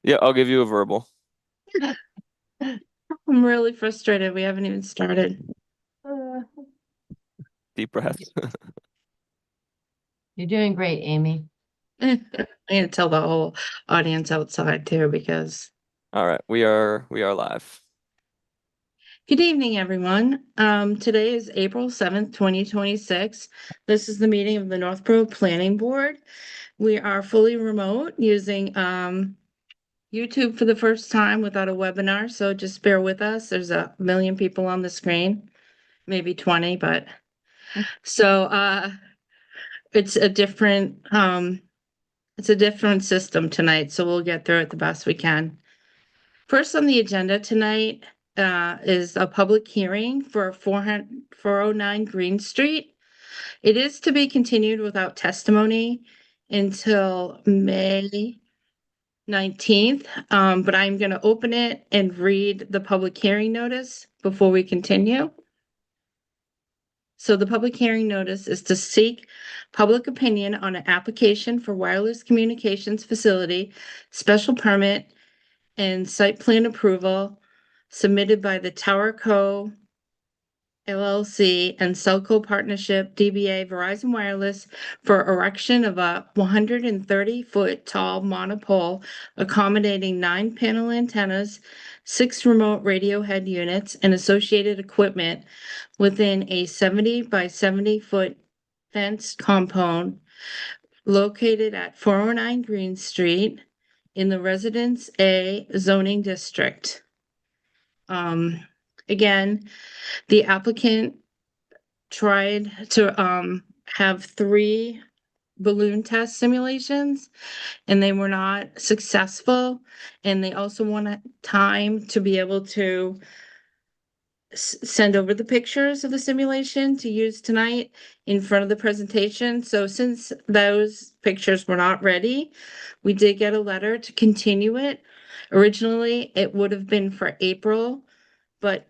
Yeah, I'll give you a verbal. I'm really frustrated. We haven't even started. Uh, Deep breath. You're doing great, Amy. I'm gonna tell the whole audience outside too, because All right, we are live. good evening, everyone. Today is April 7th, 2026. This is the meeting of the Northborough Planning Board. We are fully remote using YouTube for the first time without a webinar, so just bear with us. There's a million people on the screen, maybe 20, but so it's a different system tonight, so we'll get through it the best we can. First on the agenda tonight is a public hearing for 409 Green Street. It is to be continued without testimony until May 19th, but I'm going to open it and read the public hearing notice before we continue. So the public hearing notice is to seek public opinion on an application for wireless communications facility, special permit, and site plan approval submitted by the Tower Co. LLC and Cellco Partnership DBA Verizon Wireless for erection of a 130-foot tall monopole accommodating 9 panel antennas, 6 remote radio head units, and associated equipment within a 70 by 70-foot fenced compound located at 409 Green Street in the Residence A zoning district. Um, again, the applicant tried to have 3 balloon test simulations and they were not successful. And they also wanted time to be able to send over the pictures of the simulation to use tonight in front of the presentation. So since those pictures were not ready, we did get a letter to continue it. Originally, it would have been for April, but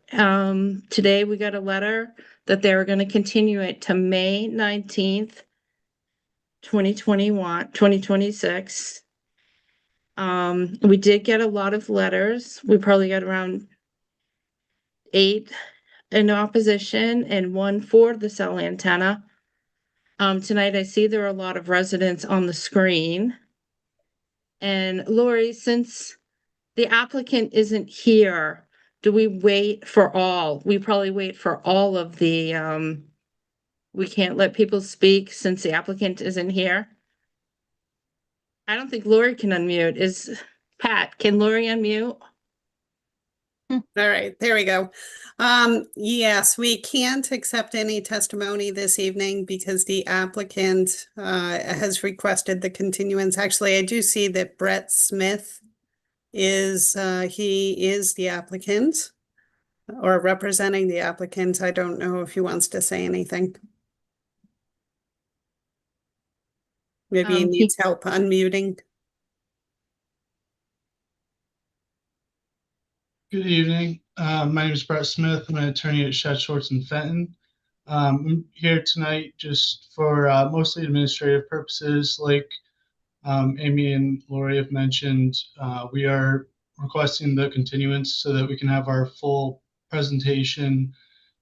today we got a letter that they were going to continue it to May 19th, 2021, 2026. We did get a lot of letters. We probably got around 8 in opposition and 1 for the cell antenna. Tonight I see there are a lot of residents on the screen. And Lori, since the applicant isn't here, do we wait for all? We probably wait for all of the, we can't let people speak since the applicant isn't here. I don't think Lori can unmute. Pat, can Lori unmute? All right, there we go. Yes, we can't accept any testimony this evening because the applicant has requested the continuance. Actually, I do see that Brett Smith he is the applicant or representing the applicant. I don't know if he wants to say anything. Maybe he needs help unmuting. Good evening. My name is Brett Smith. I'm an attorney at Shedd, Schwartz & Fenton. I'm here tonight just for mostly administrative purposes. Like Amy and Lori have mentioned, we are requesting the continuance so that we can have our full presentation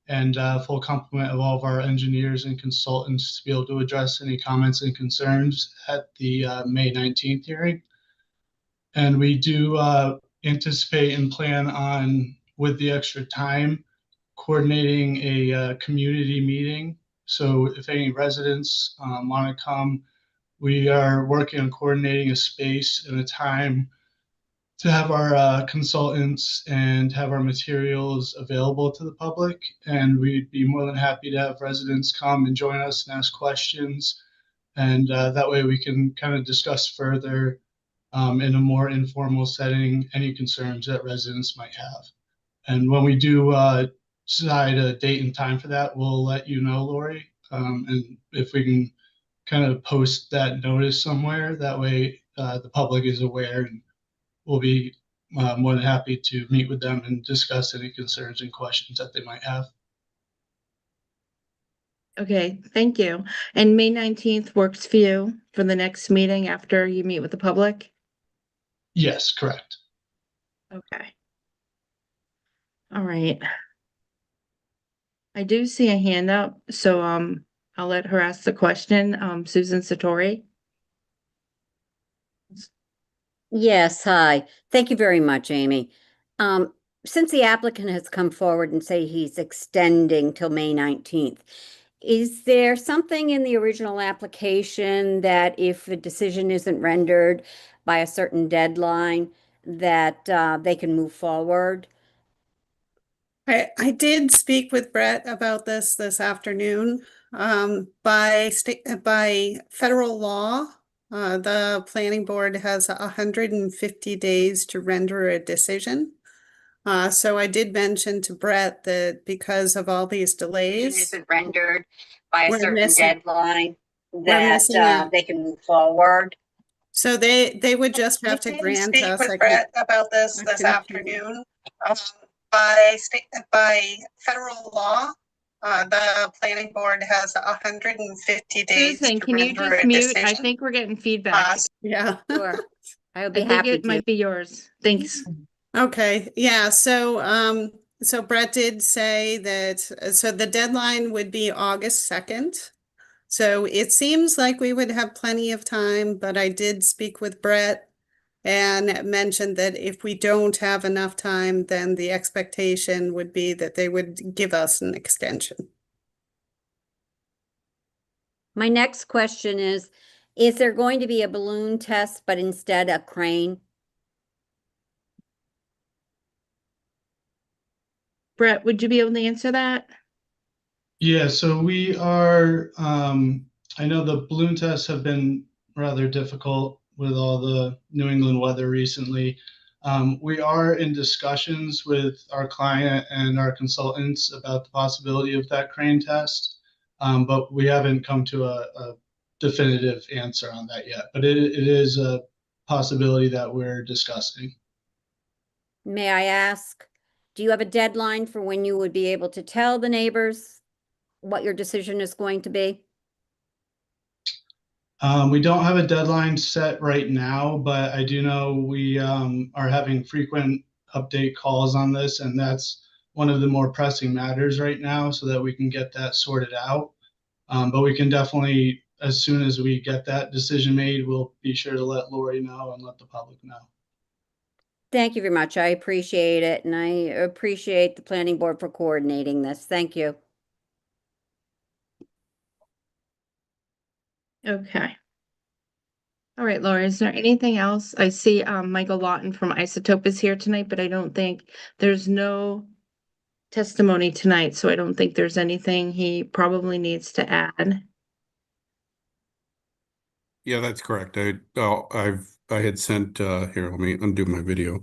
and full complement of all of our engineers and consultants to be able to address any comments and concerns at the May 19th hearing. And we do anticipate and plan on, with the extra time, coordinating a community meeting. So if any residents want to come, we are working on coordinating a space and a time to have our consultants and have our materials available to the public. And we'd be more than happy to have residents come and join us and ask questions. And that way we can kind of discuss further in a more informal setting, any concerns that residents might have. And when we do decide a date and time for that, we'll let you know, Lori. And if we can kind of post that notice somewhere, that way the public is aware, and we'll be more than happy to meet with them and discuss any concerns and questions that they might have. Okay, thank you. And May 19th works for you for the next meeting after you meet with the public? Yes, correct. Okay. All right. I do see a hand up, so I'll let her ask the question. Susan Satori. Yes, hi. Thank you very much, Amy. Since the applicant has come forward and say he's extending till May 19th, is there something in the original application that if a decision isn't rendered by a certain deadline, that they can move forward? I did speak with Brett about this afternoon. By federal law, the planning board has 150 days to render a decision. So I did mention to Brett that because of all these delays, Isn't rendered by a We're certain missing- deadline, we're missing a- they can move forward. so they would just have to I did grant speak us with a Brett about this a connection. afternoon. By federal law, the planning board has 150 days Susan, to can you render just a mute? I decision. think we're getting feedback. Yeah. Sure. I would I be think happy it to. might be yours. Thanks. Okay, yeah, so Brett did say that, so the deadline would be August 2nd. So it seems like we would have plenty of time, but I did speak with Brett and mentioned that if we don't have enough time, then the expectation would be that they would give us an extension. My next question is there going to be a balloon test, but instead a crane? Brett, would you be able to answer that? Yeah, so we are, I know the balloon tests have been rather difficult with all the New England weather recently. We are in discussions with our client and our consultants about the possibility of that crane test, but we haven't come to a definitive answer on that yet. But it is a possibility that we're discussing. May I ask, do you have a deadline for when you would be able to tell the neighbors what your decision is going to be? We don't have a deadline set right now, but I do know we are having frequent update calls on this, and that's one of the more pressing matters right now so that we can get that sorted out. But we can definitely, as soon as we get that decision made, we'll be sure to let Lori know and let the public know. Thank you very much. I appreciate it, and I appreciate the planning board for coordinating this. Thank you. Okay. All right, Laura, is there anything else? I see Michael Lawton from Isotope is here tonight, but I don't think there's no testimony tonight, so I don't think there's anything he probably needs to add. Yeah, that's correct. I had sent here, let me undo my video.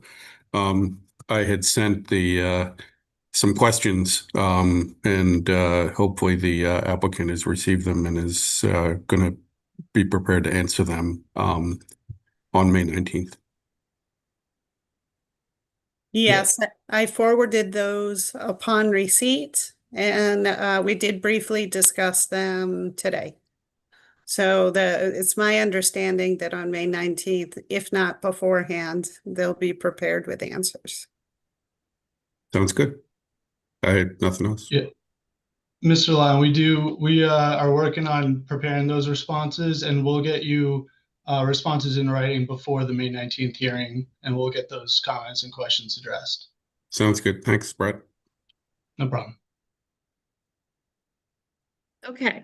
I had sent the some questions and hopefully the applicant has received them and is going to be prepared to answer them on May 19th. Yes, I forwarded those upon receipt, and we did briefly discuss them today. So it's my understanding that on May 19th, if not beforehand, they'll be prepared with answers. Sounds good. I had nothing else. Yeah. Mr. Lyon, we are working on preparing those responses, and we'll get you responses in writing before the May 19th hearing, and we'll get those comments and questions addressed. Sounds good. Thanks, Brett. No problem. Okay.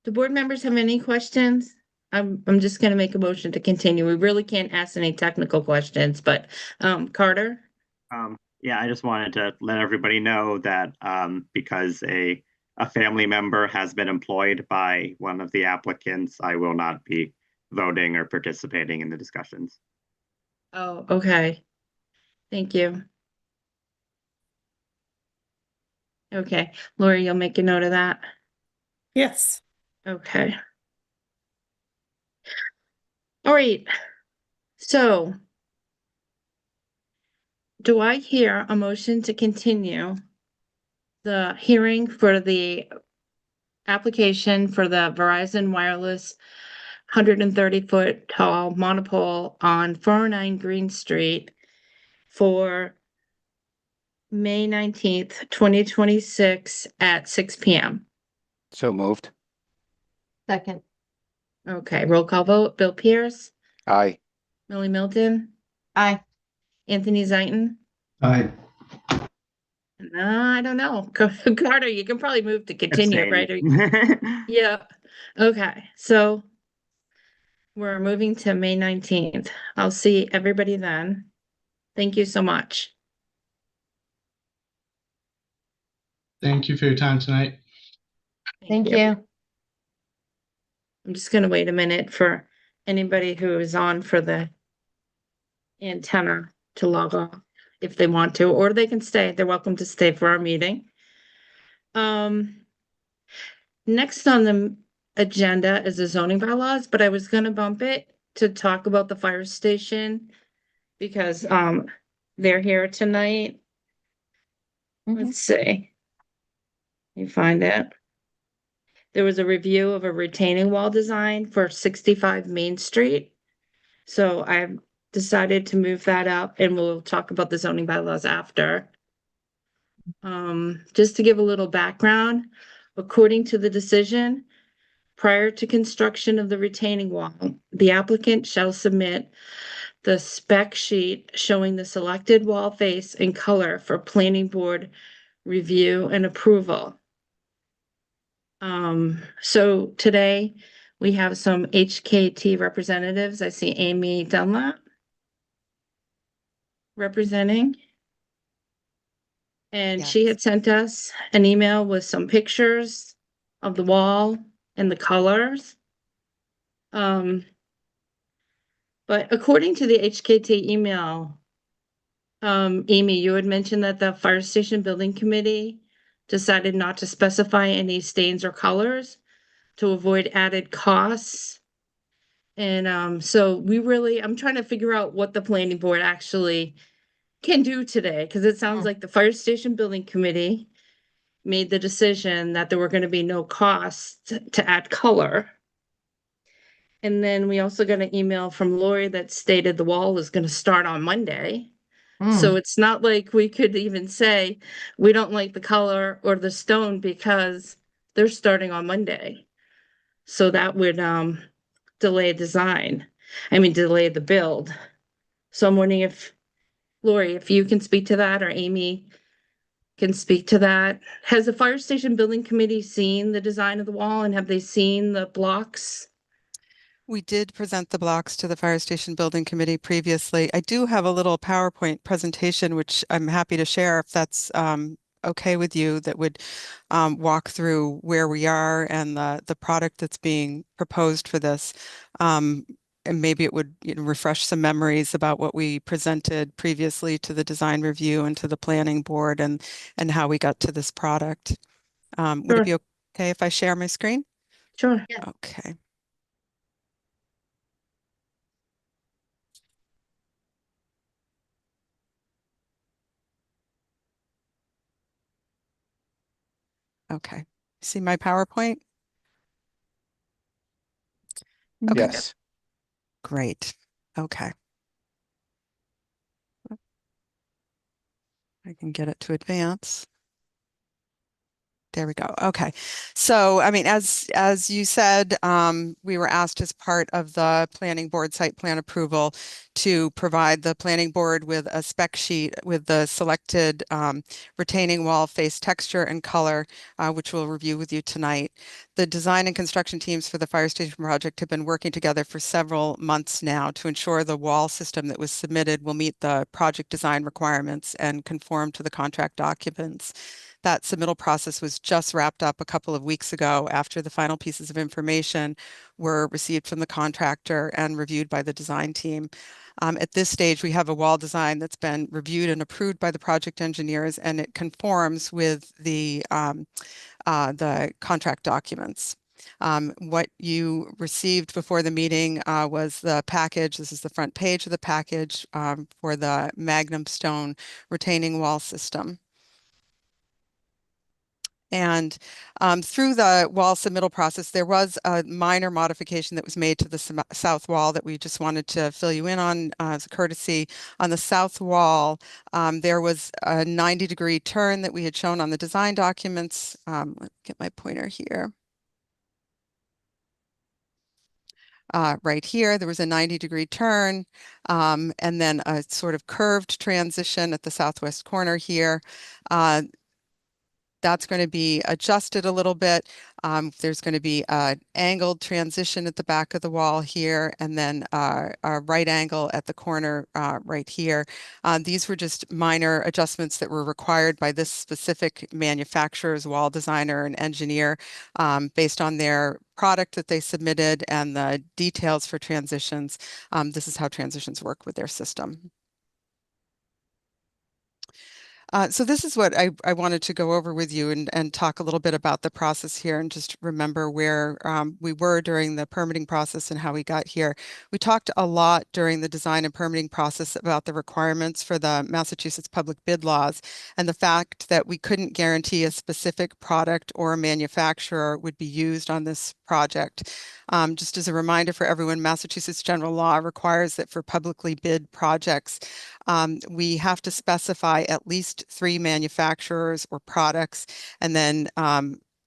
Do board members have any questions? I'm just gonna make a motion to continue. We really can't ask any technical questions, but Carter? Yeah, I just wanted to let everybody know that because a family member has been employed by one of the applicants, I will not be voting or participating in the discussions. Oh, okay. Thank you. Okay, Lori, you'll make a note of that? Yes. Okay. All right. So do I hear a motion to continue the hearing for the application for the Verizon Wireless 130-foot tall monopole on 409 Green Street for May 19th, 2026 at 6 p.m. So moved. Second. Okay, roll call vote. Bill Pierce, Aye. Millie Milton. Aye. Anthony Zaitin. Aye. I don't know. Carter, you can probably move to continue, right? Abstain. Yeah. Okay, so we're moving to May 19th. I'll see everybody then. Thank you so much. Thank you for your time tonight. Thank you. I'm just gonna wait a minute for anybody who is on for the antenna to log off if they want to, or they can stay. They're welcome to stay for our meeting. Next on the agenda is the zoning bylaws, but I was gonna bump it to talk about the fire station because they're here tonight. Let's see. You find it. There was a review of a retaining wall design for 65 Main Street. So I've decided to move that up and we'll talk about the zoning bylaws after. Just to give a little background, according to the decision, prior to construction of the retaining wall, the applicant shall submit the spec sheet showing the selected wall face and color for planning board review and approval. So today we have some HKT representatives. I see Amy Dunlap representing. And she had sent us an email with some pictures of the wall and the colors. But according to the HKT email, Amy, you had mentioned that the fire station building committee decided not to specify any stains or colors to avoid added costs. And so I'm trying to figure out what the planning board actually can do today, because it sounds like the fire station building committee made the decision that there were going to be no costs to add color. And then we also got an email from Lori that stated the wall is going to start on Monday. So it's not like we could even say we don't like the color or the stone because they're starting on Monday. So that would delay delay the build. So I'm wondering if Lori, if you can speak to that, or Amy can speak to that. Has the fire station building committee seen the design of the wall and have they seen the blocks? We did present the blocks to the Fire Station Building Committee previously. I do have a little PowerPoint presentation, which I'm happy to share if that's okay with you, that would walk through where we are and the product that's being proposed for this. And maybe it would refresh some memories about what we presented previously to the design review and to the planning board and how we got to this product. Would it be okay if I share my screen? Sure. Okay. Okay. See my PowerPoint? Okay. Yes. Great. Okay. I can get it to advance. There we go. Okay. So, I mean, as you said, we were asked as part of the planning board site plan approval to provide the planning board with a spec sheet with the selected retaining wall face texture and color, which we'll review with you tonight. The design and construction teams for the fire station project have been working together for several months now to ensure the wall system that was submitted will meet the project design requirements and conform to the contract documents. That submittal process was just wrapped up a couple of weeks ago after the final pieces of information were received from the contractor and reviewed by the design team. At this stage, we have a wall design that's been reviewed and approved by the project engineers, and it conforms with the contract documents. What you received before the meeting was the package. This is the front page of the package for the Magnum Stone retaining wall system. And through the wall submittal process, there was a minor modification that was made to the south wall that we just wanted to fill you in on as a courtesy. On the south wall, there was a 90-degree turn that we had shown on the design documents. Let me get my pointer here. Right here, there was a 90-degree turn, and then a sort of curved transition at the southwest corner here. That's going to be adjusted a little bit. There's going to be an angled transition at the back of the wall here, and then a right angle at the corner right here. These were just minor adjustments that were required by this specific manufacturer's wall designer and engineer based on their product that they submitted and the details for transitions. This is how transitions work with their system. So this is what I wanted to go over with you and talk a little bit about the process here and just remember where we were during the permitting process and how we got here. We talked a lot during the design and permitting process about the requirements for the Massachusetts public bid laws and the fact that we couldn't guarantee a specific product or a manufacturer would be used on this project. Just as a reminder for everyone, Massachusetts general law requires that for publicly bid projects, we have to specify at least 3 manufacturers or products and then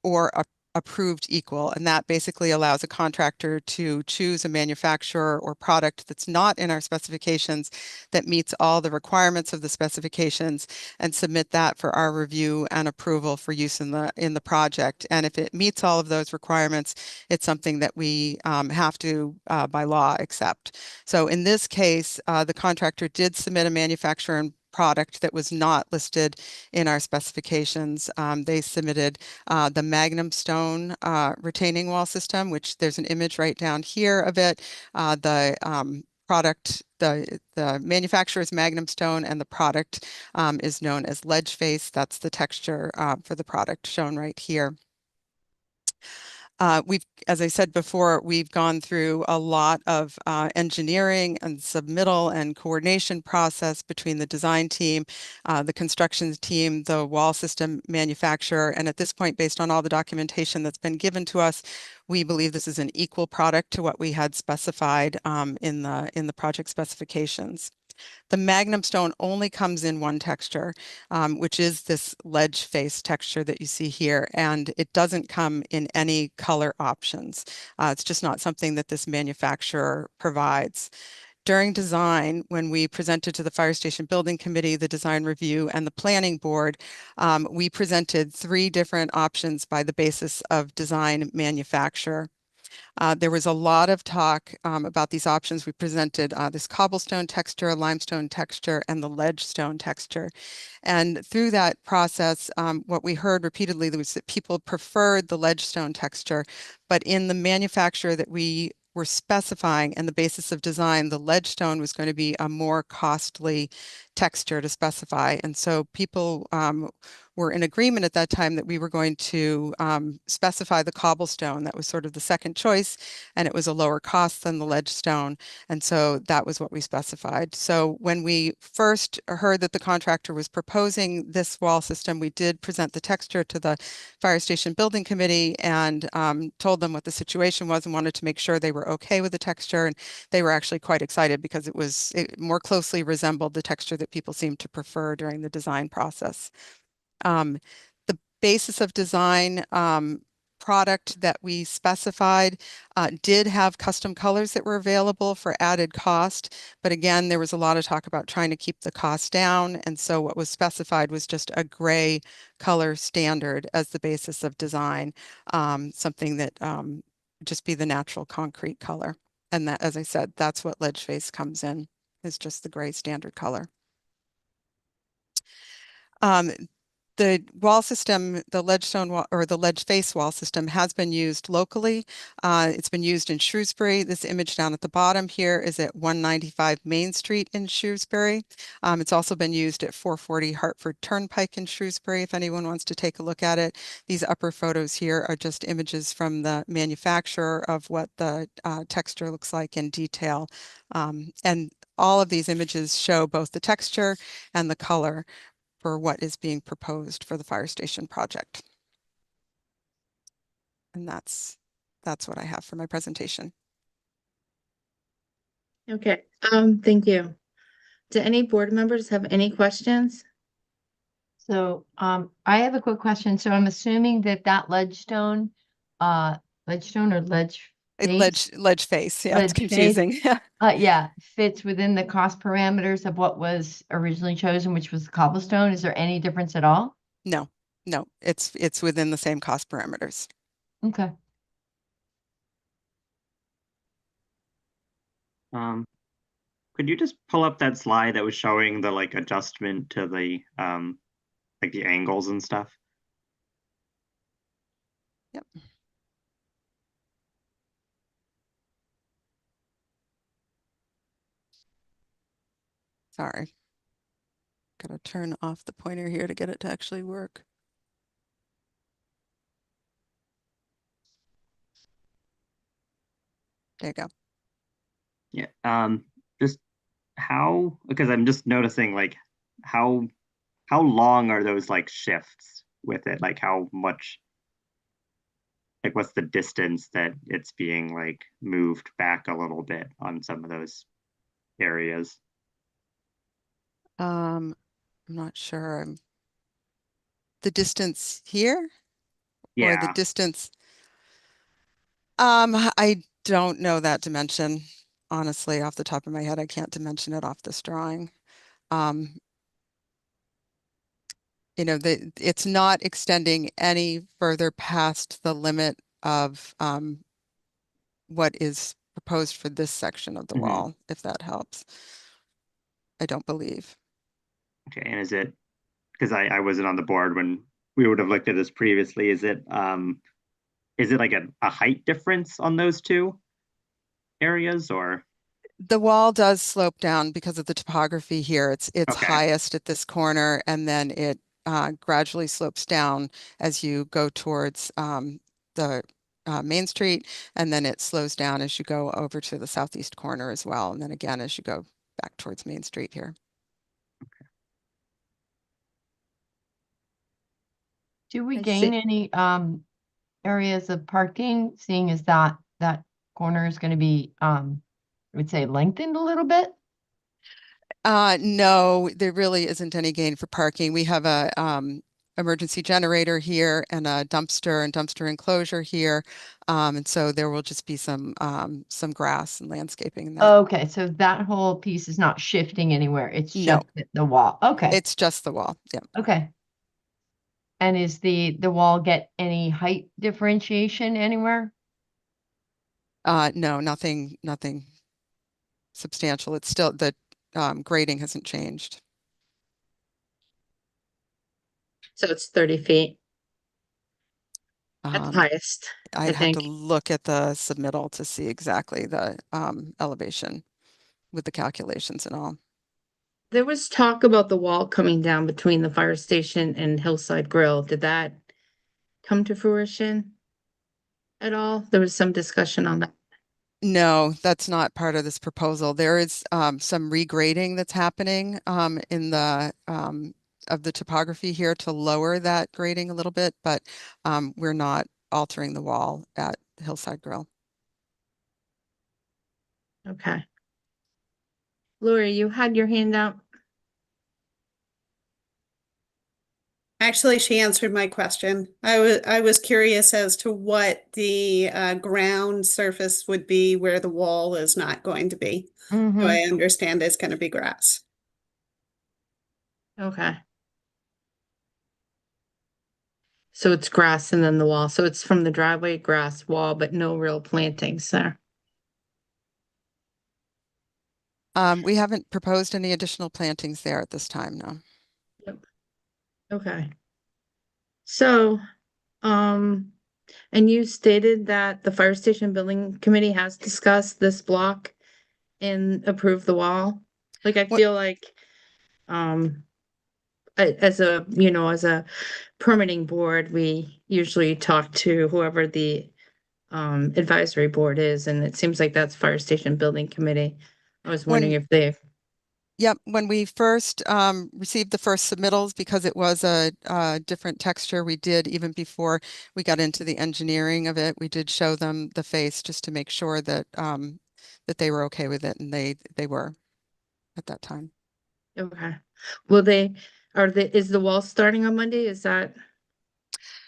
or approved equal. And that basically allows a contractor to choose a manufacturer or product that's not in our specifications that meets all the requirements of the specifications and submit that for our review and approval for use in the project. And if it meets all of those requirements, it's something that we have to, by law, accept. So in this case, the contractor did submit a manufacturer and product that was not listed in our specifications. They submitted the Magnum Stone retaining wall system, which there's an image right down here of it. The product, the manufacturer is Magnum Stone, and the product is known as Ledge Face. That's the texture for the product shown right here. As I said before, we've gone through a lot of engineering and submittal and coordination process between the design team, the construction team, the wall system manufacturer. And at this point, based on all the documentation that's been given to us, we believe this is an equal product to what we had specified in the project specifications. The Magnum Stone only comes in one texture, which is this ledge face texture that you see here, and it doesn't come in any color options. It's just not something that this manufacturer provides. During design, when we presented to the Fire Station Building Committee, the design review, and the planning board, we presented 3 different options by the basis of design manufacturer. There was a lot of talk about these options. We presented this cobblestone texture, limestone texture, and the ledge stone texture. And through that process, what we heard repeatedly was that people preferred the ledge stone texture, but in the manufacturer that we were specifying and the basis of design, the ledge stone was going to be a more costly texture to specify. And so people were in agreement at that time that we were going to specify the cobblestone. That was sort of the second choice, and it was a lower cost than the ledge stone. And so that was what we specified. So when we first heard that the contractor was proposing this wall system, we did present the texture to the Fire Station Building Committee and told them what the situation was and wanted to make sure they were okay with the texture. And they were actually quite excited because it more closely resembled the texture that people seemed to prefer during the design process. The basis of design product that we specified did have custom colors that were available for added cost. But again, there was a lot of talk about trying to keep the cost down. And so what was specified was just a gray color standard as the basis of design, something that just be the natural concrete color. And that, as I said, that's what ledge face comes in, is just the gray standard color. The wall system, the ledge stone wall or the ledge face wall system has been used locally. It's been used in Shrewsbury. This image down at the bottom here is at 195 Main Street in Shrewsbury. It's also been used at 440 Hartford Turnpike in Shrewsbury, if anyone wants to take a look at it. These upper photos here are just images from the manufacturer of what the texture looks like in detail. And all of these images show both the texture and the color for what is being proposed for the fire station project. And that's what I have for my presentation. Okay, thank you. Do any board members have any questions? So, I have a quick question. So I'm assuming that ledgestone or ledge face? Ledge face, yeah, it's Ledge face. confusing. Yeah, fits within the cost parameters of what was originally chosen, which was cobblestone. Is there any difference at all? No, it's within the same cost parameters. Okay. Could you just pull up that slide that was showing the like adjustment to the like the angles and stuff? Yep. Sorry. Gotta turn off the pointer here to get it to actually work. There you go. Yeah. Just how, because I'm just noticing like how long are those like shifts with it? Like how much, like what's the distance that it's being like moved back a little bit on some of those areas? I'm not sure. The distance here or the Yeah. distance? I don't know that dimension. Honestly, off the top of my head, I can't dimension it off this drawing. You know, it's not extending any further past the limit of what is proposed for this section of the Mhm. wall, if that helps. I don't believe. Okay, and is it, because I wasn't on the board when we would have looked at this previously, is it like a height difference on those two areas or? The wall does slope down because of the topography here. It's Okay. highest at this corner, and then it gradually slopes down as you go towards the Main Street, and then it slows down as you go over to the southeast corner as well, and then again as you go back towards Main Street here. Do we I gain see. any areas of parking, seeing as that corner is going to be I would say lengthened a little bit? No, there really isn't any gain for parking. We have a emergency generator here and a dumpster and dumpster enclosure here. And so there will just be some grass and landscaping in that. Okay, so that whole piece is not shifting anywhere. It's No. just the wall. Okay. It's just the wall. Yeah. Okay. And is the wall get any height differentiation anywhere? No, nothing substantial. It's still the grading hasn't changed. So it's 30 feet at the Um, highest, I'd have think. to look at the submittal to see exactly the elevation with the calculations and all. There was talk about the wall coming down between the fire station and Hillside Grill. Did that come to fruition at all? There was some discussion on that. No, that's not part of this proposal. There is some regrading that's happening in the of the topography here to lower that grading a little bit, but we're not altering the wall at Hillside Grill. Okay. Lori, you had your hand out. Actually, she answered my question. I was curious as to what the ground surface would be where the wall is not going to be. So I understand it's going to be grass. Okay. So it's grass and then the wall. So it's from the driveway, grass, wall, but no real plantings there. We haven't proposed any additional plantings there at this time, no. Okay. So, and you stated that the fire station building committee has discussed this block and approved the wall. Like, I feel like, as a, as a permitting board, we usually talk to whoever the advisory board is, and it seems like that's fire station building committee. I was wondering if they. Yep, when we first received the first submittals, because it was a different texture, we did, even before we got into the engineering of it, we did show them the face just to make sure that that they were okay with it, and they were at that time. Okay. Is the wall starting on Monday? Is that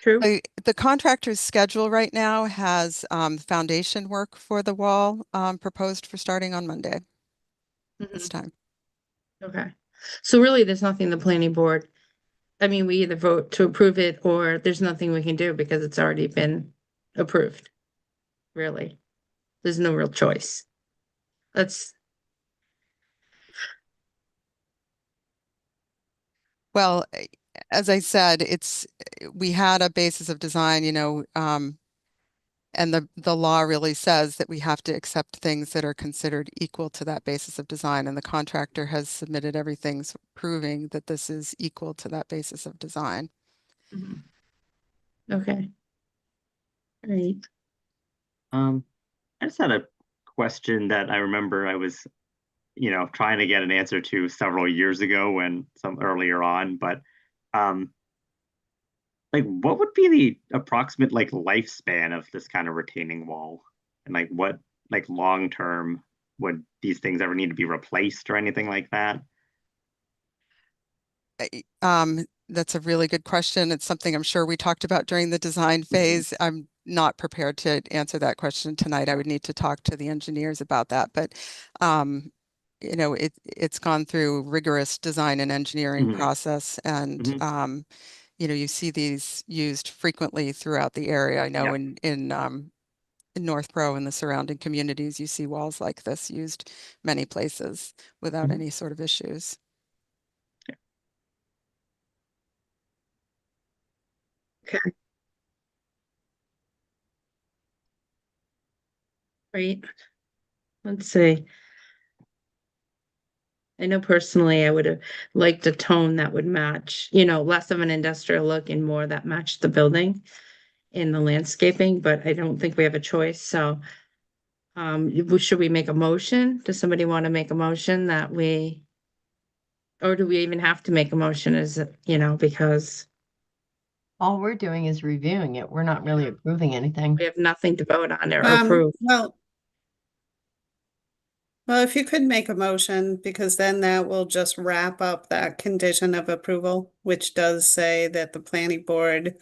true? The contractor's schedule right now has foundation work for the wall proposed for starting on Monday this Mhm. time. Okay. So really, there's nothing the planning board, I mean, we either vote to approve it or there's nothing we can do because it's already been approved. Really. There's no real choice. That's, Well, as I said, we had a basis of design, and the law really says that we have to accept things that are considered equal to that basis of design, and the contractor has submitted everything proving that this is equal to that basis of design. mhm. Okay. Right. I just had a question that I remember I was, trying to get an answer to several years ago when some earlier on, but like what would be the approximate like lifespan of this kind of retaining wall? And like what like long term would these things ever need to be replaced or anything like that? That's a really good question. It's something I'm sure we talked about during the design phase. I'm not prepared to answer that question tonight. I would need to talk to the engineers about that. But it's gone through rigorous design and engineering Mhm. process, and Mhm. you see these used frequently throughout the area. I know Yep. in Northborough and the surrounding communities, you see walls like this used many places without Mhm. any sort of issues. Okay. Right. Let's see. I know personally I would have liked a tone that would match, less of an industrial look and more that matched the building in the landscaping, but I don't think we have a choice. So should we make a motion? Does somebody want to make a motion or do we even have to make a motion because All we're doing is reviewing it. We're not really approving anything. we have nothing to vote on or approve. Well, if you could make a motion, because then that will just wrap up that condition of approval, which does say that the planning board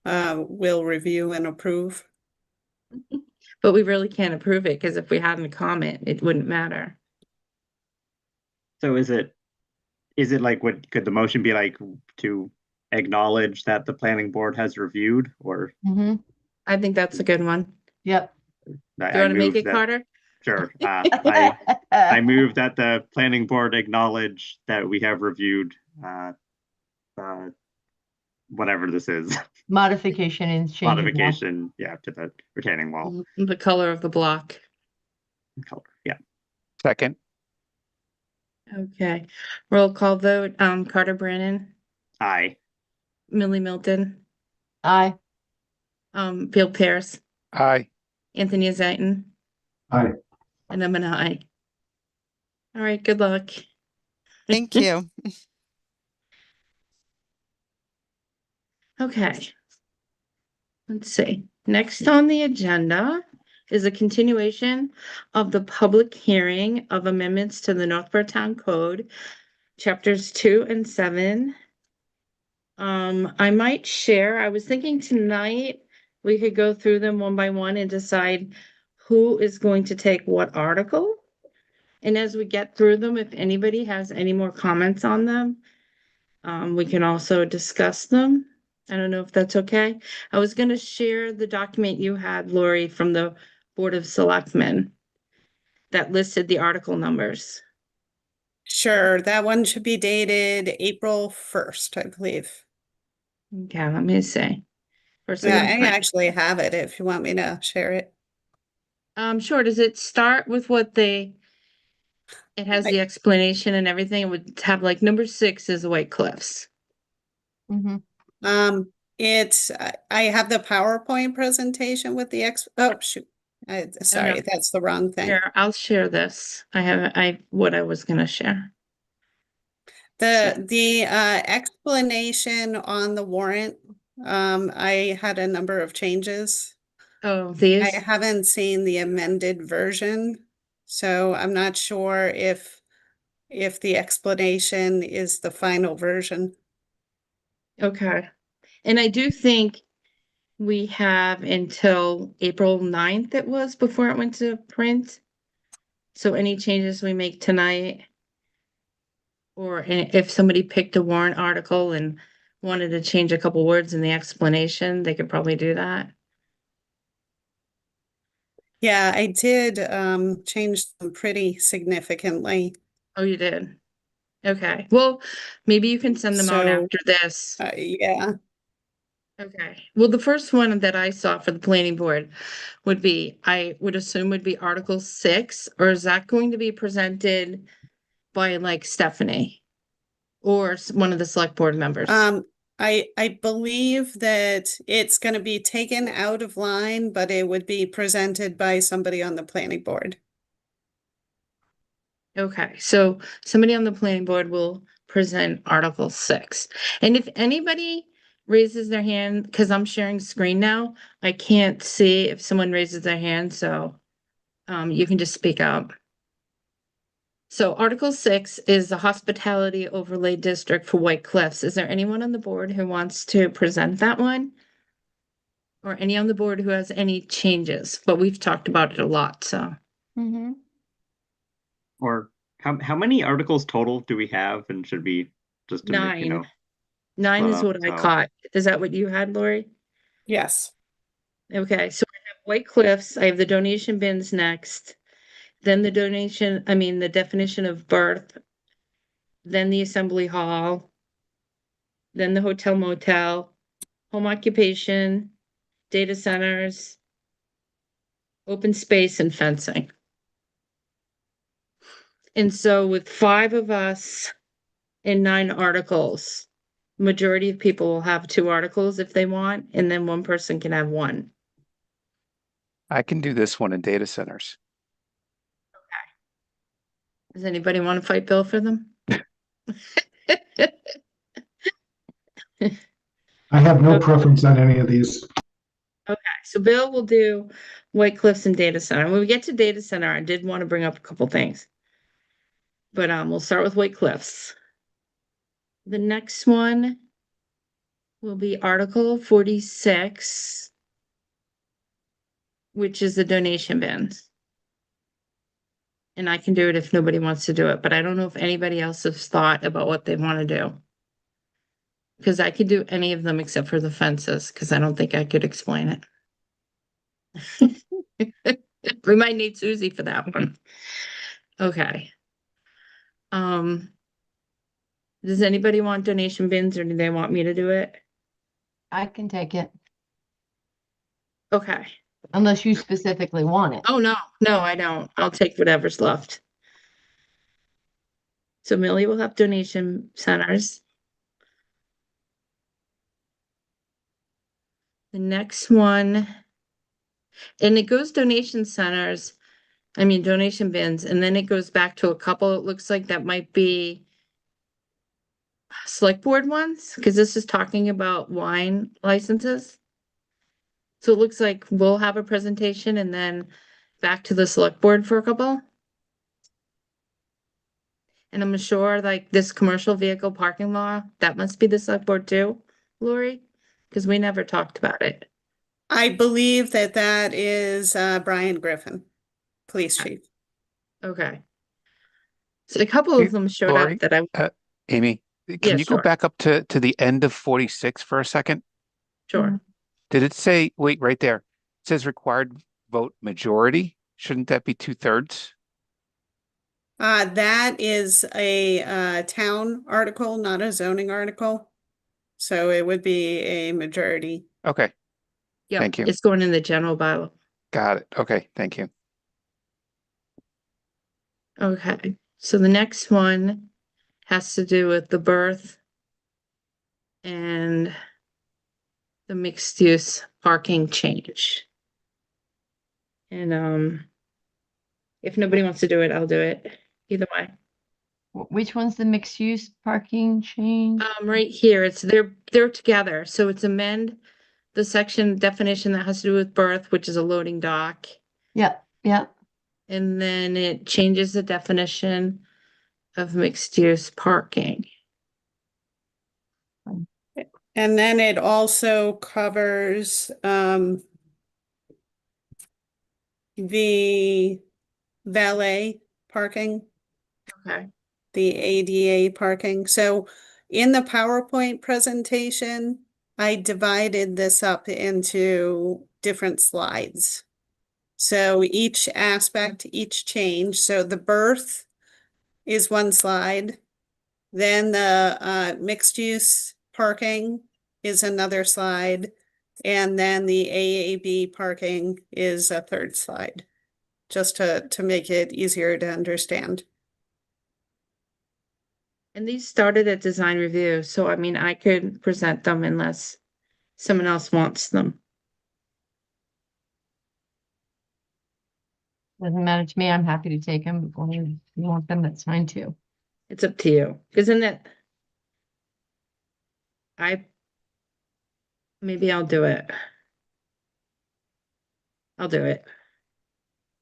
will review and approve. But we really can't approve it because if we hadn't comment, it wouldn't matter. So is it like what could the motion be like to acknowledge that the planning board has reviewed or Mm-hmm. I think that's a good one. Yep. Do you want to make it, Carter? Sure. I move that the planning board acknowledge that we have reviewed whatever this is. Modification and change. Modification, to the retaining wall. The color of the block. Color, yeah. Second. Okay. Roll call vote. Carter Brannon, Aye. Millie Milton, Aye. Bill Pierce, Aye. Anthony Zaitin, Aye. and I'm an aye. All right, good luck. Thank you. Okay. Let's see. Next on the agenda is a continuation of the public hearing of amendments to the Northborough Town Code, chapters 2 and 7. I might share, I was thinking tonight we could go through them one by one and decide who is going to take what article. And as we get through them, if anybody has any more comments on them, we can also discuss them. I don't know if that's okay. I was going to share the document you had, Lori, from the Board of Selectmen that listed the article numbers. Sure, that one should be dated April 1st, I believe. Okay, let me see. First, Yeah, I actually have it if you want me to share it. Sure. Does it start with it has the explanation and everything? It would have like number 6 is the White Cliffs. Mm-hmm. I have the PowerPoint presentation with the oh shoot. Sorry, that's the wrong thing. Here, I'll share this. I have what I was gonna share. The explanation on the warrant, I had a number of changes. Oh, these? I haven't seen the amended version, so I'm not sure if the explanation is the final version. Okay. And I do think we have until April 9th it was before it went to print. So any changes we make tonight, or if somebody picked a warrant article and wanted to change a couple words in the explanation, they could probably do that. Yeah, I did change them pretty significantly. Oh, you did? Okay, well, maybe you can send them out So, after this. Yeah. Okay, well, the first one that I saw for the planning board would be, I would assume would be Article 6, or is that going to be presented by like Stephanie? Or one of the select board members? I believe that it's going to be taken out of line, but it would be presented by somebody on the planning board. Okay, so somebody on the planning board will present Article 6. And if anybody raises their hand, because I'm sharing screen now, I can't see if someone raises their hand, so you can just speak up. So Article 6 is the Hospitality Overlay District for White Cliffs. Is there anyone on the board who wants to present that one? Or any on the board who has any changes? But we've talked about it a lot, so. Mm-hmm. Or how many articles total do we have, and should we just to make, 9. 9 is what I so- caught. Is that what you had, Lori? Yes. Okay, so I have White Cliffs, I have the donation bins next. Then the definition of birth. Then the assembly hall. Then the hotel motel, home occupation, data centers, open space and fencing. And so with 5 of us and 9 articles, majority of people will have 2 articles if they want, and then one person can have 1. I can do this one in data centers. Does anybody want to fight Bill for them? I have no preference on any of these. Okay, so Bill will do White Cliffs and data center. When we get to data center, I did want to bring up a couple things. But we'll start with White Cliffs. The next one will be Article 46, which is the donation bins. And I can do it if nobody wants to do it, but I don't know if anybody else has thought about what they want to do. Because I could do any of them except for the fences, because I don't think I could explain it. We might need Susie for that one. Okay. Does anybody want donation bins, or do they want me to do it? I can take it, Okay. unless you specifically want it. Oh, no, I don't. I'll take whatever's left. So Millie will have donation centers. The next one, and it goes donation centers, donation bins, and then it goes back to a couple, it looks like that might be select board ones, because this is talking about wine licenses. So it looks like we'll have a presentation and then back to the select board for a couple. And I'm sure like this commercial vehicle parking law, that must be the select board too, Lori, because we never talked about it. I believe that is Brian Griffin, police chief. Okay. So a couple of them showed Lori, up that I, Amy, Yeah, can you go sure. back up to the end of 46 for a second? sure. Did it say, wait, right there, it says required vote majority? Shouldn't that be 2/3? That is a town article, not a zoning article. So it would be a majority. Okay, Yeah, Thank you. it's going in the general bylaw. got it. Okay, thank you. Okay, so the next one has to do with the birth and the mixed use parking change. And if nobody wants to do it, I'll do it either way. Which one's the mixed use parking change? Right here, they're together, so it's amend the section definition that has to do with berth, which is a loading dock. Yep, yep. And then it changes the definition of mixed use parking. And then it also covers the valet parking, Okay. the ADA parking. So in the PowerPoint presentation, I divided this up into different slides. So each aspect, each change, so the berth is one slide. Then the mixed use parking is another slide. And then the AAB parking is a third slide, just to make it easier to understand. And these started at design review, so I mean, I could present them unless someone else wants them. Doesn't matter to me. I'm happy to take them. Or if you want them, that's fine too. It's up to you, isn't it? Maybe I'll do it. I'll do it.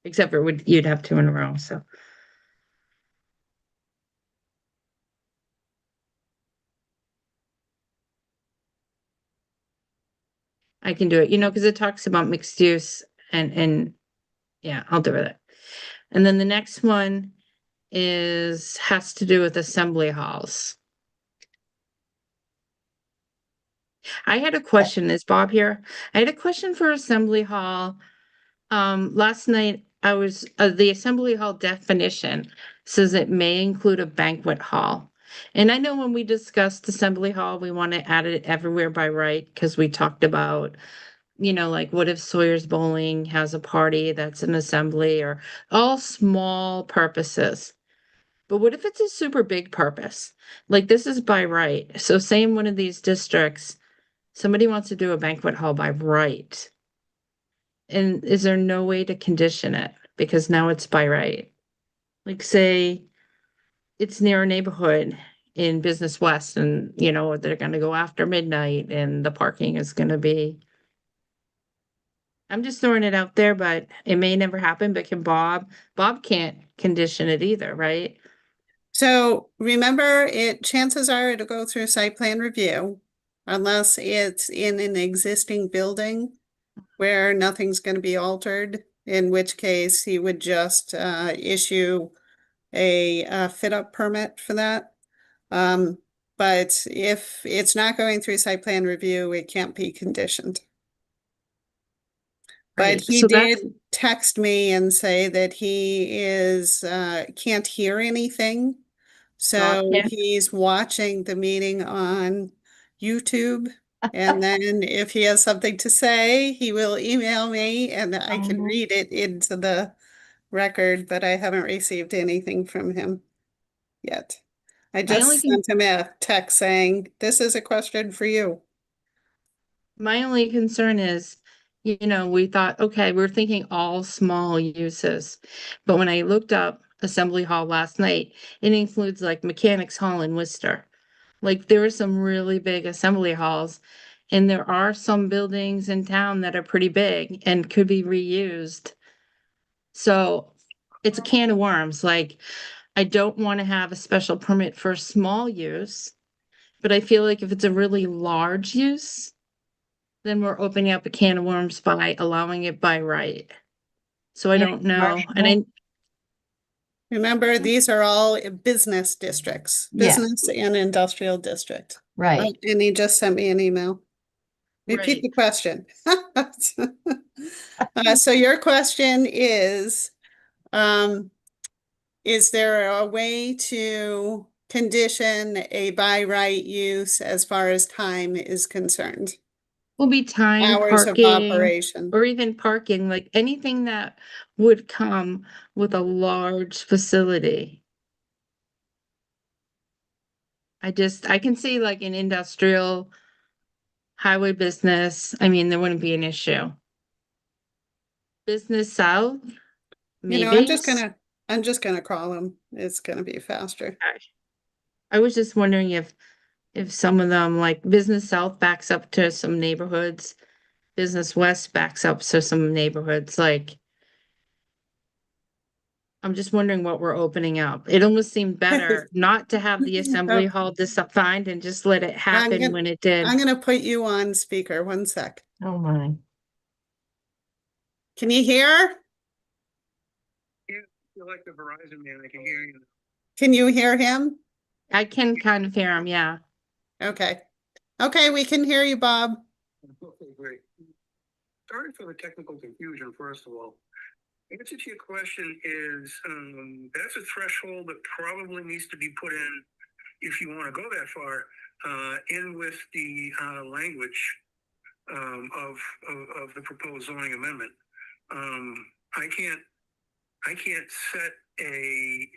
Except for you'd have two in a row, so. I can do it, because it talks about mixed use and yeah, I'll do it. And then the next one has to do with assembly halls. I had a question. Is Bob here? I had a question for assembly hall. Last night the assembly hall definition says it may include a banquet hall. And I know when we discussed assembly hall, we want to add it everywhere by right, because we talked about, like what if Sawyer's Bowling has a party that's an assembly, or all small purposes. But what if it's a super big purpose? Like this is by right. So say in one of these districts, somebody wants to do a banquet hall by right. And is there no way to condition it? Because now it's by right. Like say it's near a neighborhood in Business West and, they're going to go after midnight and the parking is going to be. I'm just throwing it out there, but it may never happen. But Bob can't condition it either, right? So remember, chances are it'll go through site plan review unless it's in an existing building where nothing's going to be altered, in which case he would just issue a fit up permit for that. But if it's not going through site plan review, it can't be conditioned. But he did text me and say that he can't hear anything. So he's watching the meeting on YouTube. And then if he has something to say, he will email me and I can read it into the record, but I haven't received anything from him yet. I just sent him a text saying, this is a question for you. My only concern is, we thought, okay, we're thinking all small uses. But when I looked up assembly hall last night, it includes like mechanics hall in Worcester. Like there are some really big assembly halls and there are some buildings in town that are pretty big and could be reused. So it's a can of worms. Like I don't want to have a special permit for small use, but I feel like if it's a really large use, then we're opening up a can of worms by allowing it by right. So I don't know. And remember, these are all business districts, business and industrial district. Right. And he just sent me an email. Repeat the question. So your question is there a way to condition a by right use as far as time is concerned? will be time, Hours of parking, operation. or even parking, like anything that would come with a large facility. I can see like an industrial highway business. I mean, there wouldn't be an issue. Business south, maybe. I'm just gonna I'm just gonna call him. It's gonna be faster. I was just wondering if some of them, like Business South backs up to some neighborhoods, Business West backs up to some neighborhoods, like. I'm just wondering what we're opening up. It almost seemed better not to have the assembly hall defined and just let it happen when it did. I'm gonna put you on speaker, 1 sec. Oh my. Can you hear? You're like the Verizon man, I can hear you. Can you hear him? I can kind of hear him, yeah. Okay. Okay, we can hear you, Bob. Okay, great. Sorry for the technical confusion, first of all. Answer to your question is, that's a threshold that probably needs to be put in if you want to go that far, in with the language of the proposed zoning amendment. I can't set a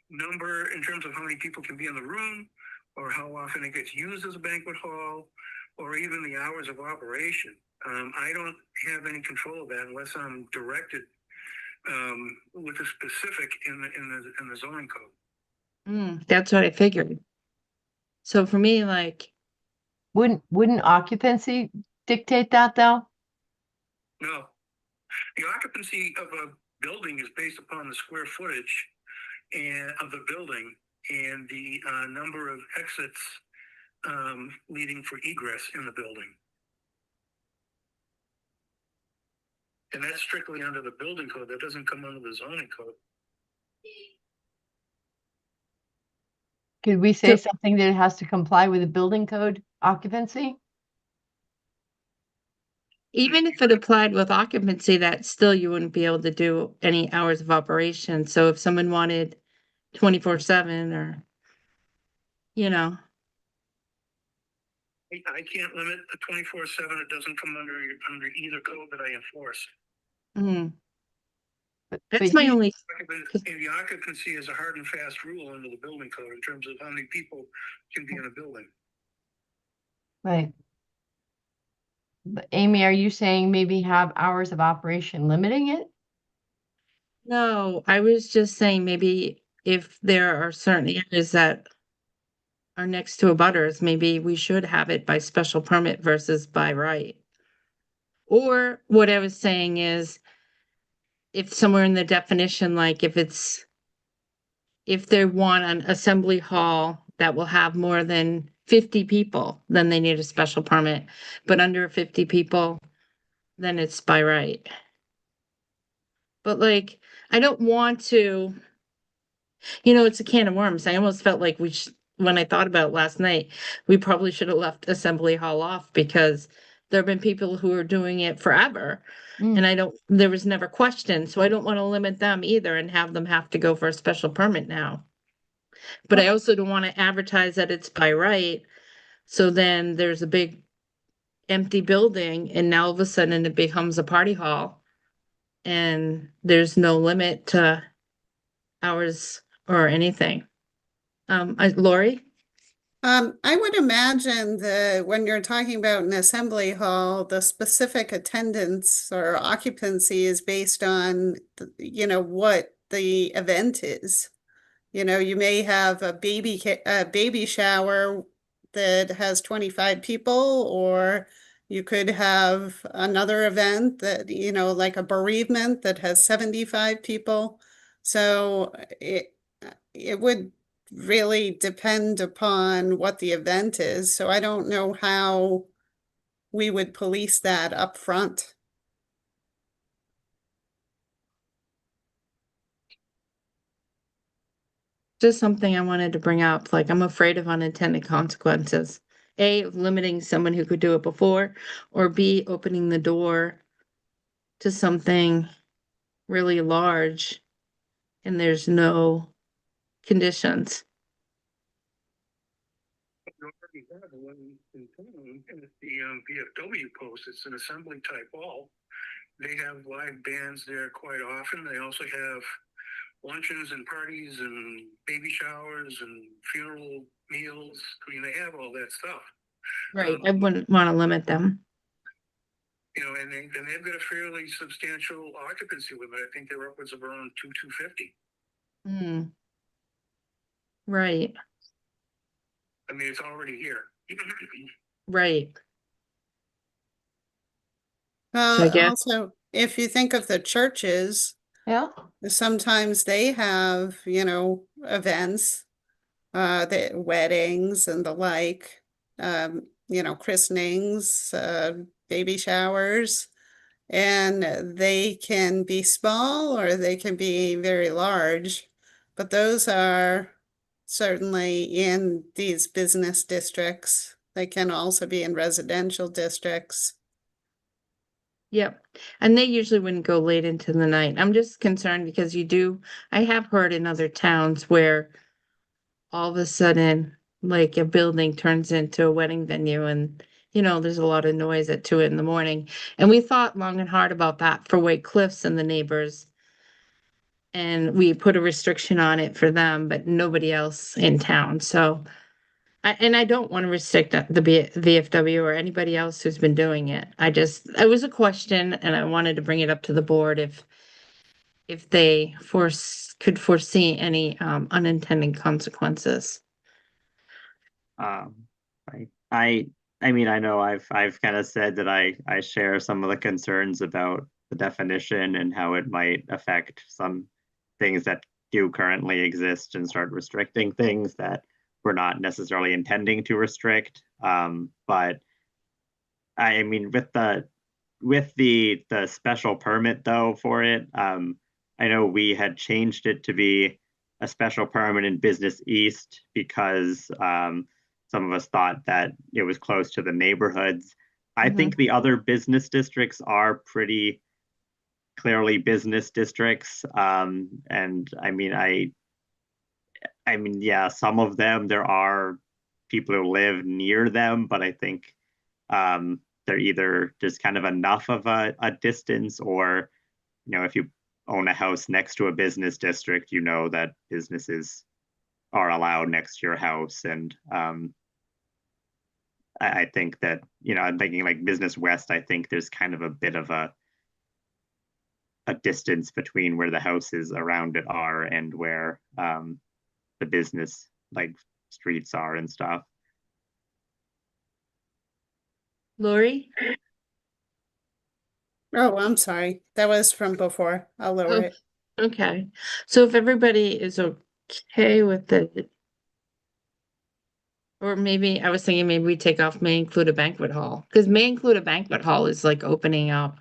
number in terms of how many people can be in the room, or how often it gets used as a banquet hall, or even the hours of operation. I don't have any control of that unless I'm directed with a specific in the zoning code. That's what I figured. So for me, like, Wouldn't occupancy dictate that though? No, the occupancy of a building is based upon the square footage and of the building and the number of exits leading for egress in the building. And that's strictly under the building code. That doesn't come under the zoning code. Could we say something that it has to comply with the building code occupancy? even if it applied with occupancy, that still you wouldn't be able to do any hours of operation. So if someone wanted 24/7 or, you know, I can't limit the 24/7. It doesn't come under either code that I enforce. mm, But that's my you- only, The occupancy is a hard and fast rule under the building code in terms of how many people can be in a building. Right. But Amy, are you saying maybe have hours of operation limiting it? no, I was just saying maybe if there are certain areas that are next to abutters, maybe we should have it by special permit versus by right. Or what I was saying is, if somewhere in the definition, like if they want an assembly hall that will have more than 50 people, then they need a special permit. But under 50 people, then it's by right. But like, I don't want to, it's a can of worms. I almost felt like when I thought about it last night, we probably should have left assembly hall off because there have been people who are doing it forever. And there was never question, so I don't want to limit them either and have them have to go for a special permit now. But I also don't want to advertise that it's by right. So then there's a big empty building and now all of a sudden it becomes a party hall. And there's no limit to hours or anything. Lori? I would imagine that when you're talking about an assembly hall, the specific attendance or occupancy is based on, what the event is. You may have a baby shower that has 25 people, or you could have another event that, like a bereavement that has 75 people. So it would really depend upon what the event is. So I don't know how we would police that up front. Just something I wanted to bring up, like I'm afraid of unintended consequences. A, of limiting someone who could do it before, or B, opening the door to something really large and there's no conditions. You already have one in town, and it's the VFW post. It's an assembly type hall. They have live bands there quite often. They also have luncheons and parties and baby showers and funeral meals. I mean, they have all that stuff. Right. I wouldn't want to limit them. You know, and they've got a fairly substantial occupancy limit. I think they're upwards of around 250. Hmm. Right, I mean, it's already here. right. So I Well, guess, also, if you think of the churches, Yeah. sometimes they have, events, the weddings and the like, christenings, baby showers, and they can be small or they can be very large, but those are certainly in these business districts. They can also be in residential districts. yep. And they usually wouldn't go late into the night. I'm just concerned because I have heard in other towns where all of a sudden, like a building turns into a wedding venue and, there's a lot of noise at 2 in the morning. And we thought long and hard about that for White Cliffs and the neighbors. And we put a restriction on it for them, but nobody else in town. So, I don't want to restrict the VFW or anybody else who's been doing it. It was a question and I wanted to bring it up to the board if they could foresee any unintended consequences. I mean, I know I've kind of said that I share some of the concerns about the definition and how it might affect some things that do currently exist and start restricting things that we're not necessarily intending to restrict. But I mean, with the special permit though for it, I know we had changed it to be a special permit in Business East because some of us thought that it was close to the neighborhoods. I think the other business districts are pretty clearly business districts. And I mean, yeah, some of them, there are people who live near them, but I think they're either just kind of enough of a distance or, if you own a house next to a business district, that businesses are allowed next to your house. And I think that, I'm thinking like Business West, I think there's kind of a bit of a distance between where the houses around it are and where the business like streets are and stuff. Lori? Oh, I'm sorry. That was from before. I'll lower it. Okay. So if everybody is okay with it, or maybe I was thinking maybe we take off may include a banquet hall, because may include a banquet hall is like opening up.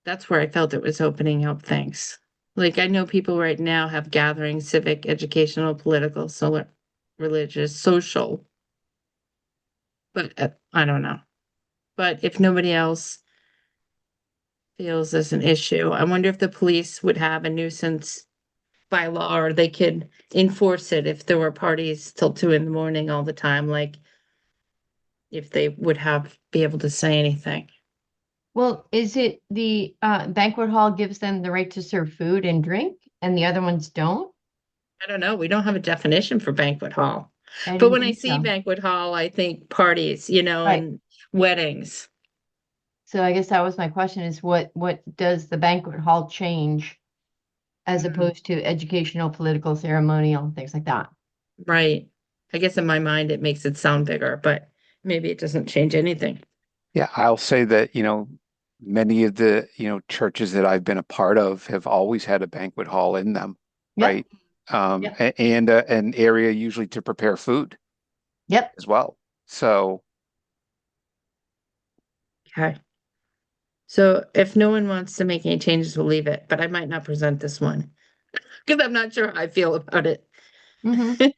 That's where I felt it was opening up things. Like I know people right now have gatherings, civic, educational, political, religious, social. But I don't know. But if nobody else feels there's an issue, I wonder if the police would have a nuisance bylaw or they could enforce it if there were parties till 2 in the morning all the time, like if they would be able to say anything. Well, is it the banquet hall gives them the right to serve food and drink and the other ones don't? I don't know. We don't have a definition for banquet hall. I But didn't when I think see so. banquet hall, I think parties, Right. and weddings. So I guess that was my question is what does the banquet hall change as opposed to educational, political, ceremonial, things like that? Right. I guess in my mind, it makes it sound bigger, but maybe it doesn't change anything. Yeah, I'll say that, many of the, churches that I've been a part of have always had a banquet hall in them, Yep. right? Yep. And an area usually to prepare food Yep. as well. So, Okay. So if no one wants to make any changes, we'll leave it, but I might not present this one because I'm not sure how I feel about it. Mhm.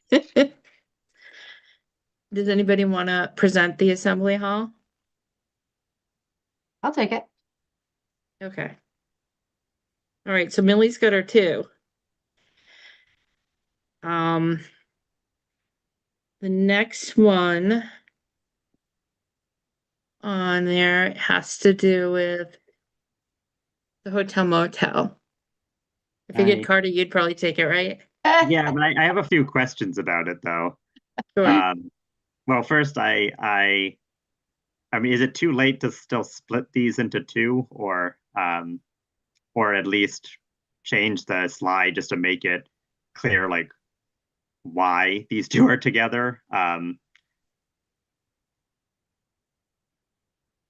Does anybody want to present the assembly hall? I'll take it. Okay. All right, so Millie's got her 2. The next one on there has to do with the hotel motel. I figured Carter, you'd probably take it, right? Yeah, but I have a few questions about it though. Sure. Well, first, I I mean, is it too late to still split these into two, or at least change the slide just to make it clear, like why these two are together? Yeah,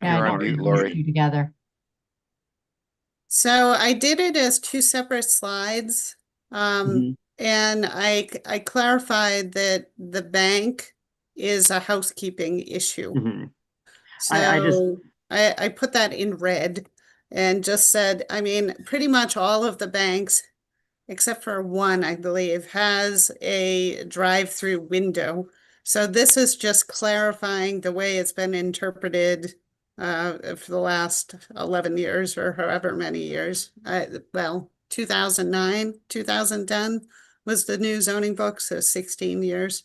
You're I on don't mute, put these Lori. two together. So I did it as two separate slides. Mhm. And I clarified that the bank is a housekeeping issue. Mhm. I just So I put that in red and just said, I mean, pretty much all of the banks, except for one, I believe, has a drive-through window. So this is just clarifying the way it's been interpreted for the last 11 years or however many years. Well, 2009, 2010 was the new zoning book, so 16 years.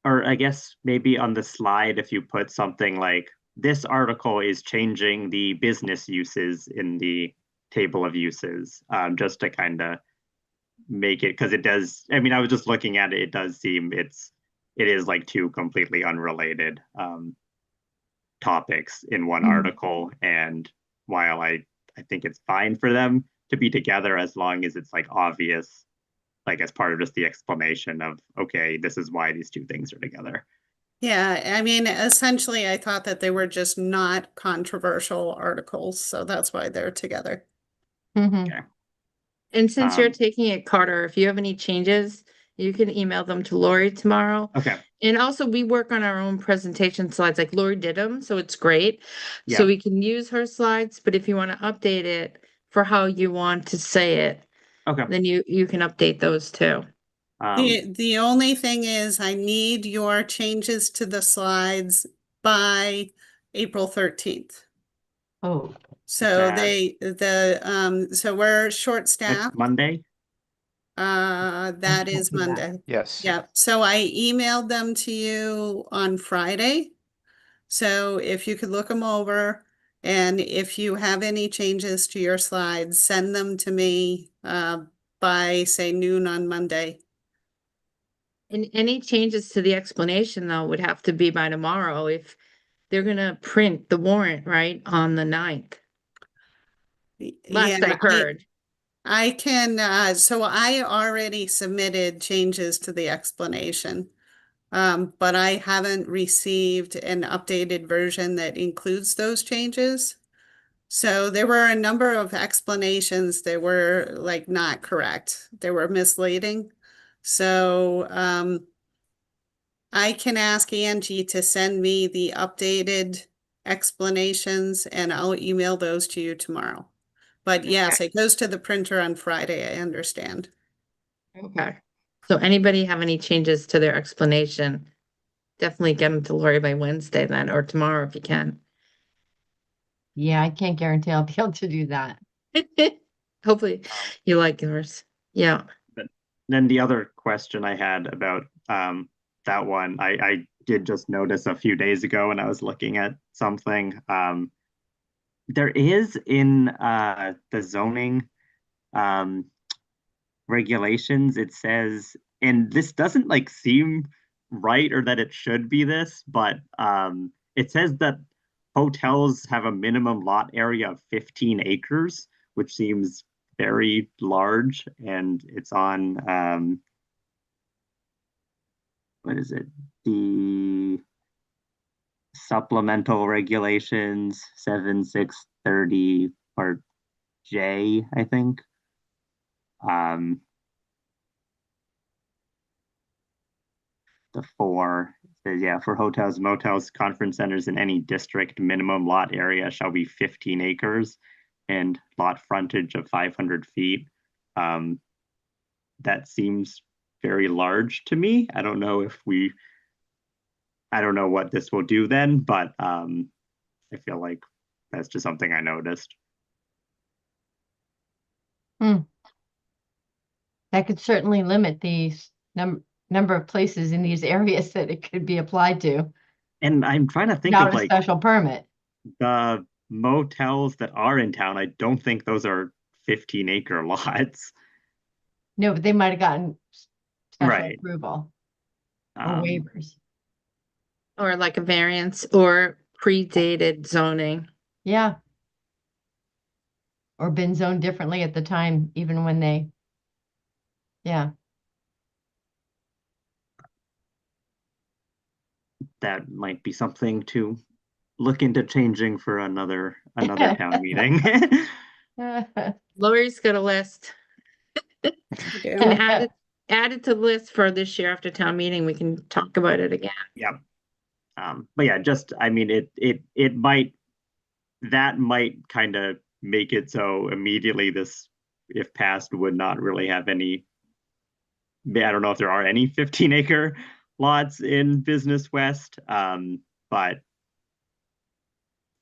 or I guess maybe on the slide, if you put something like, this article is changing the business uses in the table of uses, just to kind of make it, because it does, I mean, I was just looking at it, it does seem it is like two completely unrelated topics in one article. And while I think it's fine for them to be together as long as it's like obvious, like as part of just the explanation of, okay, this is why these two things are together. Yeah, I mean, essentially, I thought that they were just not controversial articles, so that's why they're together. Mhm. Okay. And since you're Um, taking it, Carter, if you have any changes, you can email them to Lori tomorrow. Okay. And also, we work on our own presentation slides, like Lori did them, so it's great. Yeah. So we can use her slides, but if you want to update it for how you want to say it, Okay. then you can update those too. The only thing is I need your changes to the slides by April 13th. Oh, So that- so we're Next short-staffed. Monday. That is do that. Monday. Yes. Yeah, so I emailed them to you on Friday. So if you could look them over, and if you have any changes to your slides, send them to me by, say, noon on Monday. And any changes to the explanation, though, would have to be by tomorrow if they're gonna print the warrant, right, on the 9th. Last I heard. I can, so I already submitted changes to the explanation. But I haven't received an updated version that includes those changes. So there were a number of explanations that were like not correct. They were misleading. So I can ask Angie to send me the updated explanations and I'll email those to you tomorrow. But yes, it goes to the printer on Friday, I understand. Okay. So anybody have any changes to their explanation? Definitely get them to Lori by Wednesday then, or tomorrow if you can. yeah, I can't guarantee I'll be able to do that. Hopefully you like yours. Yeah. But then the other question I had about that one, I did just notice a few days ago when I was looking at something. There is in the zoning regulations, it says, and this doesn't like seem right or that it should be this, but it says that hotels have a minimum lot area of 15 acres, which seems very large, and it's on what is it? The supplemental regulations 7630 or J, I think. The 4 says, yeah, for hotels, motels, conference centers in any district, minimum lot area shall be 15 acres and lot frontage of 500 feet. That seems very large to me. I don't know what this will do then, but I feel like that's just something I noticed. That could certainly limit the number of places in these areas that it could be applied to. And I'm trying to think Without of a like special permit. the motels that are in town. I don't think those are 15-acre lots. No, but they might have gotten special Right. approval or Um, waivers. Or like a variance or predated zoning. Yeah. Or been zoned differently at the time, even when they, yeah. That might be something to look into changing for another town meeting. Lori's got a list. Yeah. And add it to the list for this year after town meeting. We can talk about it again. Yeah. But yeah, just, I mean, it might, that might kind of make it so immediately this, if passed, would not really have any, I don't know if there are any 15-acre lots in Business West, but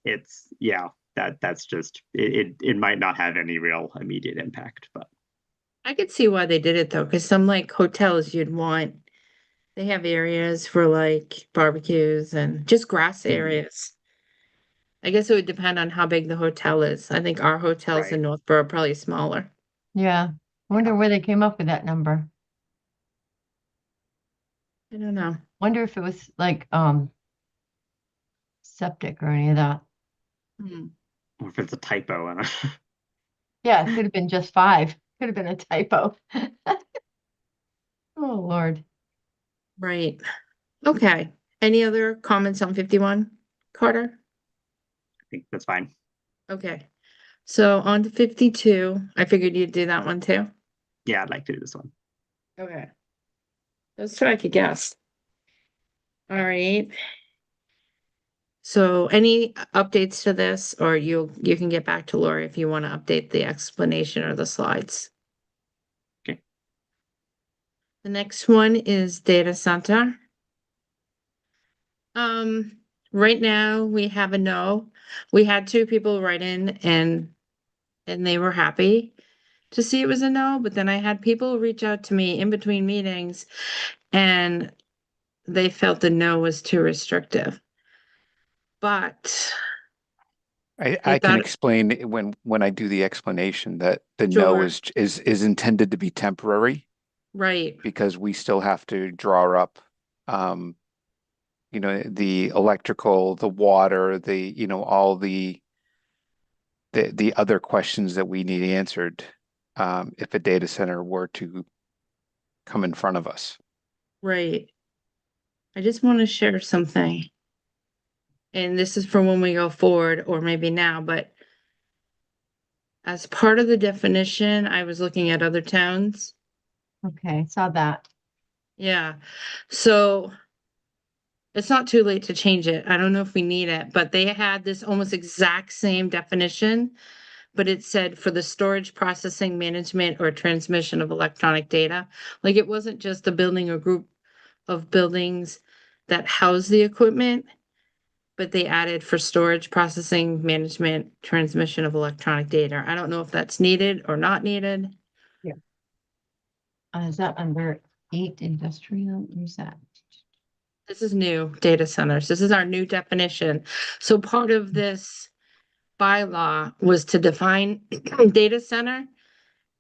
it's, yeah, that's just, it might not have any real immediate impact, but. I could see why they did it though, because some like hotels you'd want, they have areas for like barbecues and just grass areas. I guess it would depend on how big the hotel is. I think our hotels in Right. Northborough are probably smaller. Yeah. Wonder where they came up with that number. I don't know. Wonder if it was like, septic or any of that. Hmm. Or if it's a typo. I don't know. Yeah, it could have been just 5. Could have been a typo. Oh, Lord. Right. Okay. Any other comments on 51, Carter? I think that's fine. Okay. So on to 52. I figured you'd do that one too. Yeah, I'd like to do this one. Okay. That's what I could guess. All right. So any updates to this, or you can get back to Lori if you want to update the explanation or the slides. Okay. The next one is data center. Right now we have a no. We had 2 people write in and they were happy to see it was a no, but then I had people reach out to me in between meetings and they felt the no was too restrictive. But I they can thought, explain it when I do the explanation that the no Sure. is intended to be temporary right, because we still have to draw up, you know, the electrical, the water, the, you know, all the other questions that we need answered, if a data center were to come in front of us. right. I just want to share something. And this is for when we go forward or maybe now, but as part of the definition, I was looking at other towns. Okay, saw that. Yeah. So it's not too late to change it. I don't know if we need it, but they had this almost exact same definition, but it said for the storage, processing, management, or transmission of electronic data. Like it wasn't just a building or group of buildings that house the equipment, but they added for storage, processing, management, transmission of electronic data. I don't know if that's needed or not needed. Is that under 8 industrial? Where's that? This is new data centers. This is our new definition. So part of this bylaw was to define data center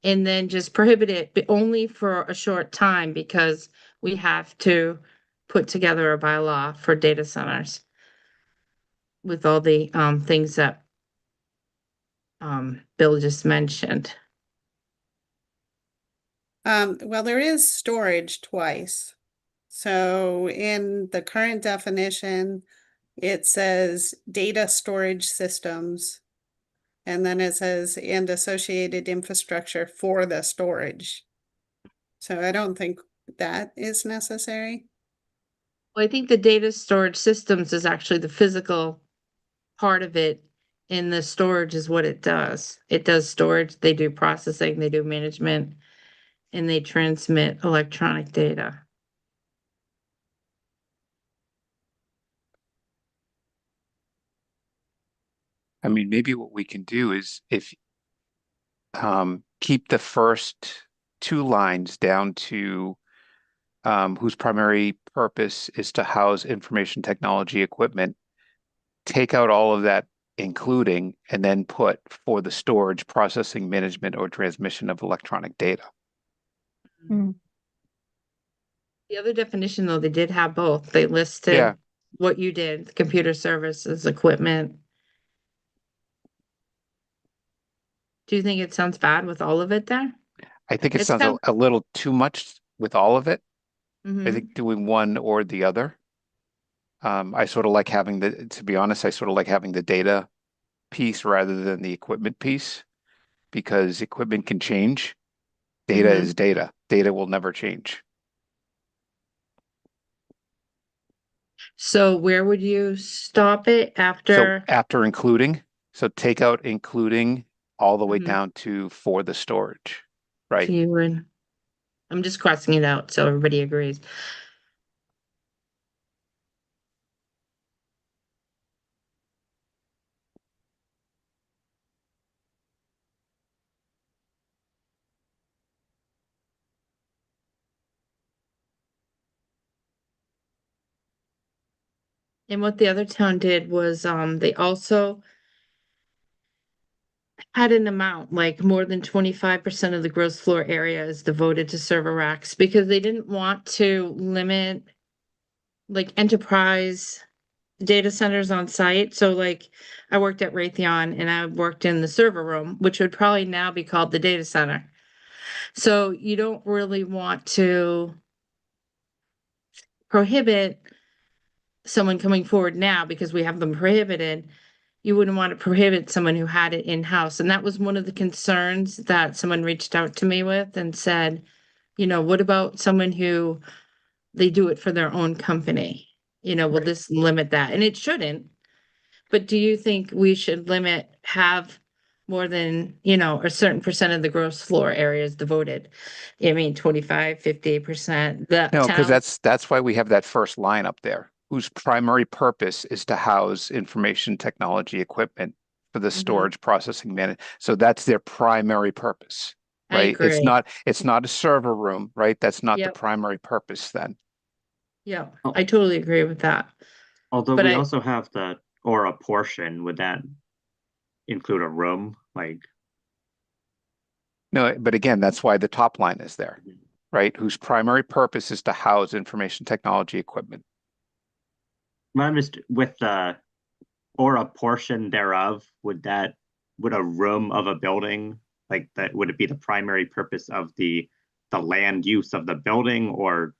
and then just prohibit it, but only for a short time because we have to put together a bylaw for data centers with all the things that Bill just mentioned. Well, there is storage twice. So in the current definition, it says data storage systems. And then it says and associated infrastructure for the storage. So I don't think that is necessary. Well, I think the data storage systems is actually the physical part of it. And the storage is what it does. It does storage, they do processing, they do management, and they transmit electronic data. I mean, maybe what we can do is if keep the first 2 lines down to whose primary purpose is to house information technology equipment, take out all of that including, and then put for the storage, processing, management, or transmission of electronic data. The other definition, though, they did have both. They listed Yeah. what you did, computer services, equipment. Do you think it sounds bad with all of it there? I think it It sounds sounds- a little too much with all of it. I Mhm. think doing one or the other. I sort of like having to be honest, I sort of like having the data piece rather than the equipment piece because equipment can change. Data Mhm. is data. Data will never change. So where would you stop it So after? after including, so take out including all the way Mhm. down to for the storage, right? You would, I'm just crossing it out so everybody agrees. And what the other town did was, they also had an amount, like more than 25% of the gross floor area is devoted to server racks because they didn't want to limit like enterprise data centers on site. So like I worked at Raytheon and I worked in the server room, which would probably now be called the data center. So you don't really want to prohibit someone coming forward now because we have them prohibited. You wouldn't want to prohibit someone who had it in-house. And that was one of the concerns that someone reached out to me with and said, you know, what about someone who they do it for their own company? You know, will this limit that? And it shouldn't. But do you think we should have more than, you know, a certain percent of the gross floor areas devoted? I mean, 25, 50%, the No, because town. that's why we have that first line up there, whose primary purpose is to house information technology equipment for the Mhm. storage processing management. So that's their primary purpose, I right? It's agree. not a server room, right? That's not the Yep. primary purpose then. Yeah, Oh. I totally agree with that. Although But we I- also have the or a portion, would that include a room? Like, No, but again, that's why the top line is there, right? Whose primary purpose is to house information technology equipment. I'm just with the or a portion thereof, would a room of a building like that, would it be the primary purpose of the land use of the building? Or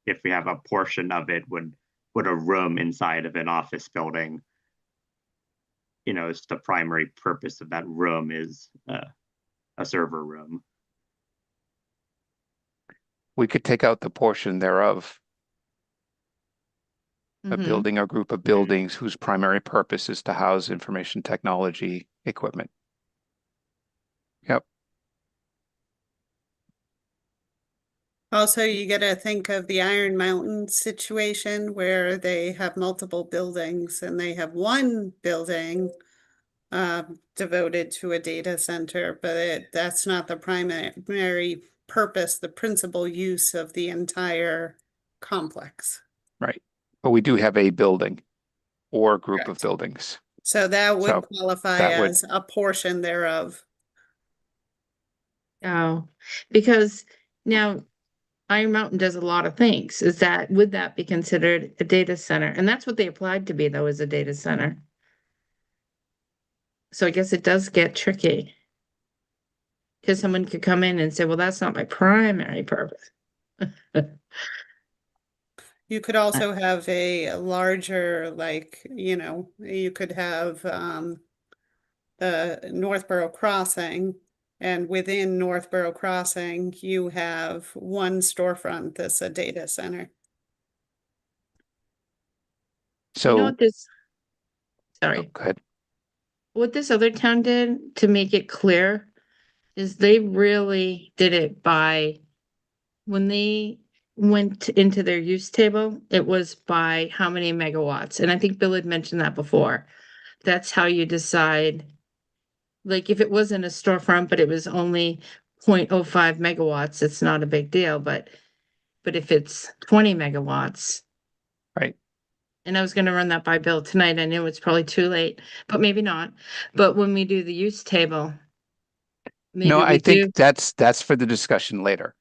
if we have a portion of it, would a room inside of an office building, you know, is the primary purpose of that room is a server room? We could take out the portion thereof. A Mhm. building or group of buildings whose primary purpose is to house information technology equipment. Yep. Also, you gotta think of the Iron Mountain situation where they have multiple buildings and they have one building devoted to a data center, but that's not the primary purpose, the principal use of the entire complex. Right. But we do have a building or a group of Correct. buildings. So that would So qualify that would- as a portion thereof. Oh, because now Iron Mountain does a lot of things. Would that be considered a data center? And that's what they applied to be, though, is a data center. So I guess it does get tricky. Because someone could come in and say, well, that's not my primary purpose. You could also have a larger, like, you know, you could have the Northborough Crossing, and within Northborough Crossing, you have one storefront that's a data center. You know So, what this, oh, sorry, go ahead. what this other town did to make it clear is they really did it by, when they went into their use table, it was by how many megawatts. And I think Bill had mentioned that before. That's how you decide. Like if it wasn't a storefront, but it was only 0.05 megawatts, it's not a big deal, but if it's 20 megawatts. Right. And I was gonna run that by Bill tonight. I knew it's probably too late, but maybe not. But when we do the use table. Maybe No, I we do. think that's for the discussion later.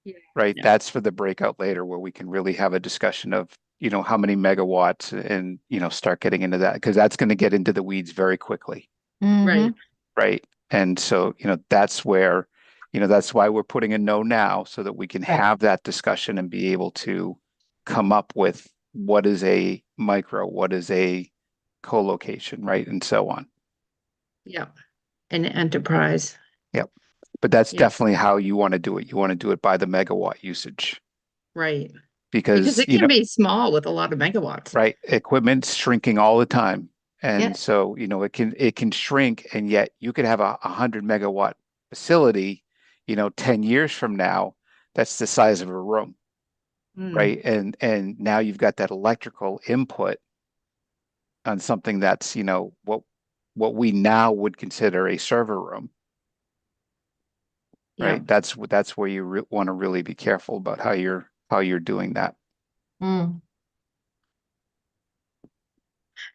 Yeah. Right? Yeah. That's for the breakout later where we can really have a discussion of how many megawatts and, start getting into that, because that's going to get into the weeds very quickly. Right. Right. And so, that's where, that's why we're putting a no now, so that we can Right. have that discussion and be able to come up with what is a micro, what is a co-location, right? And so on. Yeah. An enterprise. Yep. But that's Yeah. definitely how you want to do it. You want to do it by the megawatt usage, Right. Because because, it can be small with a lot of megawatts. right, equipment's shrinking all the time. And Yeah. so, it can shrink, and yet you could have a 100 megawatt facility, 10 years from now, that's the size of a room, Mm. right? And now you've got that electrical input on something that's, what we now would consider a server room, Yeah. right? That's where you want to really be careful about how you're doing that. Mm.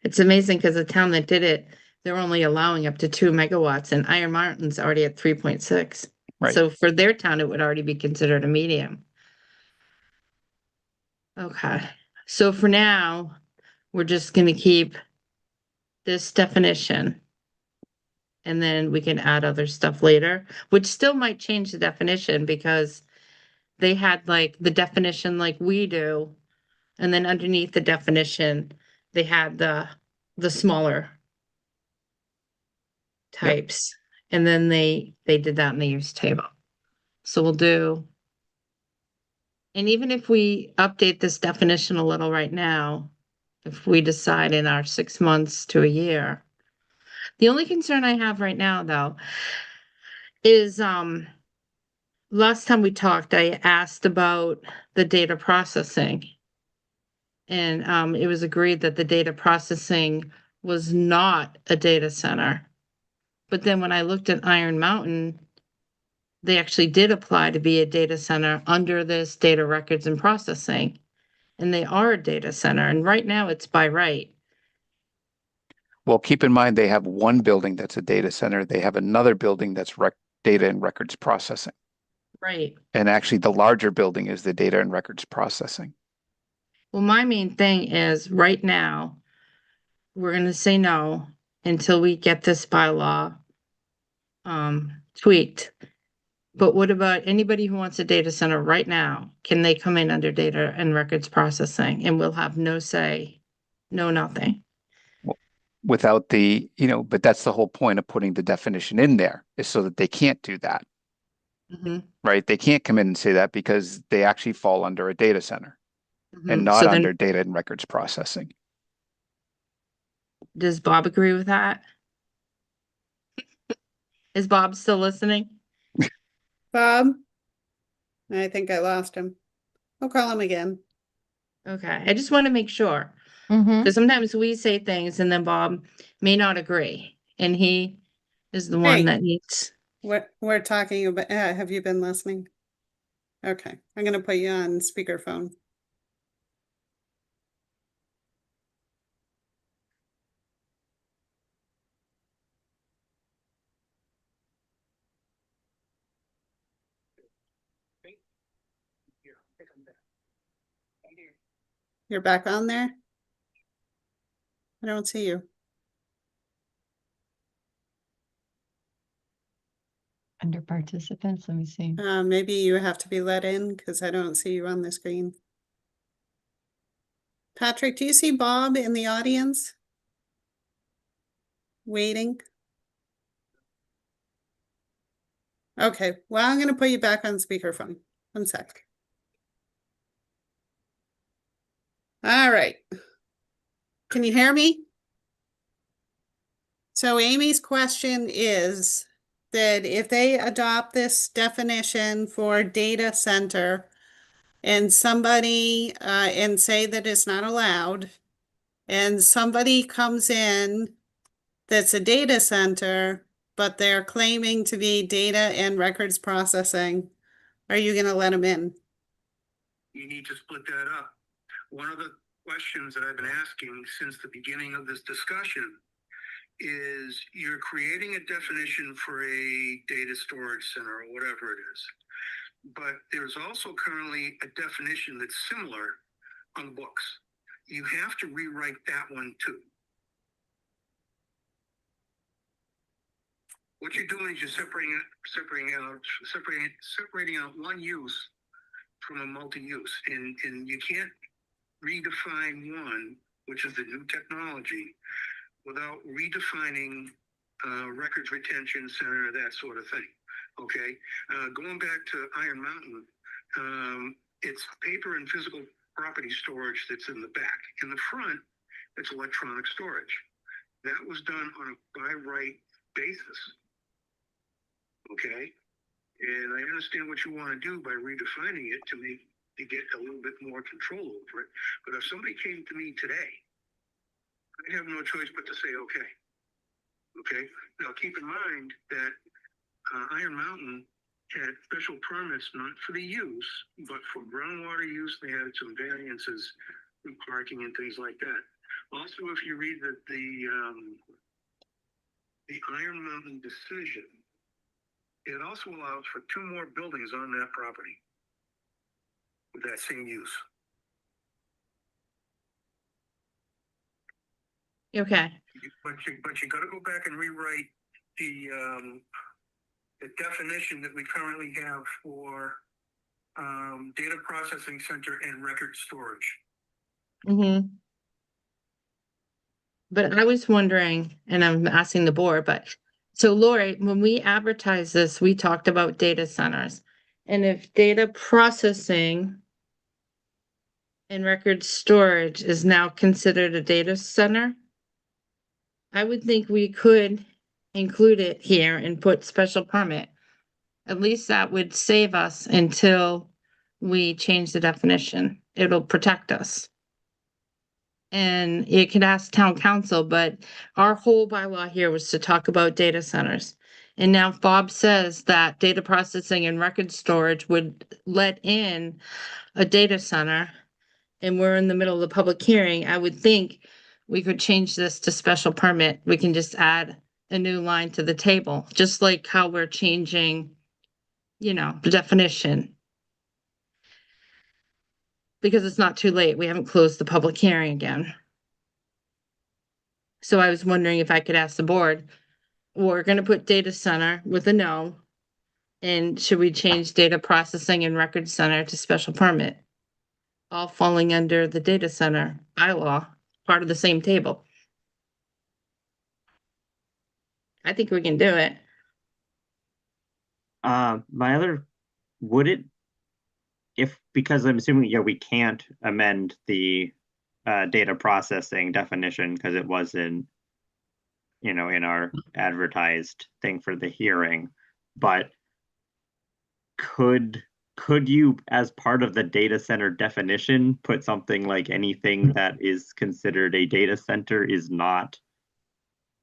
It's amazing because the town that did it, they're only allowing up to 2 megawatts, and Iron Mountain's already at 3.6. Right. So for their town, it would already be considered a medium. Okay. So for now, we're just gonna keep this definition. And then we can add other stuff later, which still might change the definition because they had like the definition like we do. And then underneath the definition, they had the smaller types. And then they did that in the use table. So we'll do. And even if we update this definition a little right now, if we decide in our 6 months to a year, the only concern I have right now though is last time we talked, I asked about the data processing. And it was agreed that the data processing was not a data center. But then when I looked at Iron Mountain, they actually did apply to be a data center under this data records and processing. And they are a data center. And right now it's by right. Well, keep in mind, they have one building that's a data center. They have another building that's data and records processing. Right. And actually, the larger building is the data and records processing. Well, my main thing is right now, we're going to say no until we get this bylaw tweaked. But what about anybody who wants a data center right now? Can they come in under data and records processing and we'll have no say, no nothing? Without but that's the whole point of putting the definition in there, is so that they can't do that, right? They can't come in and say that because they actually fall under a data center and not So then, under data and records processing. does Bob agree with that? Is Bob still listening? Bob? I think I lost him. I'll call him again. Okay, I just want to make sure. Mm-hmm. Because sometimes we say things and then Bob may not agree. And he is the one Hey. that needs. We're talking about, have you been listening? Okay, I'm gonna put you on speakerphone. You're back on there? I don't see you. Under participants, let me see. Maybe you have to be let in because I don't see you on the screen. Patrick, do you see Bob in the audience? Waiting. Okay, well, I'm gonna put you back on speakerphone. 1 sec. All right. Can you hear me? So Amy's question is that if they adopt this definition for data center and somebody, and say that it's not allowed, and somebody comes in that's a data center, but they're claiming to be data and records processing, are you gonna let them in? You need to split that up. One of the questions that I've been asking since the beginning of this discussion is you're creating a definition for a data storage center or whatever it is. But there's also currently a definition that's similar on the books. you have to rewrite that one too. What you're doing is you're separating out one use from a multi-use, and you can't redefine one, which is the new technology, without redefining records retention center, that sort of thing. Okay, going back to Iron Mountain, it's paper and physical property storage that's in the back. In the front, it's electronic storage. That was done on a by right basis. Okay, and I understand what you want to do by redefining it to get a little bit more control over it. But if somebody came to me today, I have no choice but to say, okay. Okay. Now keep in mind that Iron Mountain had special permits not for the use, but for groundwater use. They had some variances in parking and things like that. Also, if you read the Iron Mountain decision, it also allows for 2 more buildings on that property with that same use. Okay, But you got to go back and rewrite the definition that we currently have for data processing center and record storage. mm-hmm. But I was wondering, and I'm asking the board, but so Lori, when we advertised this, we talked about data centers. And if data processing and record storage is now considered a data center, I would think we could include it here and put special permit. At least that would save us until we change the definition. It'll protect us. And you could ask town council, but our whole bylaw here was to talk about data centers. And now if Bob says that data processing and record storage would let in a data center, and we're in the middle of the public hearing, I would think we could change this to special permit. We can just add a new line to the table, just like how we're changing, the definition. Because it's not too late. We haven't closed the public hearing again. So I was wondering if I could ask the board, we're going to put data center with a no. And should we change data processing and record center to special permit? All falling under the data center bylaw, part of the same table. I think we can do it. Because I'm assuming, we can't amend the data processing definition because it wasn't, in our advertised thing for the hearing, but could you, as part of the data center definition, put something like anything that is considered a data center is not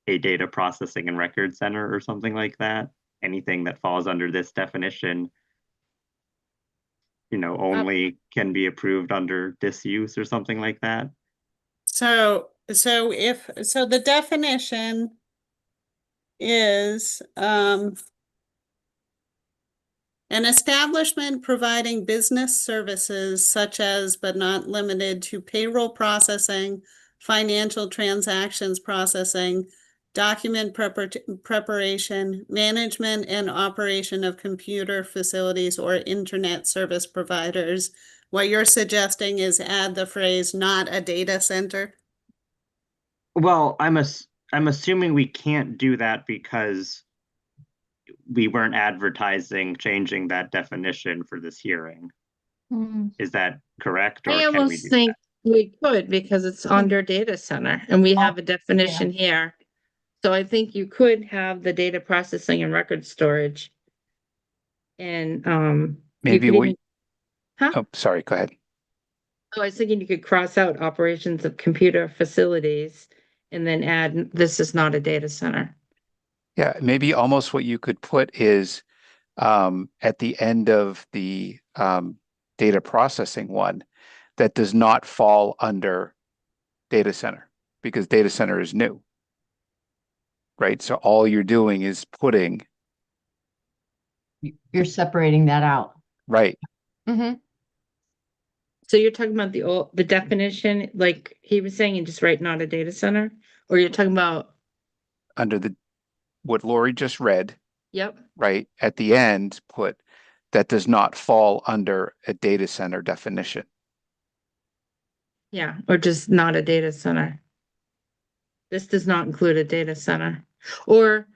a data processing and record center or something like that? Anything that falls under this definition, only can be approved under this use or something like that? So the definition is an establishment providing business services such as, but not limited to, payroll processing, financial transactions processing, document preparation, management and operation of computer facilities or internet service providers. What you're suggesting is add the phrase "not a data center." Well, I'm assuming we can't do that because we weren't advertising changing that definition for this hearing. Is that correct? Or I can we almost do think that? we could, because it's under data center and we have a definition here. So I think you could have the data processing and record storage. And Maybe we. Huh? Oh, sorry. Go ahead. Oh, I was thinking you could cross out operations of computer facilities and then add, this is not a data center. Yeah, maybe almost what you could put is at the end of the data processing one, that does not fall under data center because data center is new. Right. So all you're doing is putting. You're separating that out. Right. Mm-hmm. So you're talking about the definition, like he was saying, and just write not a data center? Or you're talking about, Under what Lori just read, yep, right, at the end, put that does not fall under a data center definition. yeah, or just not a data center. This does not include a data center. Or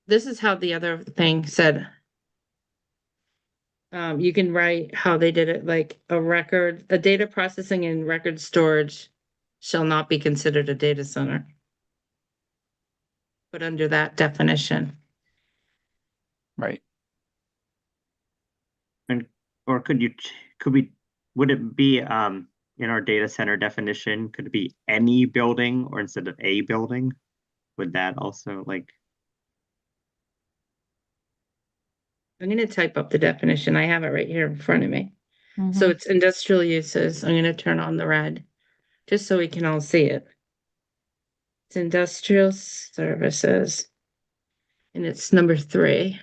this is how the other thing said. You can write how they did it, like a data processing and record storage shall not be considered a data center. But under that definition. Right. And or would it be in our data center definition, could it be any building or instead of a building? Would that also like? I'm going to type up the definition. I have it right here in front of me. So Mhm. it's industrial uses. I'm going to turn on the red just so we can all see it. It's industrial services. And it's number 3.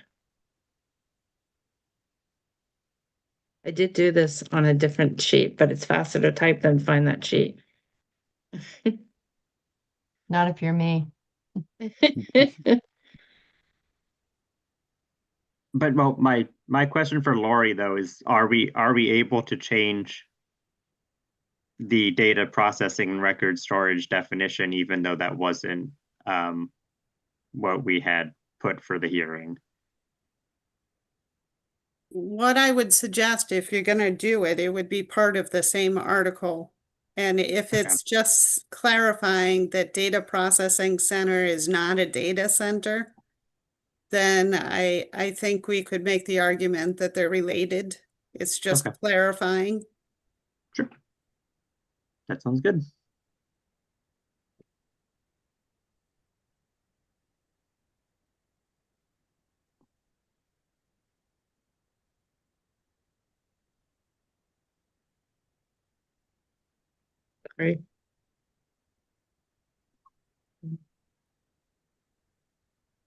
I did do this on a different sheet, but it's faster to type than find that sheet. Not if you're me. But well, my question for Lori though is, are we able to change the data processing and record storage definition, even though that wasn't what we had put for the hearing? What I would suggest, if you're gonna do it, it would be part of the same article. And if it's just clarifying that data processing center is not a data center, then I think we could make the argument that they're related. It's just Okay. clarifying. Sure. That sounds good. Right.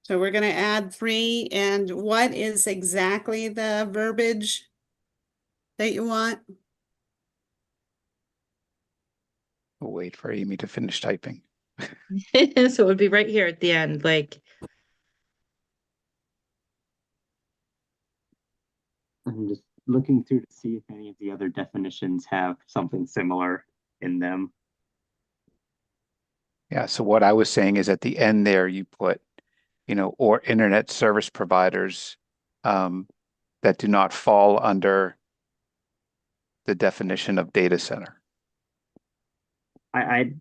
So we're gonna add 3, and what is exactly the verbiage that you want? We'll wait for Amy to finish typing. So it would be right here at the end, like, I'm just looking through to see if any of the other definitions have something similar in them. Yeah, so what I was saying is at the end there, you put, or internet service providers that do not fall under the definition of data center. I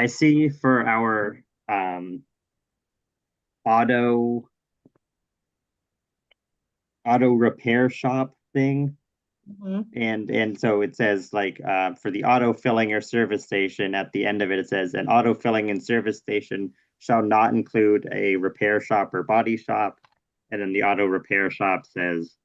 see for our auto repair shop thing. And so it says like for the auto filling or service station, at the end of it, it says an auto filling and service station shall not include a repair shop or body shop. And then the auto repair shop says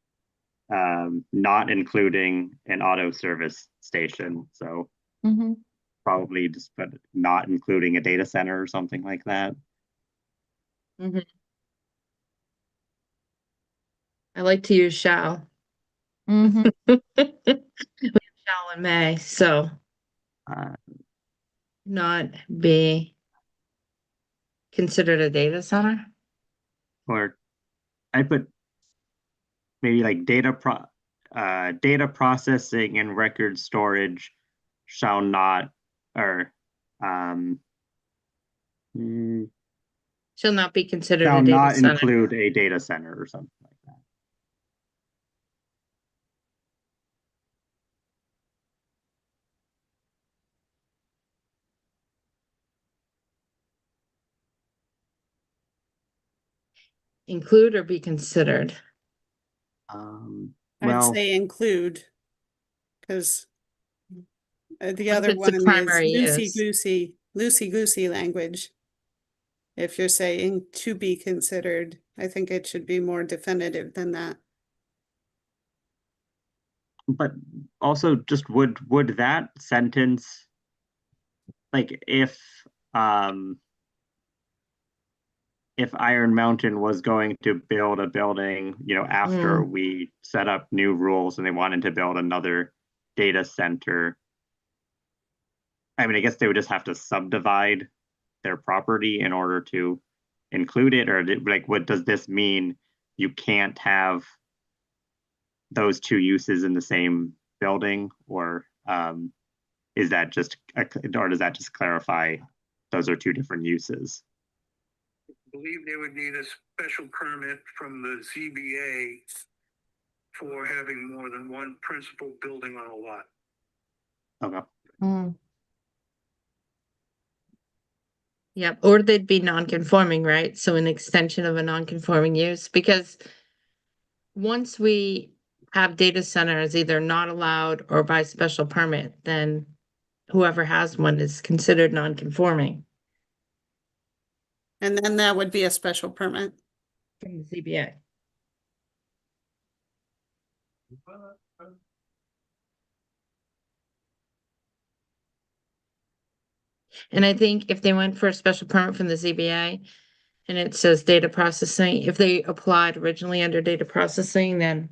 not including an auto service station. So Mhm. probably just put not including a data center or something like that. I like to use shall. Mhm. We have shall and may, so not be considered a data center. Or I put maybe like data processing and record storage shall not, or Shall not be considered shall a data not center. include a data center or something like that. Include or be considered. I'd Well, say include, because the What if other it's the one is primary use? loosey-goosey language. If you're saying to be considered, I think it should be more definitive than that. but also just would that sentence, like if Iron Mountain was going to build a building, after we set up new rules and they wanted to build another data center. I mean, I guess they would just have to subdivide their property in order to include it, or like, what does this mean? You can't have those two uses in the same building, or is that just, or does that just clarify those are two different uses? I believe they would need a special permit from the ZBA for having more than one principal building on a lot. Okay. Mm, Yep, or they'd be non-conforming, right? So an extension of a non-conforming use, because once we have data centers either not allowed or by special permit, then whoever has one is considered non-conforming And then that would be a special permit. from the ZBA. And I think if they went for a special permit from the ZBA and it says data processing, if they applied originally under data processing, then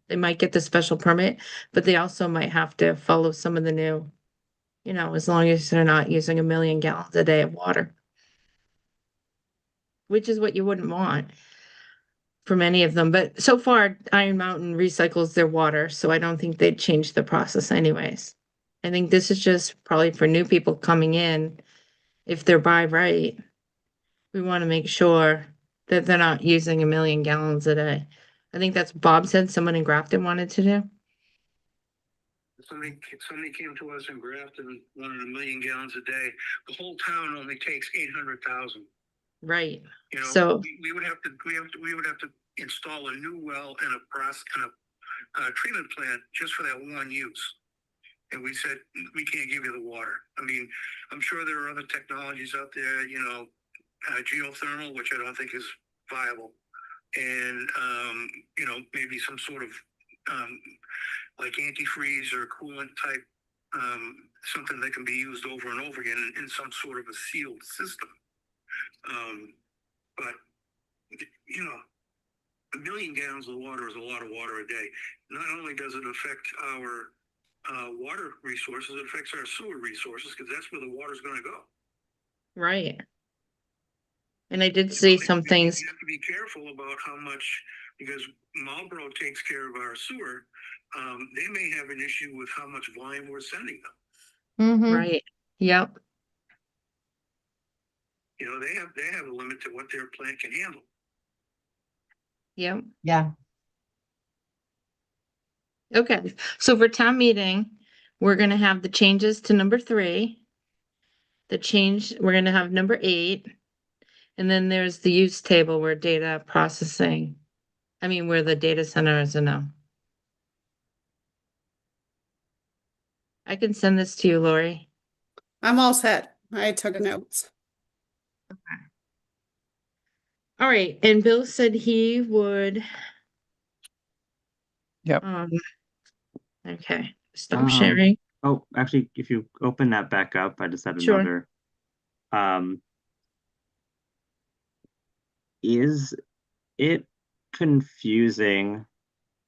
they might get the special permit, but they also might have to follow some of the new, as long as they're not using 1 million gallons a day of water. Which is what you wouldn't want from any of them. But so far, Iron Mountain recycles their water, so I don't think they'd change the process anyways. I think this is just probably for new people coming in. If they're by right, we want to make sure that they're not using 1 million gallons a day. I think that's what Bob said someone in Grafton wanted to do. Somebody came to us in Grafton and wanted 1 million gallons a day. The whole town only takes 800,000. Right. You know, So we would have to install a new well and a treatment plant just for that one use. And we said, we can't give you the water. I mean, I'm sure there are other technologies out there, geothermal, which I don't think is viable. And, maybe some sort of like antifreeze or coolant type, something that can be used over and over again in some sort of a sealed system. But 1 million gallons of water is a lot of water a day. Not only does it affect our water resources, it affects our sewer resources, because that's where the water's going to go. right. And I did see some things. You have to be careful about how much, because Marlboro takes care of our sewer. They may have an issue with how much volume we're sending them. mhm. Right. Yep. They have a limit to what their plant can handle. Yep. Yeah. Okay. So for town meeting, we're gonna have the changes to number 3. We're gonna have number 8. And then there's the use table where data processing, where the data center is a no. I can send this to you, Lori. I'm all set. I took notes. All right, and Bill said he would. Yep. Okay, stop Um, sharing. Oh, actually, if you open that back up, I just had Sure. another. Is it confusing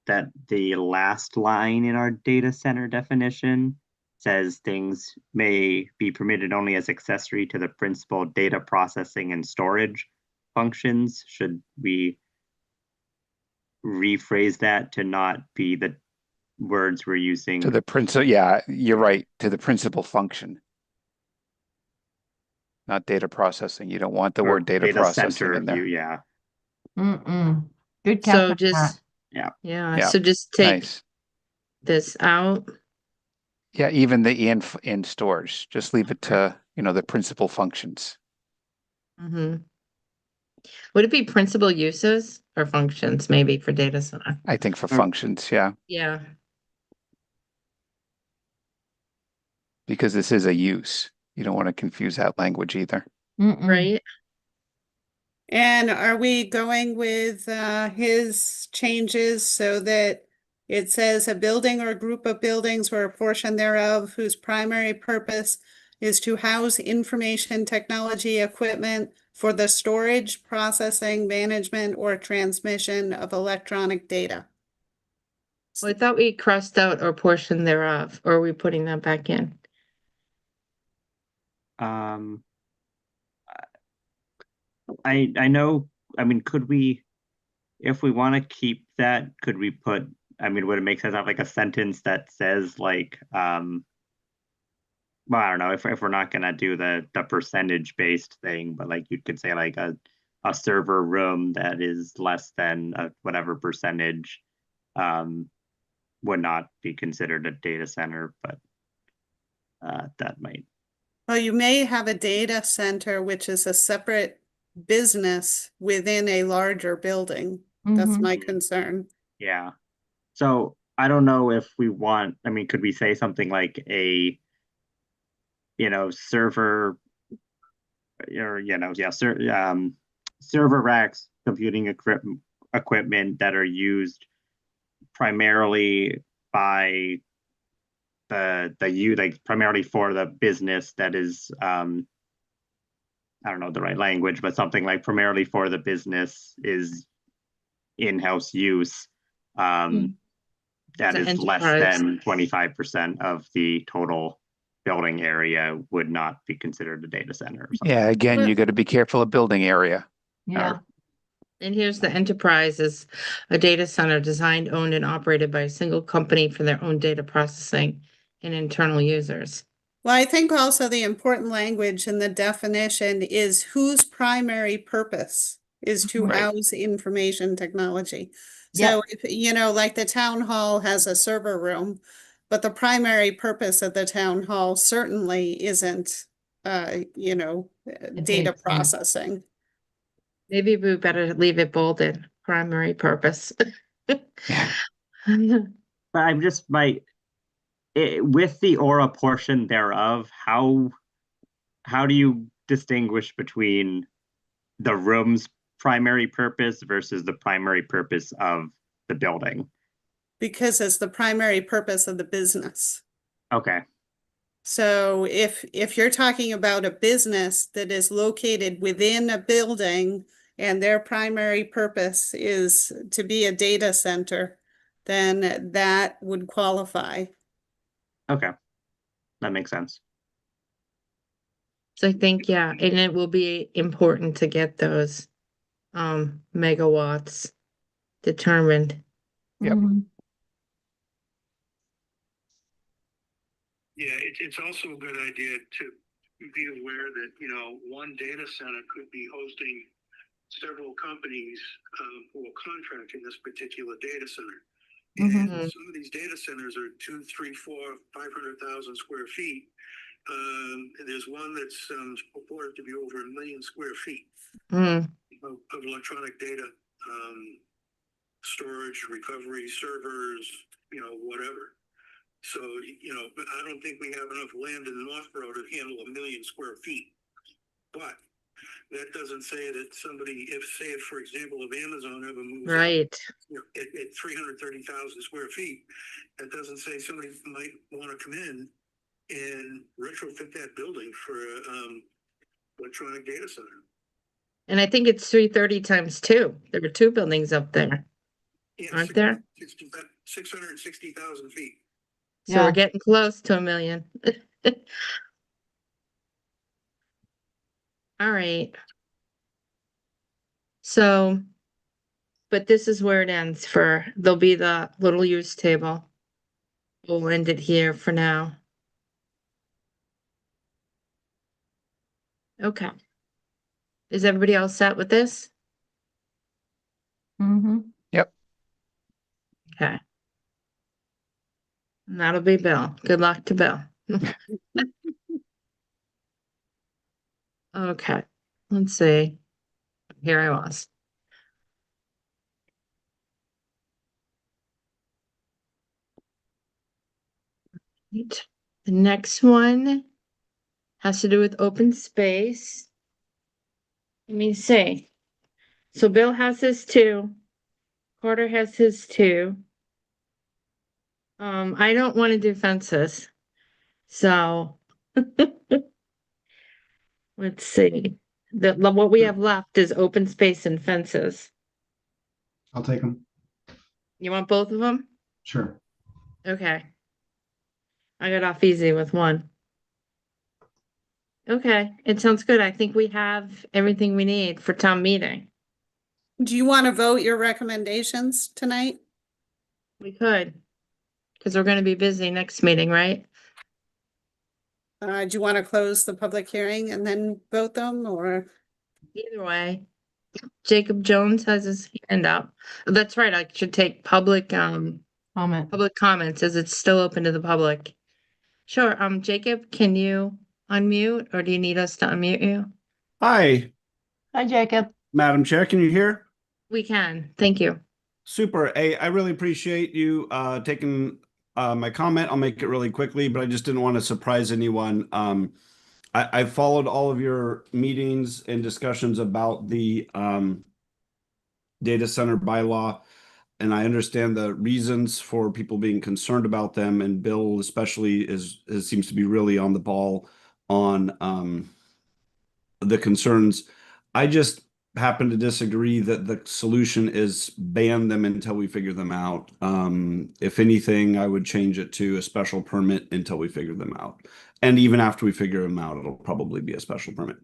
that the last line in our data center definition says things may be permitted only as accessory to the principal data processing and storage functions? Should we rephrase that to not be the words we're using? To the principal, yeah, you're right, to the principal function. Not data processing. You don't want the or word data processing center in there. view, yeah. Mm-mm. Good catch. So on just, that. yeah, Yeah, so just take Nice. this out. Yeah, even the in stores, just leave it to, the principal functions. Mm-hmm. Would it be principal uses or functions maybe for data center? I think for Or- functions, yeah, Yeah, because this is a use. You don't want to confuse that language either. Mm-mm. right? And are we going with his changes so that it says a building or a group of buildings or a portion thereof whose primary purpose is to house information technology equipment for the storage, processing, management, or transmission of electronic data? Well, I thought we crossed out or portion thereof, or are we putting that back in? I know, I mean, could we, if we want to keep that, could we put, I mean, would it make sense to have like a sentence that says like, well, I don't know, if we're not gonna do the percentage based thing, but like you could say like a server room that is less than whatever percentage would not be considered a data center, but that might. Well, you may have a data center, which is a separate business within a larger building. That's Mhm. my concern. Yeah. So I don't know if we want, I mean, could we say something like a, server or, yeah, server racks, computing equipment that are used primarily by primarily for the business that is, I don't know the right language, but something like primarily for the business is in-house use. That It's an is less enterprise. than 25% of the total building area would not be considered a data center or something. Yeah, again, Well- you got to be careful of building area. Yeah. And here's the enterprise is a data center designed, owned, and operated by a single company for their own data processing and internal users. Well, I think also the important language in the definition is whose primary purpose is to Right. house information technology. Yep. So if, like the town hall has a server room, but the primary purpose of the town hall certainly isn't, data data center. processing. Maybe we better leave it bolded, primary purpose. Yeah. But I'm just with the aura portion thereof, how do you distinguish between the room's primary purpose versus the primary purpose of the building? Because it's the primary purpose of the business. Okay. So if you're talking about a business that is located within a building and their primary purpose is to be a data center, then that would qualify. Okay. That makes sense. So I think, yeah, and it will be important to get those megawatts determined. Yep. Mhm. Yeah, it's also a good idea to be aware that, one data center could be hosting several companies who are contracting this particular data center. And Mhm. some of these data centers are 2, 3, 4, 500,000 square feet. There's one that's purported to be over 1 million square feet Mm, of electronic data, storage, recovery, servers, whatever. So, but I don't think we have enough land in Northborough to handle 1 million square feet. But that doesn't say that somebody, say, for example, if Amazon ever moves up, right. at 330,000 square feet, that doesn't say somebody might want to come in and retrofit that building for electronic data center. And I think it's 330 times 2. There were 2 buildings up there, Yeah, aren't there? 660,000 feet. So Yeah. we're getting close to 1 million. All right. So, but this is where it ends there'll be the little use table. We'll end it here for now. Okay. Is everybody else set with this? Mhm. Okay. And that'll be Bill. Good luck to Bill. Okay, let's see. Here I was. Right. The next one has to do with open space. Let me see. So Bill has his 2. Carter has his 2. I don't want to do fences. So let's see. What we have left is open space and fences. I'll take them. You want both of them? Sure. Okay. I got off easy with one. Okay, it sounds good. I think we have everything we need for town meeting. Do you want to vote your recommendations tonight? We could. Because we're gonna be busy next meeting, right? Do you want to close the public hearing and then vote them, or? Either way. Jacob Jones has his hand up. That's right, I should take public comments as it's still open to the public. Sure, Jacob, can you unmute or do you need us to unmute you? Hi, Hi, Jacob. Madam Chair, can you hear? We can, thank you. Super. Hey, I really appreciate you taking my comment. I'll make it really quickly, but I just didn't want to surprise anyone. I followed all of your meetings and discussions about the data center bylaw, and I understand the reasons for people being concerned about them. And Bill especially seems to be really on the ball on the concerns. I just happen to disagree that the solution is ban them until we figure them out. If anything, I would change it to a special permit until we figure them out. And even after we figure them out, it'll probably be a special permit.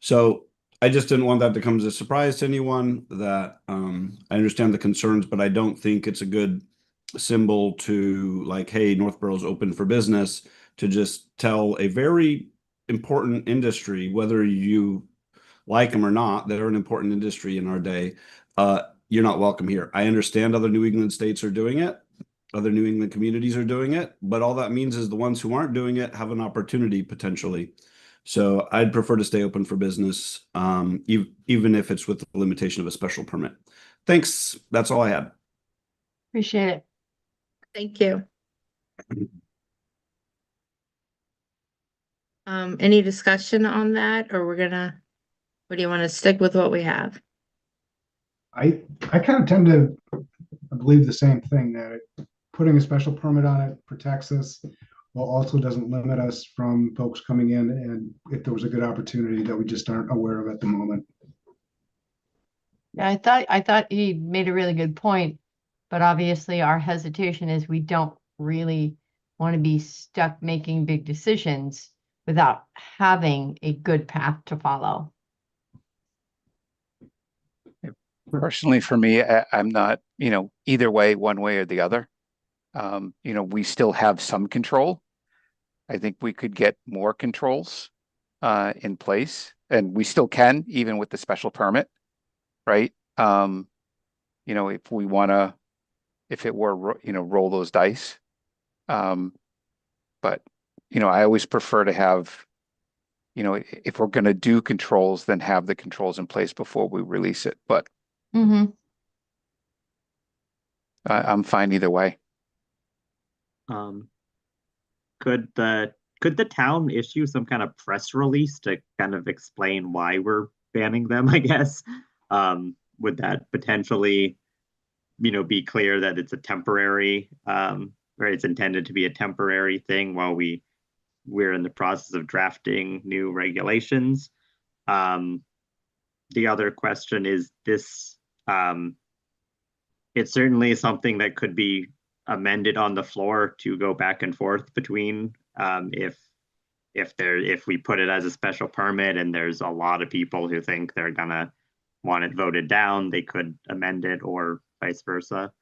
So I just didn't want that to come as a surprise to anyone, that I understand the concerns, but I don't think it's a good symbol to, like, hey, Northborough's open for business, to just tell a very important industry, whether you like them or not, that are an important industry in our day, you're not welcome here. I understand other New England states are doing it, other New England communities are doing it, but all that means is the ones who aren't doing it have an opportunity potentially. So I'd prefer to stay open for business, even if it's with the limitation of a special permit. Thanks. That's all I had. Appreciate it. Thank you. Any discussion on that, or or do you want to stick with what we have? I kind of tend to believe the same thing, that putting a special permit on it protects us, while also doesn't limit us from folks coming in, and if there was a good opportunity that we just aren't aware of at the moment. Yeah, I thought he made a really good point, but obviously our hesitation is we don't really want to be stuck making big decisions without having a good path to follow. Personally, for me, I'm not, either way, one way or the other. We still have some control. I think we could get more controls in place, and we still can, even with the special permit, right? If we want to, if it were, roll those dice. But, I always prefer to have, if we're going to do controls, then have the controls in place before we release it. But I'm fine either way. Could the town issue some kind of press release to kind of explain why we're banning them, I guess? Would that potentially, be clear that it's a temporary, or it's intended to be a temporary thing while we're in the process of drafting new regulations? The other question is this, it's certainly something that could be amended on the floor to go back and forth between, if we put it as a special permit and there's a lot of people who think they're gonna want it voted down, they could amend it, or vice versa.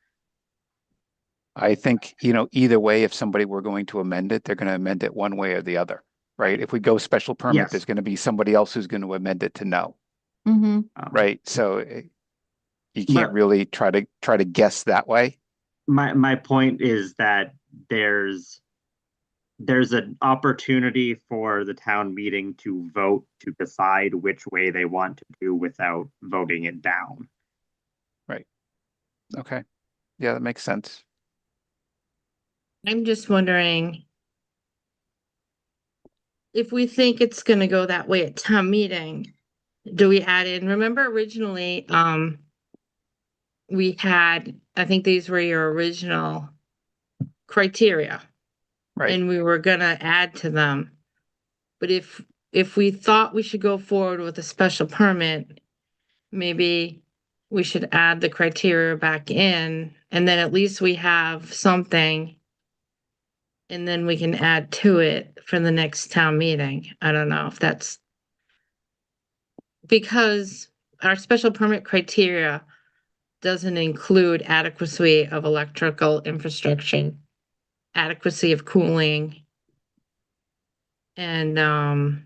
I think, either way, if somebody were going to amend it, they're going to amend it one way or the other, right? If we go special permit, Yes. There's going to be somebody else who's going to amend it to no, right? So you can't really try to guess that way. My point is that there's an opportunity for the town meeting to vote to decide which way they want to do without voting it down. Right. Okay. Yeah, that makes sense. I'm just wondering if we think it's gonna go that way at town meeting, do we add in, remember originally, we had, I think these were your original criteria. Right. And we were gonna add to them. But if we thought we should go forward with a special permit, maybe we should add the criteria back in, and then at least we have something. And then we can add to it for the next town meeting. I don't know if that's. Because our special permit criteria doesn't include adequacy of electrical infrastructure, adequacy of cooling. And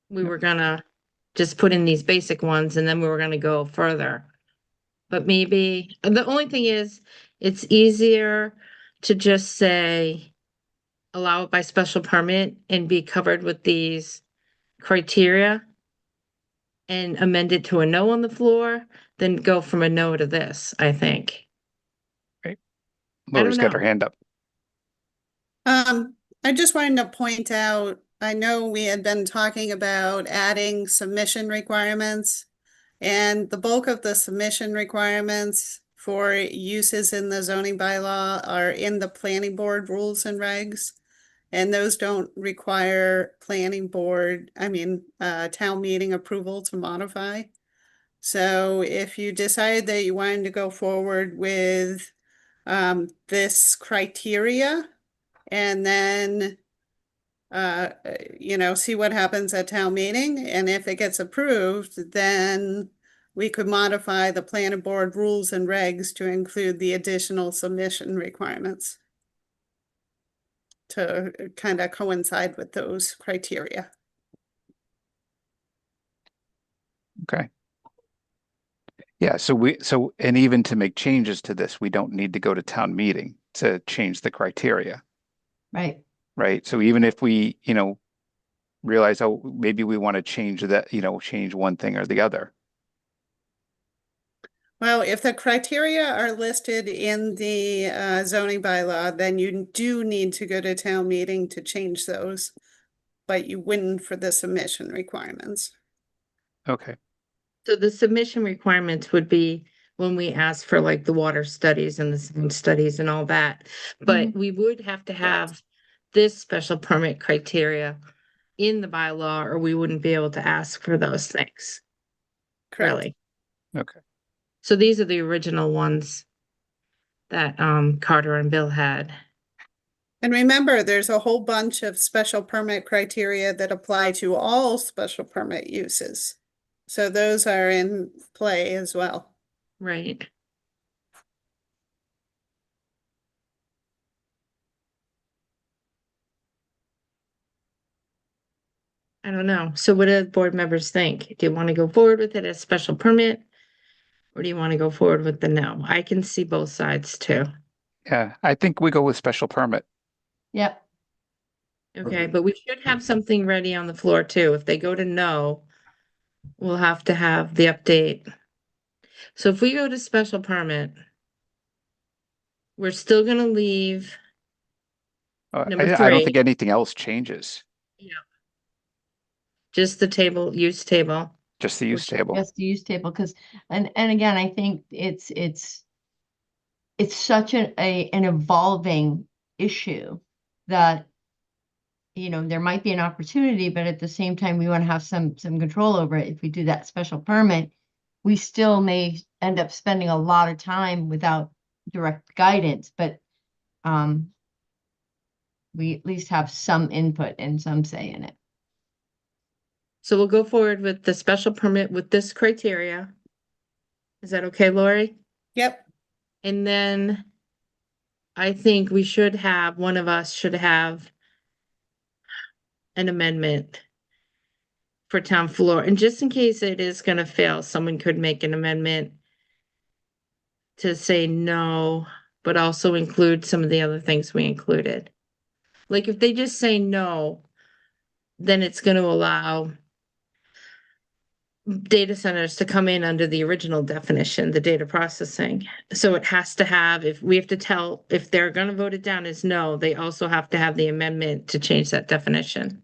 we were gonna just put in these basic ones and then we were gonna go further. But maybe, the only thing is, it's easier to just say allow it by special permit and be covered with these criteria and amend it to a no on the floor, then go from a no to this, I think. Lori's got her know. hand up. I just wanted to point out, I know we had been talking about adding submission requirements. And the bulk of the submission requirements for uses in the zoning bylaw are in the planning board rules and regs. And those don't require town meeting approval to modify. So if you decide that you wanted to go forward with this criteria and then see what happens at town meeting, and if it gets approved, then we could modify the planning board rules and regs to include the additional submission requirements to kind of coincide with those criteria. Okay. Yeah, so and even to make changes to this, we don't need to go to town meeting to change the criteria, Right. right? So even if we, realize, oh, maybe we want to change that, change one thing or the other. Well, if the criteria are listed in the zoning bylaw, then you do need to go to town meeting to change those, but you wouldn't for the submission requirements. Okay. So the submission requirements would be when we ask for like the water studies and the sound studies and all that. But we would have to have this special permit criteria in the bylaw, or we wouldn't be able to ask for those things. Correct. Really. Okay. So these are the original ones that Carter and Bill had. And remember, there's a whole bunch of special permit criteria that apply to all special permit uses. So those are in play as well. Right. I don't know. So what do board members think? Do you want to go forward with it as special permit? Or do you want to go forward with the no? I can see both sides too. Yeah, I think we go with special permit. Yep. Okay, but we should have something ready on the floor too. If they go to no, we'll have to have the update. So if we go to special permit, we're still gonna leave. Number I don't three. think anything else changes, Just the table, use table. just the use table. Yes, the use table, because, and again, I think it's such an evolving issue that, there might be an opportunity, but at the same time, we want to have some control over it. If we do that special permit, we still may end up spending a lot of time without direct guidance, but we at least have some input and some say in it. So we'll go forward with the special permit with this criteria. Is that okay, Lori? Yep. And then I think we should have, one of us should have an amendment for town floor. And just in case it is gonna fail, someone could make an amendment to say no, but also include some of the other things we included. Like if they just say no, then it's gonna allow data centers to come in under the original definition, the data processing. So it has to have, if we have to tell, if they're gonna vote it down as no, they also have to have the amendment to change that definition.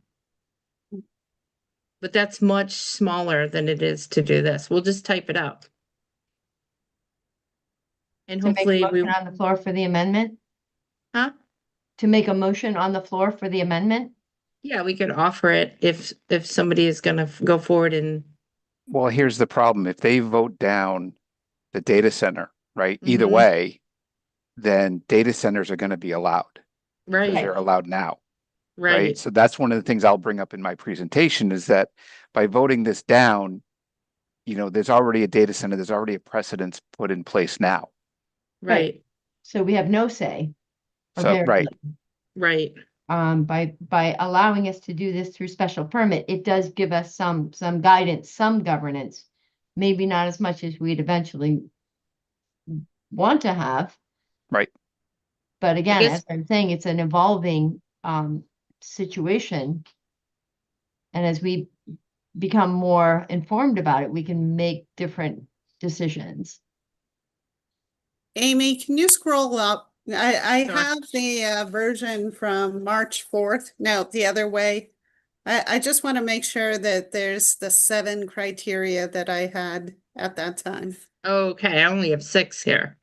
But that's much smaller than it is to do this. We'll just type it up. And To make a hopefully we, motion on the floor for the amendment? huh? To make a motion on the floor for the amendment? Yeah, we could offer it if somebody is gonna go forward and Well, here's the problem. If they vote down the data center, right, either Mhm. way, then data centers are going to be allowed because Right, they're allowed now, right? right, So that's one of the things I'll bring up in my presentation is that by voting this down, there's already a data center, there's already a precedence put in place now. right, So we have no say. or So, very right. little. right. By allowing us to do this through special permit, it does give us some guidance, some governance, maybe not as much as we'd eventually want to have. Right. But again, guess- as I'm saying, it's an evolving situation. And as we become more informed about it, we can make different decisions. Amy, can you scroll up? I Sure. have the version from March 4th. No, the other way. I just want to make sure that there's the 7 criteria that I had at that time. Okay, I only have 6 here.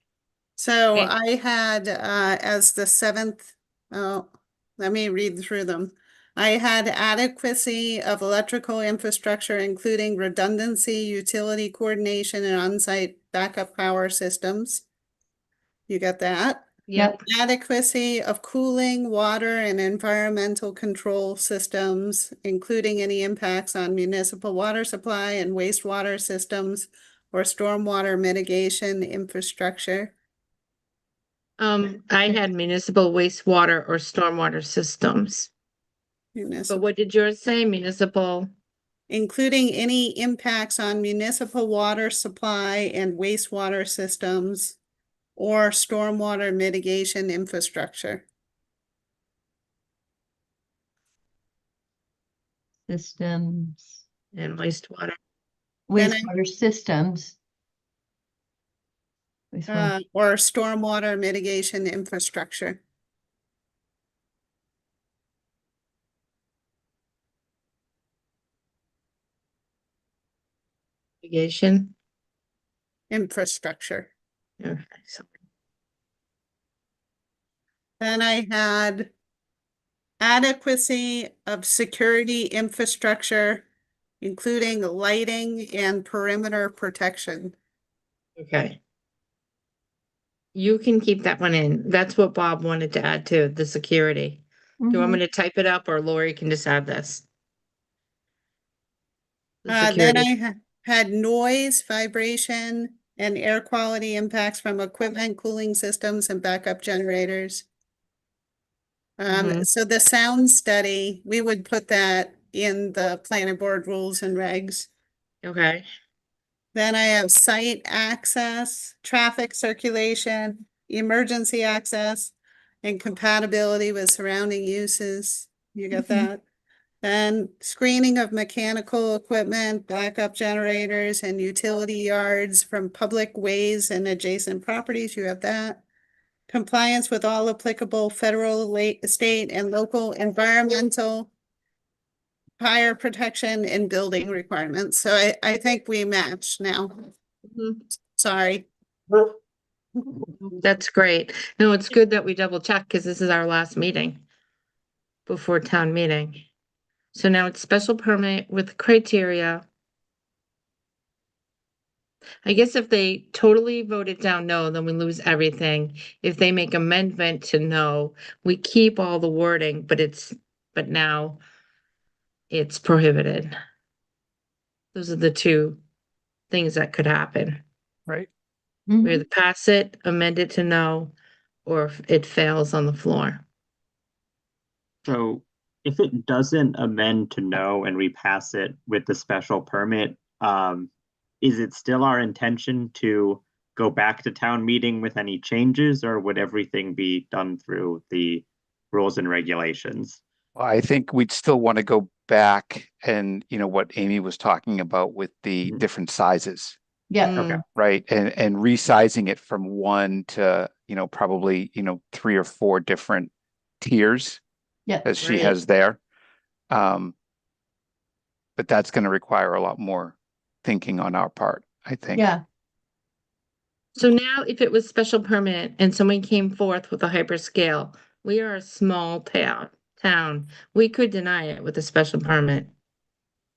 So Okay. I had as the 7th, oh, let me read through them. I had adequacy of electrical infrastructure, including redundancy, utility coordination, and on-site backup power systems. You got that? Yep, Adequacy of cooling, water, and environmental control systems, including any impacts on municipal water supply and wastewater systems or stormwater mitigation infrastructure. I had municipal wastewater or stormwater systems. But Municipal, what did yours say? Municipal? including any impacts on municipal water supply and wastewater systems or stormwater mitigation infrastructure. Systems, And wastewater. Then I- wastewater systems. Wastewater. Or stormwater mitigation infrastructure. Mitigation. Infrastructure. Okay, so Then I had adequacy of security infrastructure, including lighting and perimeter protection. okay. You can keep that one in. That's what Bob wanted to add to the security. Do you want me to type it up or Lori can just add this? The Then security. I had noise, vibration, and air quality impacts from equipment, cooling systems, and backup generators. Mhm. So the sound study, we would put that in the planning board rules and regs. Okay, Then I have site access, traffic circulation, emergency access, and compatibility with surrounding uses. You got that? Then screening of mechanical equipment, backup generators, and utility yards from public ways and adjacent properties. You have that. Compliance with all applicable federal, state, and local environmental, fire protection, and building requirements. So I think we match now. Mhm. Sorry. That's great. No, it's good that we double check because this is our last meeting before town meeting. So now it's special permit with criteria. I guess if they totally voted down no, then we lose everything. If they make amendment to no, we keep all the wording, but now it's prohibited. Those are the two things that could happen. Right. We either pass it, amend it to no, or if it fails on the floor. So if it doesn't amend to no and we pass it with the special permit, is it still our intention to go back to town meeting with any changes, or would everything be done through the rules and regulations? Well, I think we'd still want to go back and, what Amy was talking about with the Mhm. different sizes, Yeah, Okay. right? And resizing it from 1 to, probably, 3 or 4 different tiers yeah. as she Right. has there. But that's going to require a lot more thinking on our part, I think. Yeah, So now if it was special permit and someone came forth with a hyperscale, we are a small town. We could deny it with a special permit.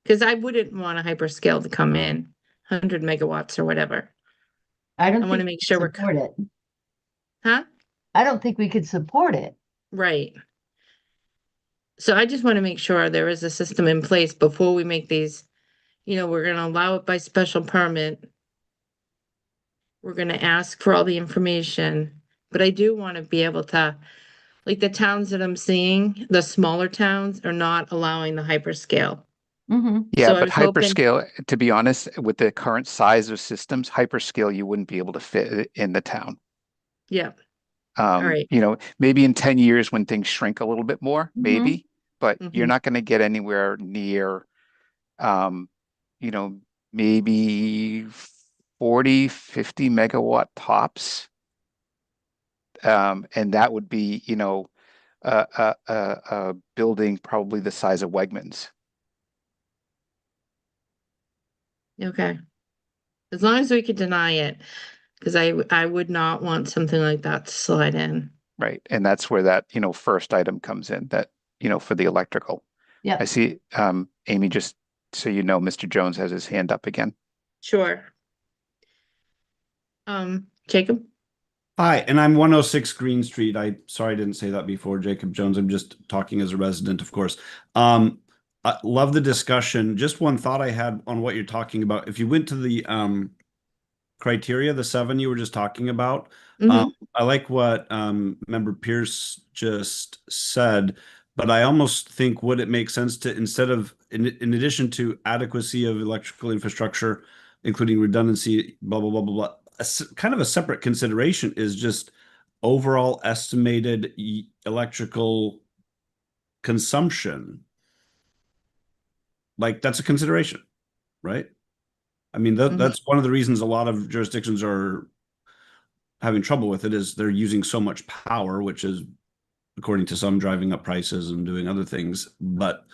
Because I wouldn't want a hyperscale to come in, 100 megawatts or whatever. I don't I wanna think make we sure we're support it. Huh? I don't think we could support it. Right. So I just want to make sure there is a system in place before we make these, we're gonna allow it by special permit. We're gonna ask for all the information, but I do want to be able to, like the towns that I'm seeing, the smaller towns are not allowing the hyperscale. Mm-hmm. Yeah, So I but was hoping, hyperscale, to be honest, with the current size of systems, hyperscale, you wouldn't be able to fit it in the town. yeah, right. Maybe in 10 years when things shrink a little bit more, Mhm. maybe, but you're Mhm. not going to get anywhere near, um, you know, maybe 40, 50 megawatt tops. And that would be, a building probably the size of Wegmans. Okay. As long as we could deny it, because I would not want something like that to slide in. Right. And that's where that, first item comes in that, for the electrical. Yeah. I see, Amy, just so you know, Mr. Jones has his hand up again. Sure. Jacob? Hi, and I'm 106 Green Street. Sorry I didn't say that before, Jacob Jones. I'm just talking as a resident, of course. I love the discussion. Just one thought I had on what you're talking about. If you went to the criteria, the 7 you were just talking about, Mhm. I like what Member Pierce just said, but I almost think would it make sense to, instead of, in addition to adequacy of electrical infrastructure, including redundancy, blah, blah, blah, blah, blah, kind of a separate consideration is just overall estimated electrical consumption. Like that's a consideration, right? I mean, that's one of the reasons a lot of jurisdictions are having trouble with it is they're using so much power, which is, according to some, driving up prices and doing other things. But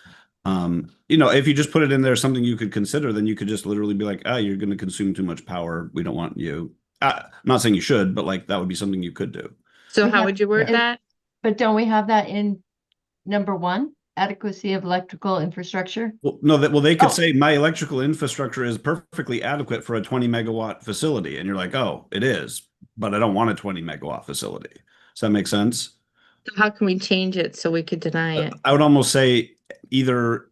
if you just put it in there, something you could consider, then you could just literally be like, you're going to consume too much power. We don't want you. I'm not saying you should, but like that would be something you could do. So We how have- would you word and- that? But don't we have that in number 1, adequacy of electrical infrastructure? Well, no, they could Oh. say my electrical infrastructure is perfectly adequate for a 20 megawatt facility. And you're like, oh, it is, but I don't want a 20 megawatt facility. Does that make sense? So how can we change it so we could deny it? I would almost say either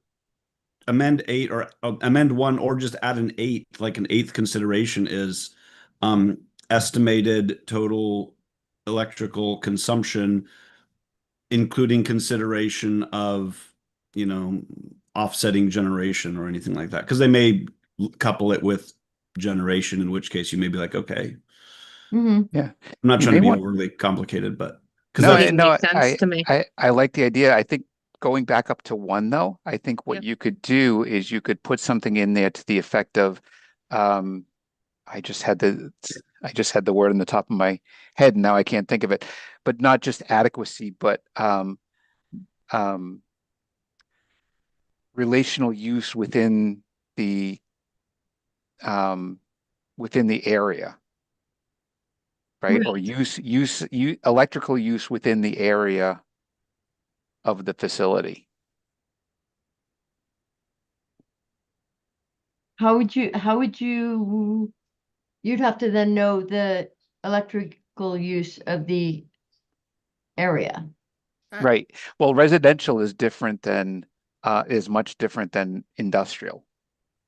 amend 8 or amend 1 or just add an 8, like an 8th consideration is estimated total electrical consumption, including consideration of, offsetting generation or anything like that. Because they may couple it with generation, in which case you may be like, okay, Mm-hmm. Yeah. I'm not You trying to may be want- overly complicated, but No, It no, makes sense to me. I like the idea. I think going back up to 1 though, I think what Yep. you could do is you could put something in there to the effect of, I just had the word on the top of my head and now I can't think of it, but not just adequacy, but relational use within the area. Right? Or electrical use within the area of the facility. How would you, you'd have to then know the electrical use of the area. Right. Well, residential is different than is much different than industrial,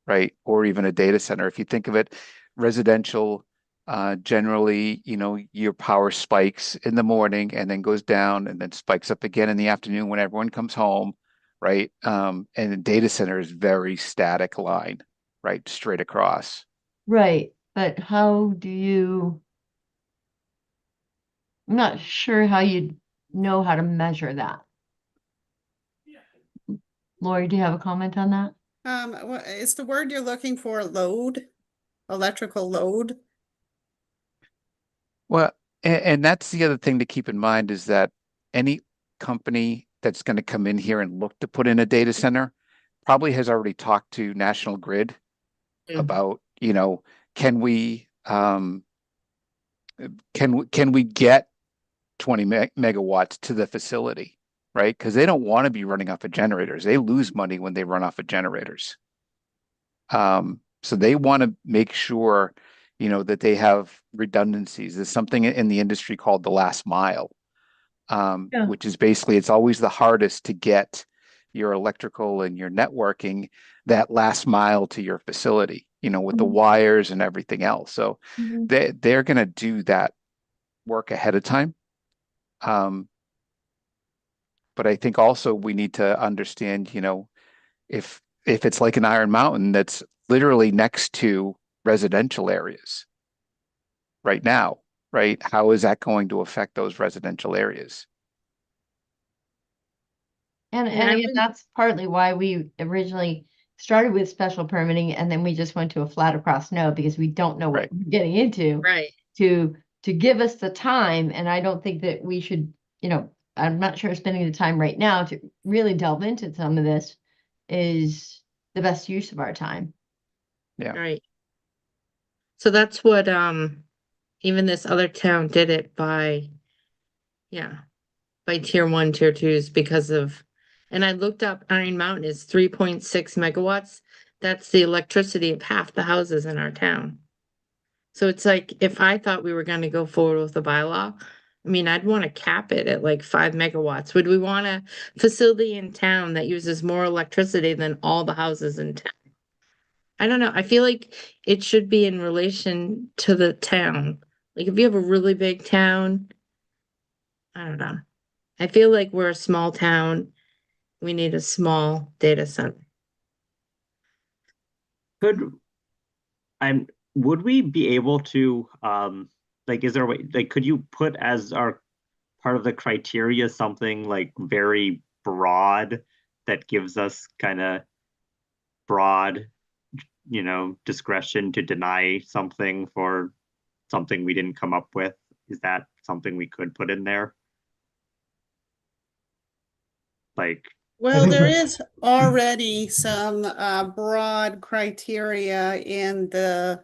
right? Or even a data center. If you think of it, residential generally, your power spikes in the morning and then goes down and then spikes up again in the afternoon when everyone comes home, right? And a data center is very static line, right? Straight across. Right, but how do you? I'm not sure how you'd know how to measure that. Lori, do you have a comment on that? Is the word you're looking for load? Electrical load? Well, and that's the other thing to keep in mind is that any company that's going to come in here and look to put in a data center probably has already talked to National Grid about, can we get 20 megawatts to the facility, right? Because they don't want to be running off of generators. They lose money when they run off of generators. So they want to make sure, that they have redundancies. There's something in the industry called the last mile, Yeah. which is basically, it's always the hardest to get your electrical and your networking that last mile to your facility, with the wires and everything else. So they're going to do that work ahead of time. But I think also we need to understand, if it's like an Iron Mountain that's literally next to residential areas right now, right? How is that going to affect those residential areas? And Yeah, I again, would- that's partly why we originally started with special permitting and then we just went to a flat across no because we don't know what Right. we're getting into Right. to give us the time. And I don't think that we should, I'm not sure spending the time right now to really delve into some of this is the best use of our time. Yeah. Right. So that's what, even this other town did it by tier 1, tier 2s because of, and I looked up Iron Mountain is 3.6 megawatts. That's the electricity of half the houses in our town. So it's like, if I thought we were gonna go forward with the bylaw, I mean, I'd want to cap it at like 5 megawatts. Would we want a facility in town that uses more electricity than all the houses in town? I don't know. I feel like it should be in relation to the town. Like if you have a really big town, I don't know. I feel like we're a small town. We need a small data center. Would we be able to, is there a way, could you put as our part of the criteria something like very broad that gives us kind of broad, discretion to deny something for something we didn't come up with? Is that something we could put in there? Well, think there that- is already some broad criteria in the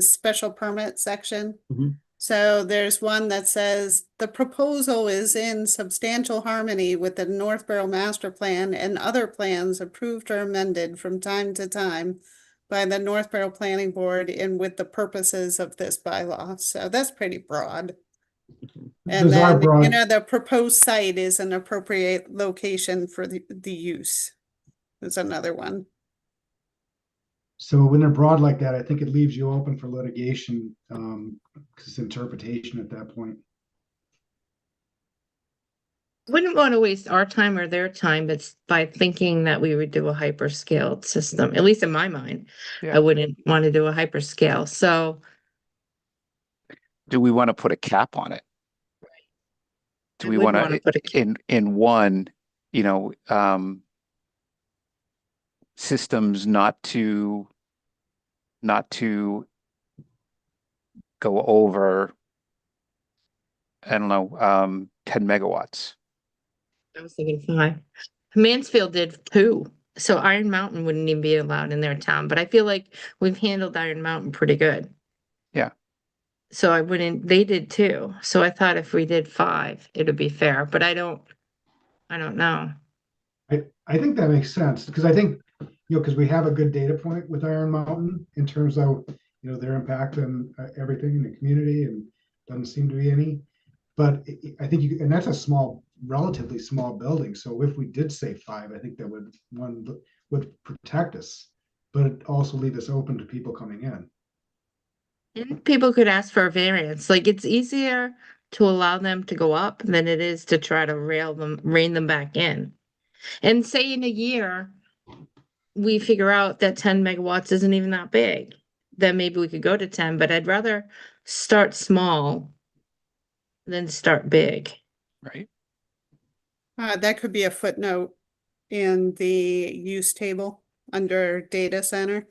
special permit section. Mhm. So there's one that says the proposal is in substantial harmony with the Northborough Master Plan and other plans approved or amended from time to time by the Northborough Planning Board and with the purposes of this bylaw. So that's pretty broad. And Those are then, broad. the proposed site is an appropriate location for the use. There's another one. So when they're broad like that, I think it leaves you open for litigation, because it's interpretation at that point. Wouldn't want to waste our time or their time, but by thinking that we would do a hyperscaled system, at least in my mind, Yeah. I wouldn't want to do a hyperscale. So Do we want to put a cap on it? Do I we would want wanna to, put a cap. in one, systems not to go over, I don't know, 10 megawatts? I was thinking 5. Mansfield did 2. So Iron Mountain wouldn't even be allowed in their town, but I feel like we've handled Iron Mountain pretty good. Yeah. So they did 2. So I thought if we did 5, it would be fair, but I don't know. I think that makes sense, because I think, because we have a good data point with Iron Mountain in terms of, their impact on everything in the community, and doesn't seem to be any. But I think and that's a relatively small building. So if we did say 5, I think that would protect us, but it also leave us open to people coming in. And people could ask for a variance. Like it's easier to allow them to go up than it is to try to rein them back in. And say in a year, we figure out that 10 megawatts isn't even that big, then maybe we could go to 10, but I'd rather start small than start big. Right. That could be a footnote in the use table under data center.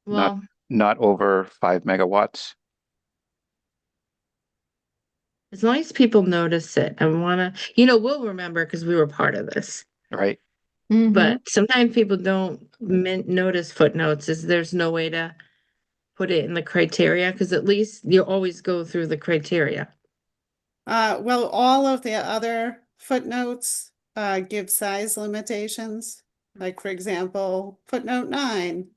Well, Not over 5 megawatts. as long as people notice it and wanna, we'll remember because we were part of this. Right. Mhm. But sometimes people don't notice footnotes, there's no way to put it in the criteria, because at least you always go through the criteria. Well, all of the other footnotes give size limitations. Like, for example, footnote 9.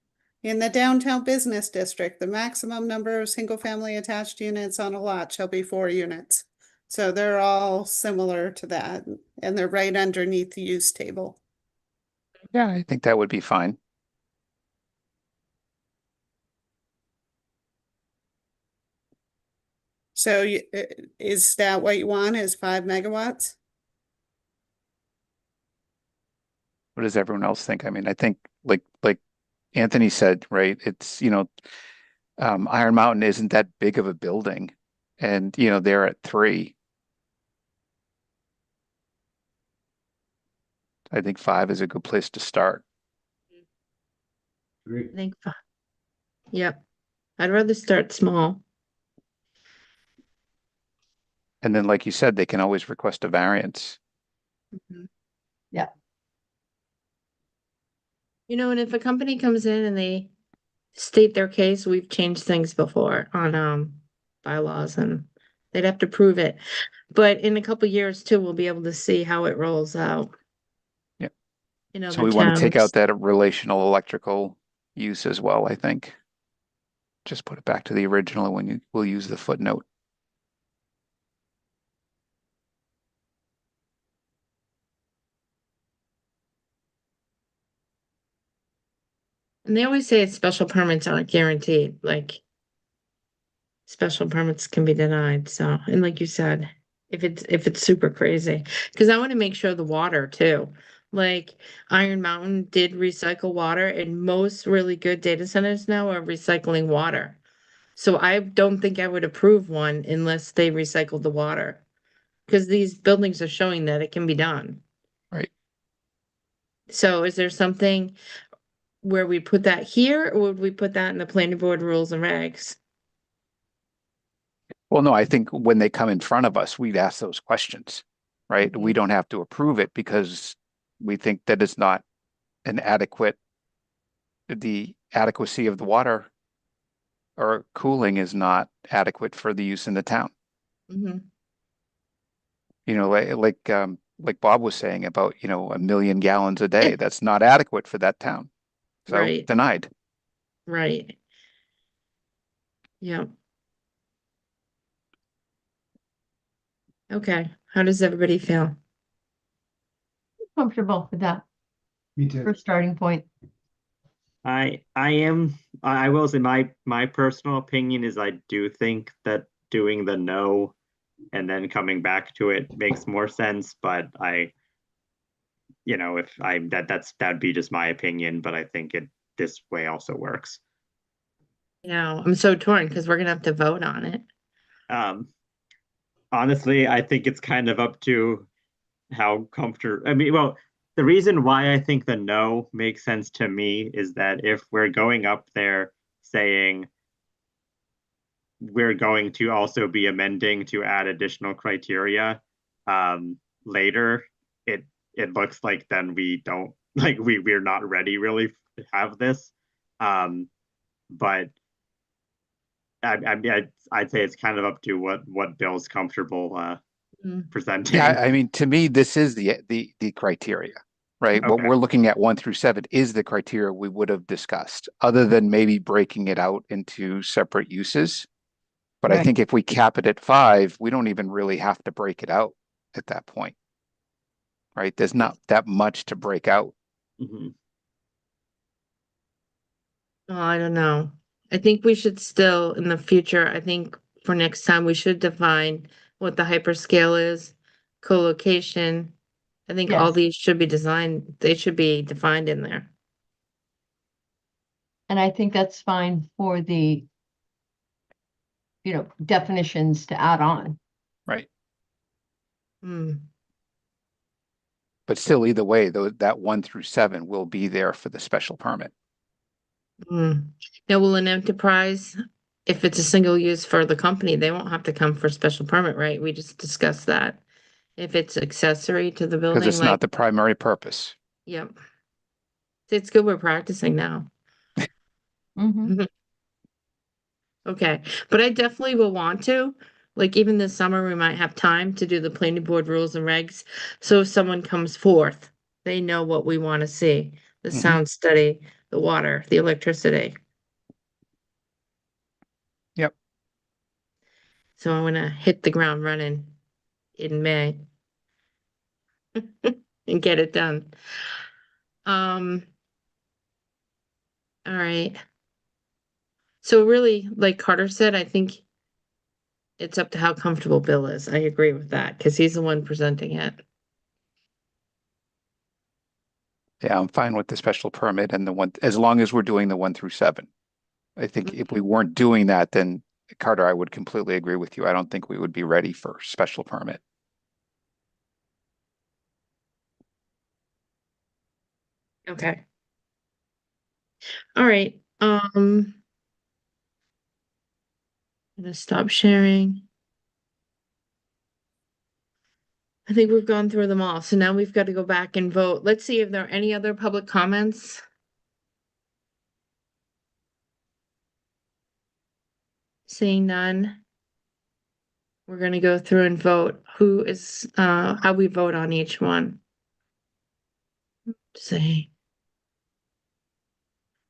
In the downtown business district, the maximum number of single-family attached units on a lot shall be 4 units. So they're all similar to that, and they're right underneath the use table. Yeah, I think that would be fine. So is that what you want, is 5 megawatts? What does everyone else think? I mean, I think like Anthony said, right? It's, Iron Mountain isn't that big of a building, and they're at 3. I think 5 is a good place to start. I think, yep. I'd rather start small. And then, like you said, they can always request a variance. Yeah. And if a company comes in and they state their case, we've changed things before on bylaws, and they'd have to prove it. But in a couple years too, we'll be able to see how it rolls out. Yep. So the we want to take towns. out that relational electrical use as well, I think. Just put it back to the original when we'll use the footnote. And they always say special permits aren't guaranteed, like special permits can be denied, so, and like you said, if it's super crazy, because I want to make sure the water too. Like Iron Mountain did recycle water, and most really good data centers now are recycling water. So I don't think I would approve one unless they recycled the water. Because these buildings are showing that it can be done. Right. So is there something where we put that here, or would we put that in the planning board rules and regs? Well, no, I think when they come in front of us, we'd ask those questions, right? We don't have to approve it because we think that it's not the adequacy of the water or cooling is not adequate for the use in the town. Mm-hmm. Like Bob was saying about, 1 million gallons a day, that's not adequate for that town. So Right. denied. Right. Yeah. Okay, how does everybody feel? Comfortable with that Me too. for starting point. I will say my personal opinion is I do think that doing the no and then coming back to it makes more sense, but that'd be just my opinion, but I think this way also works. I'm so torn because we're gonna have to vote on it. Honestly, I think it's kind of up to how comfortable. I mean, well, the reason why I think the no makes sense to me is that if we're going up there saying we're going to also be amending to add additional criteria later, it looks like then we don't we're not ready really to have this. But I'd say it's kind of up to what Bill's comfortable presenting. Yeah, I mean, to me, this is the criteria, right? What Okay. we're looking at 1 through 7 is the criteria we would have discussed, other than maybe breaking it out into separate uses. But I Right. think if we cap it at 5, we don't even really have to break it out at that point, right? There's not that much to break out. Mhm. Oh, I don't know. I think we should still, in the future, I think for next time, we should define what the hyperscale is, co-location. I think all Yes. these should be they should be defined in there. And I think that's fine for the, definitions to add on. Right. Hmm. But still, either way, though, that 1 through 7 will be there for the special permit. Now, will an enterprise, if it's a single use for the company, they won't have to come for a special permit, right? We just discussed that. If it's accessory to the building, Because it's not the primary purpose. Yep. It's good we're practicing now. Mhm. Okay, but I definitely will want to, like even this summer, we might have time to do the planning board rules and regs. So if someone comes forth, they know what we want to see. the Mhm. sound study, the water, the electricity. Yep. So I'm gonna hit the ground running in May. And get it done. All right. So really, like Carter said, I think it's up to how comfortable Bill is. I agree with that, because he's the one presenting it. Yeah, I'm fine with the special permit and the one, as long as we're doing the 1 through 7. I think if we weren't doing that, then Carter, I would completely agree with you. I don't think we would be ready for special permit. Okay. All right, I'm gonna stop sharing. I think we've gone through them all, so now we've got to go back and vote. Let's see if there are any other public comments. Seeing none. We're gonna go through and vote who is, how we vote on each one. See.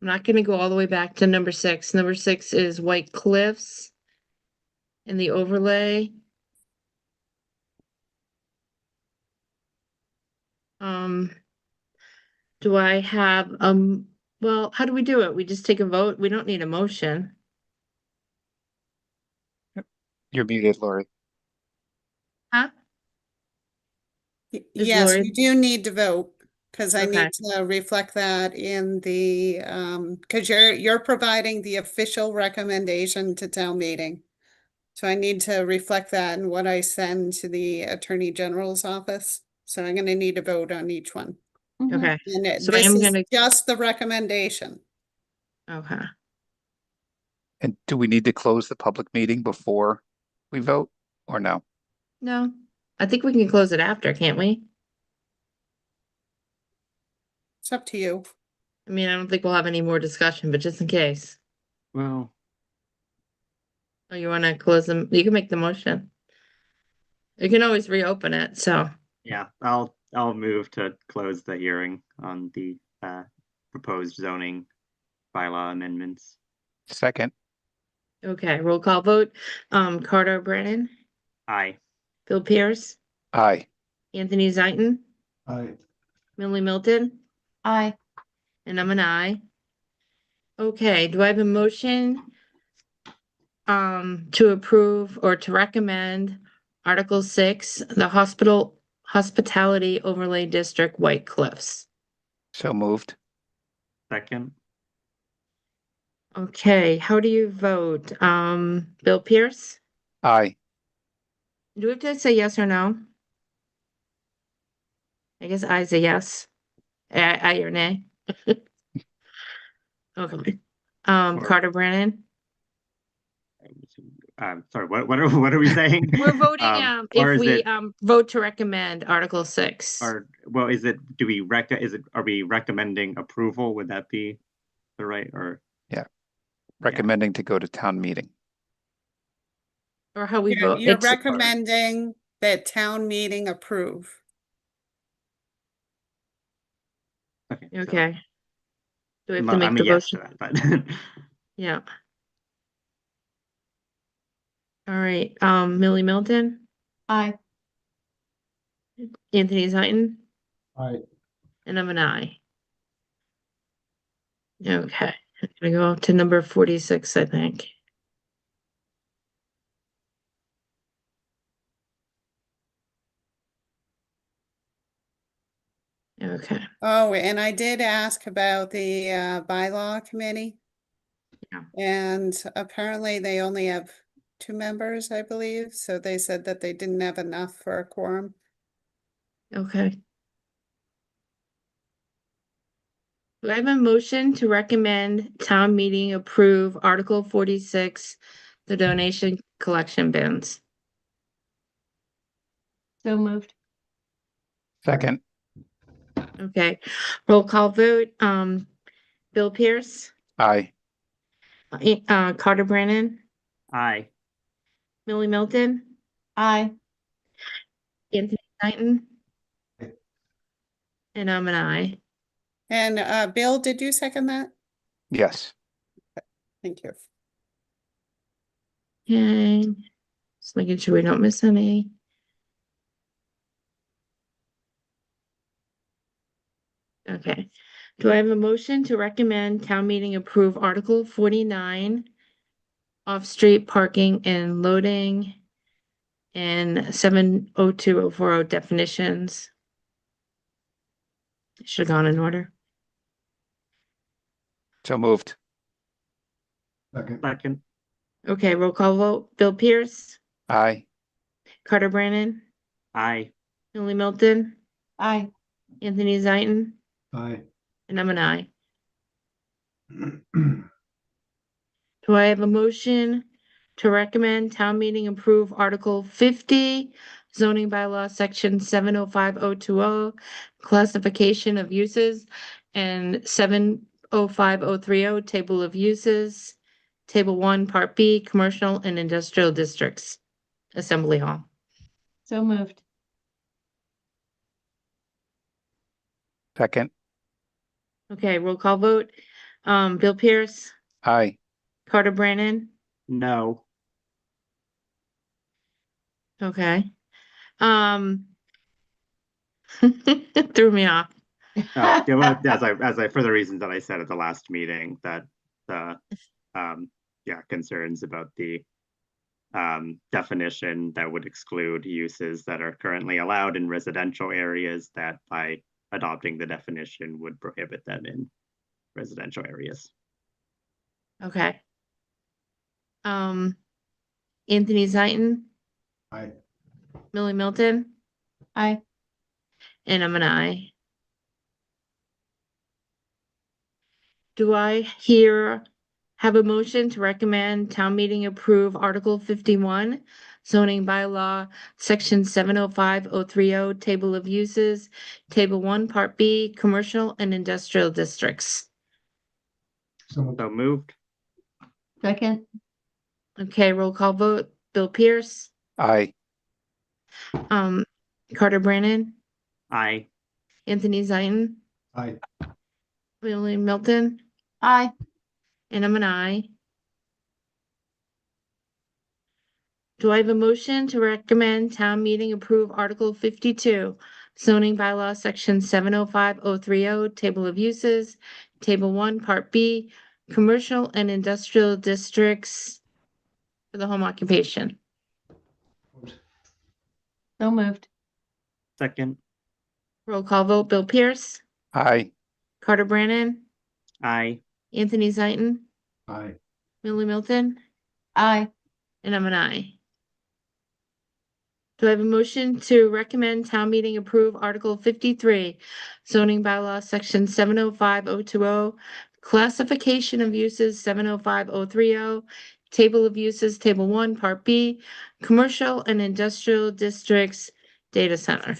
I'm not gonna go all the way back to number 6. Number 6 is White Cliffs. In the overlay. Do I have, well, how do we do it? We just take a vote? We don't need a motion. You're muted, Lori. Huh? Is Yes, Lori- you do need to vote, because I Okay. need to reflect that in the, because you're providing the official recommendation to town meeting. So I need to reflect that in what I send to the Attorney General's office. So I'm gonna need to vote on each one. Okay, And So I this am is gonna- just the recommendation. okay. And do we need to close the public meeting before we vote or no? No, I think we can close it after, can't we? It's up to you. I mean, I don't think we'll have any more discussion, but just in case. Well, Oh, you wanna close them? You can make the motion. You can always reopen it, so. yeah, I'll move to close the hearing on the proposed zoning bylaw amendments. Second, Okay, roll call vote. Carter Brennan, Aye. Bill Pierce, aye. Anthony Zaitin, Aye. Millie Milton, Aye. and I'm an aye. Okay, do I have a motion? To approve or to recommend Article 6, the hospitality overlay district, White Cliffs. So moved. Second. Okay, how do you vote? Bill Pierce? Aye. Do we have to say yes or no? I guess I's a yes. Aye or nay? Okay. Carter Brennan? Sorry, what are we saying? We're voting, or if is we, it, vote to recommend Article 6. or well, is it? Are we recommending approval? Would that be the right or? Recommending to go to town meeting. Or how we You're vote. you're It's- recommending that town meeting approve. Okay. so Okay. Do we have to I'm make a the yes motion? to that, but Yeah. All right, Millie Milton, Aye. Anthony Zaitin, Aye. and I'm an aye. Okay, I'm gonna go to number 46, I think. Okay, Oh, and I did ask about the bylaw committee. Yeah. And apparently they only have 2 members, I believe, so they said that they didn't have enough for a quorum. okay. Do I have a motion to recommend town meeting approve Article 46, the donation collection bins? So moved. Second, Okay, roll call vote, Bill Pierce, aye. Carter Brennan, aye. Millie Milton, Aye. Anthony Knighton. Aye. And I'm an aye. And Bill, did you second that? Yes. Thank you. Okay, just making sure we don't miss any. Okay, do I have a motion to recommend town meeting approve Article 49 off-street parking and loading and 702-040 definitions? Should have gone in order. So moved. Second. Second. Okay, roll call vote. Bill Pierce, Aye. Carter Brandon, Aye. Millie Milton, Aye. Anthony Zaitin, Aye. and I'm an aye. Do I have a motion to recommend town meeting approve Article 50 zoning bylaw section 705020 classification of uses and 705030 table of uses, table 1 part B commercial and industrial districts, Assembly Hall? So moved. Second. Okay, roll call vote. Bill Pierce, Aye. Carter Brandon. No. Okay. Threw me off. Yeah, well, as I for the reasons that I said at the last meeting, that yeah, concerns about the definition that would exclude uses that are currently allowed in residential areas, that by adopting the definition would prohibit them in residential areas. Okay. Anthony Zaitin, Aye. Millie Milton, Aye. and I'm an aye. Do I have a motion to recommend town meeting approve Article 51 zoning bylaw section 705030 table of uses, table 1 part B commercial and industrial districts? So So moved. Second. Okay, roll call vote. Bill Pierce, Aye. Carter Brandon, Aye. Anthony Zaitin, aye. Millie Milton, Aye. and I'm an aye. Do I have a motion to recommend town meeting approve Article 52 zoning bylaw section 705030 table of uses, table 1 part B commercial and industrial districts for the home occupation? So moved. Second. Roll call vote. Bill Pierce, Aye. Carter Brandon, Aye. Anthony Zaitin, Aye. Millie Milton, Aye. and I'm an aye. Do I have a motion to recommend town meeting approve Article 53 zoning bylaw section 705020 classification of uses 705030 table of uses table 1 part B commercial and industrial districts data center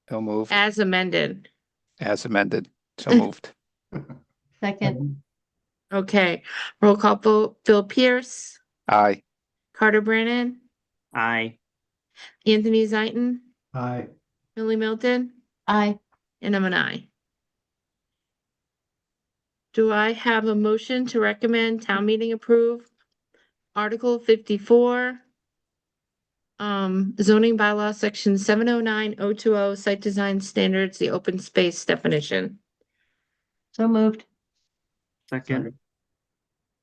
So moved. as amended? As amended. So moved. Second. Okay, roll call vote. Bill Pierce, Aye. Carter Brandon, Aye. Anthony Zaitin, Aye. Millie Milton, Aye. and I'm an aye. Do I have a motion to recommend town meeting approve Article 54 zoning bylaw section 709020 site design standards, the open space definition? So moved. Second.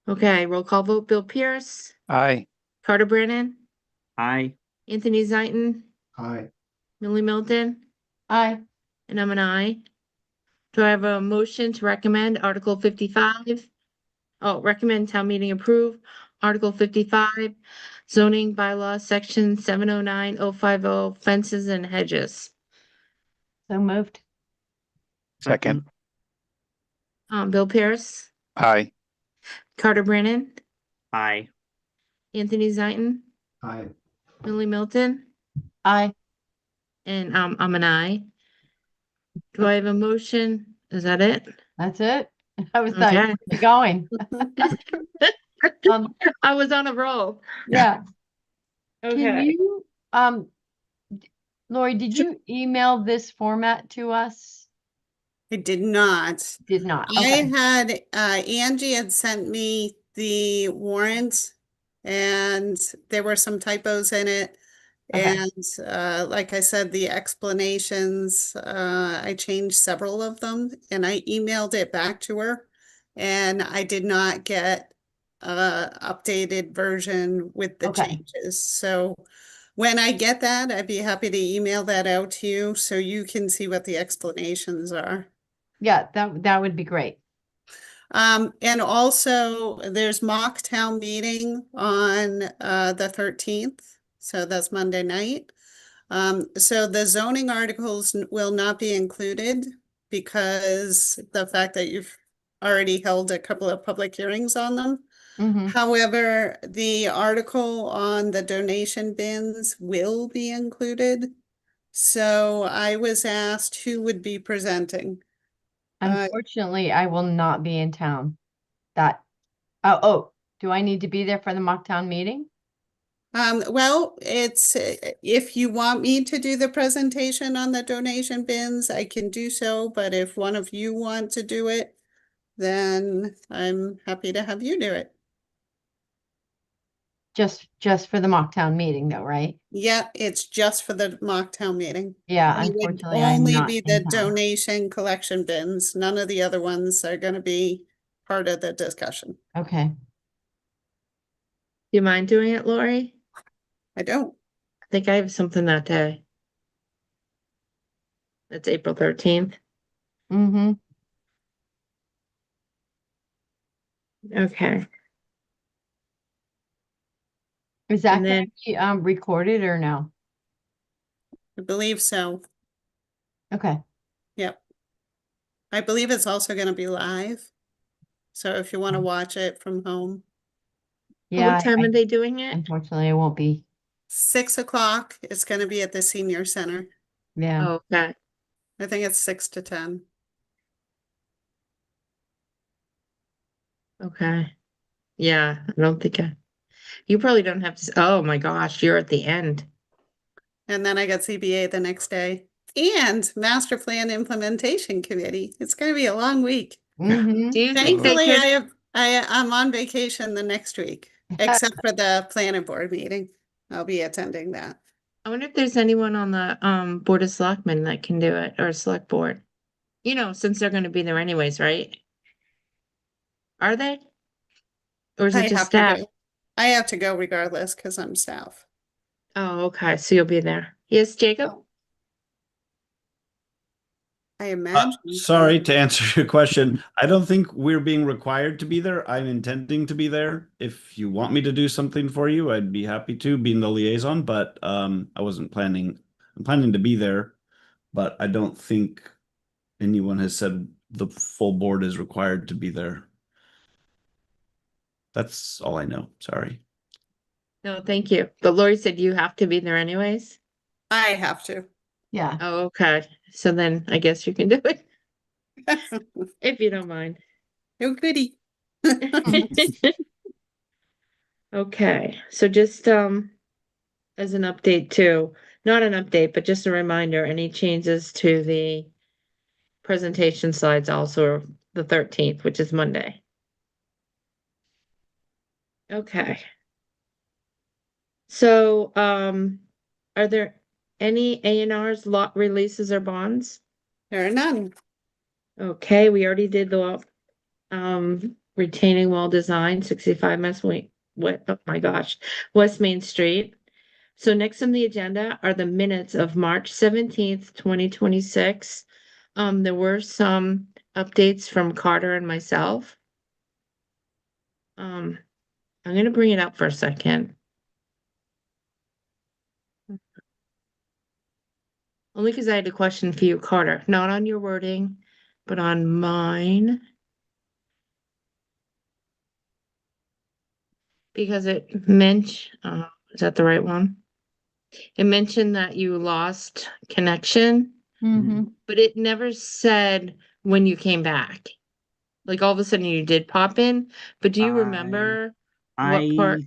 Okay, roll call vote. Bill Pierce, Aye. Carter Brandon, Aye. Anthony Anthony Zaitin, Aye. Millie Milton, Aye. and I'm an aye. Do I have a motion to recommend Article 55? Oh, recommend town meeting approve Article 55 zoning bylaw section 709050 fences and hedges. So moved. Second. Bill Pierce, Aye. Carter Brandon, Aye. Anthony Zaitin, Aye. Millie Milton, Aye. and I'm an aye. Do I have a motion? Is that it? That's it. I was like, Okay. where's it going? I was on a roll. Yeah. Can Okay. you, Lori, did you email this format to us? I did not. Did not. I Okay. had, Angie had sent me the warrant and there were some typos in it. Okay. And, like I said, the explanations, I changed several of them and I emailed it back to her. And I did not get a updated version with the Okay. changes. So when I get that, I'd be happy to email that out to you so you can see what the explanations are. Yeah, that would be great. And also there's mock town meeting on the 13th. So that's Monday night. So the zoning articles will not be included because the fact that you've already held a couple of public hearings on them. Mhm. However, the article on the donation bins will be included. So I was asked who would be presenting. Unfortunately, I will not be in town. Do I need to be there for the Mocktown meeting? Well, it's, if you want me to do the presentation on the donation bins, I can do so, but if one of you want to do it, then I'm happy to have you do it. Just for the Mocktown meeting though, right? Yeah, it's just for the mock town meeting. Yeah, It would unfortunately, I'm only not be in the town. donation collection bins. None of the other ones are gonna be part of the discussion. Okay. Do you mind doing it, Lori? I don't. I think I have something that day. It's April 13th. Mm-hmm. Okay. Is that And gonna then- be recorded or no? I believe so. Okay. Yep. I believe it's also gonna be live. So if you wanna watch it from home, Yeah, What time are they doing it? unfortunately, I won't be. 6 o'clock, it's gonna be at the senior center. Yeah. Oh, okay. I think it's 6 to 10. Okay. Yeah, I don't think you probably don't have to, oh my gosh, you're at the end. And then I got CBA the next day and master plan implementation committee. It's gonna be a long week. Mm-hmm. Do you think they Thankfully, could, I'm on vacation the next week, except for the planning board meeting. I'll be attending that. I wonder if there's anyone on the Board of Selectmen that can do it, or select board? You know, since they're gonna be there anyways, right? Are they? Or is I it just have to staff? go. I have to go regardless because I'm staff. Oh, okay, so you'll be there. Yes, Jacob? I imagine. Sorry to answer your question. I don't think we're being required to be there. I'm intending to be there. If you want me to do something for you, I'd be happy to, being the liaison, but I wasn't planning. I'm planning to be there, but I don't think anyone has said the full board is required to be there. That's all I know. Sorry. No, thank you. But Lori said you have to be there anyways? I have to. Yeah. Oh, okay. So then I guess you can do it if you don't mind. No goody. Okay, so just as an update too, not an update, but just a reminder, any changes to the presentation slides also are the 13th, which is Monday. Okay. So are there any A&Rs, lot releases or bonds? There are none. Okay, we already did the retaining wall design, 65 oh my gosh, West Main Street. So next on the agenda are the minutes of March 17th, 2026. There were some updates from Carter and myself. I'm gonna bring it up for a second. Only because I had a question for you, Carter, not on your wording, but on mine. Because it mentioned, is that the right one? It mentioned that you lost connection, Mm-hmm. but it never said when you came back. Like all of a sudden you did pop in, but do you remember what part?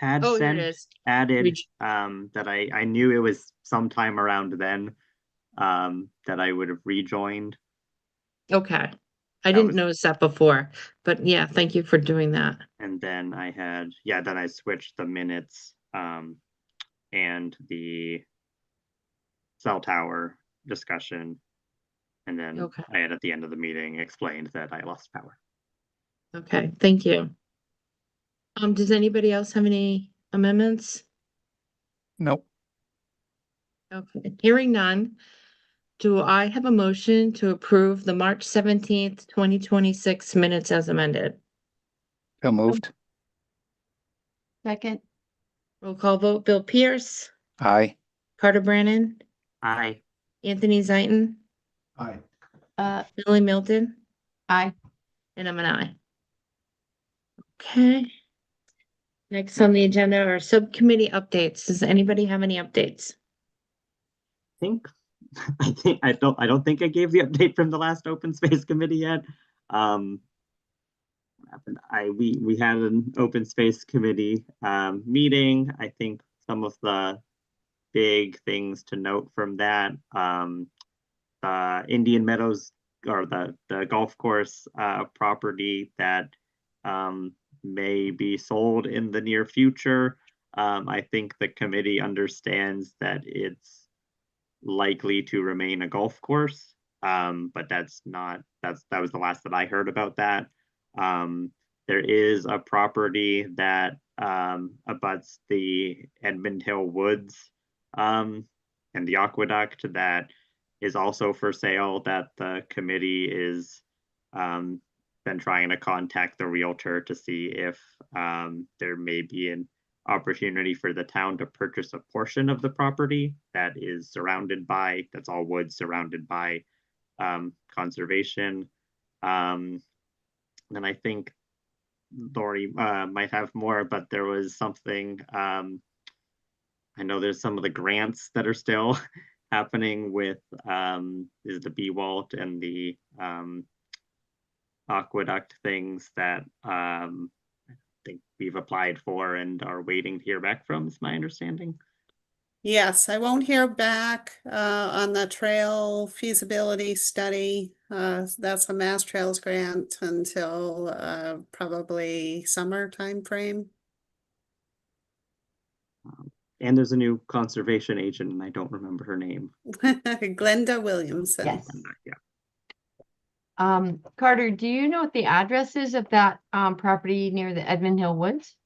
I had Oh, here it sent is. added that I knew it was sometime around then that I would have rejoined. Okay. I That didn't was- notice that before, but yeah, thank you for doing that. And then I had, yeah, then I switched the minutes and the cell tower discussion. And then Okay. I had at the end of the meeting explained that I lost power. Okay, thank you. Does anybody else have any amendments? Nope. Okay, hearing none. Do I have a motion to approve the March 17th, 2026 minutes as amended? So moved. Second, Roll call vote, Bill Pierce, Aye. Carter Brannon, Aye. Anthony Zaitin, Aye. Billy Milton, aye. and I'm an aye. Okay. Next on the agenda are subcommittee updates. Does anybody have any updates? think I don't think I gave the update from the last open space committee yet. What happened? We had an open space committee meeting. I think some of the big things to note from that, Indian Meadows, or the golf course property that may be sold in the near future. I think the committee understands that it's likely to remain a golf course, but that was the last that I heard about that. There is a property that abuts the Edmund Hill Woods and the aqueduct that is also for sale, that the committee is been trying to contact the realtor to see if there may be an opportunity for the town to purchase a portion of the property that is surrounded by, that's all woods surrounded by conservation. And I think Lori might have more, but there was something, I know there's some of the grants that are still happening with is the B-Walt and the aqueduct things that I think we've applied for and are waiting to hear back from, is my understanding. Yes, I won't hear back on the trail feasibility study. That's a Mass Trails grant until probably summer timeframe. And there's a new conservation agent, and I don't remember her name. Glenda Williamson. Yes. Yeah. Carter, do you know what the address is of that property near the Edmund Hill Woods?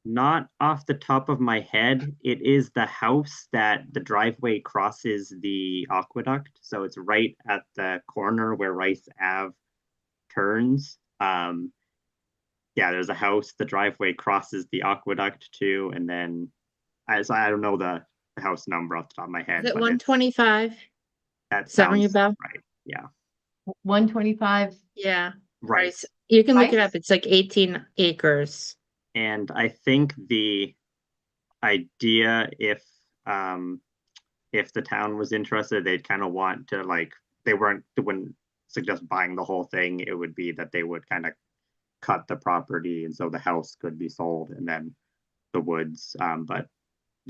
Not off the top of my head. It is the house that the driveway crosses the aqueduct. So it's right at the corner where Rice Ave turns. Yeah, there's a house, the driveway crosses the aqueduct too, and then I don't know the house number off the top of my head. Is it but 125? that Does that ring a sounds bell? right. Yeah. 125. Yeah. Right. You can look it Rice? up. It's like 18 acres. And I think the idea, if the town was interested, they'd kind of want to, like, they wouldn't suggest buying the whole thing. It would be that they would kind of cut the property, and so the house could be sold and then the woods. But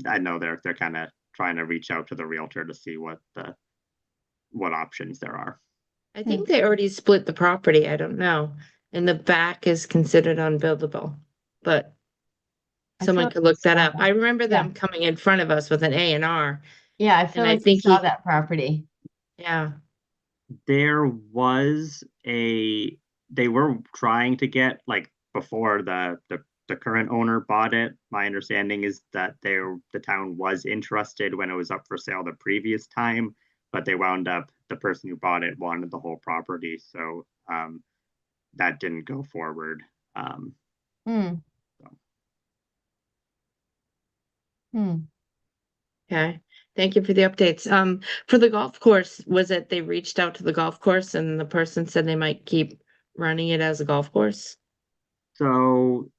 I know they're kind of trying to reach out to the realtor to see what options there are. I think they already split the property. I don't know. And the back is considered unbuildable, but I someone thought could look I that saw up. that. I remember them Yeah. coming in front of us with an A&R. Yeah, I feel And I like we think saw he- that property. Yeah. There was they were trying to get, like, before the current owner bought it. My understanding is that the town was interested when it was up for sale the previous time, but they wound up, the person who bought it wanted the whole property, so that didn't go forward. Okay. Thank you for the updates. For the golf course, was it they reached out to the golf course and the person said they might keep running it as a golf course? So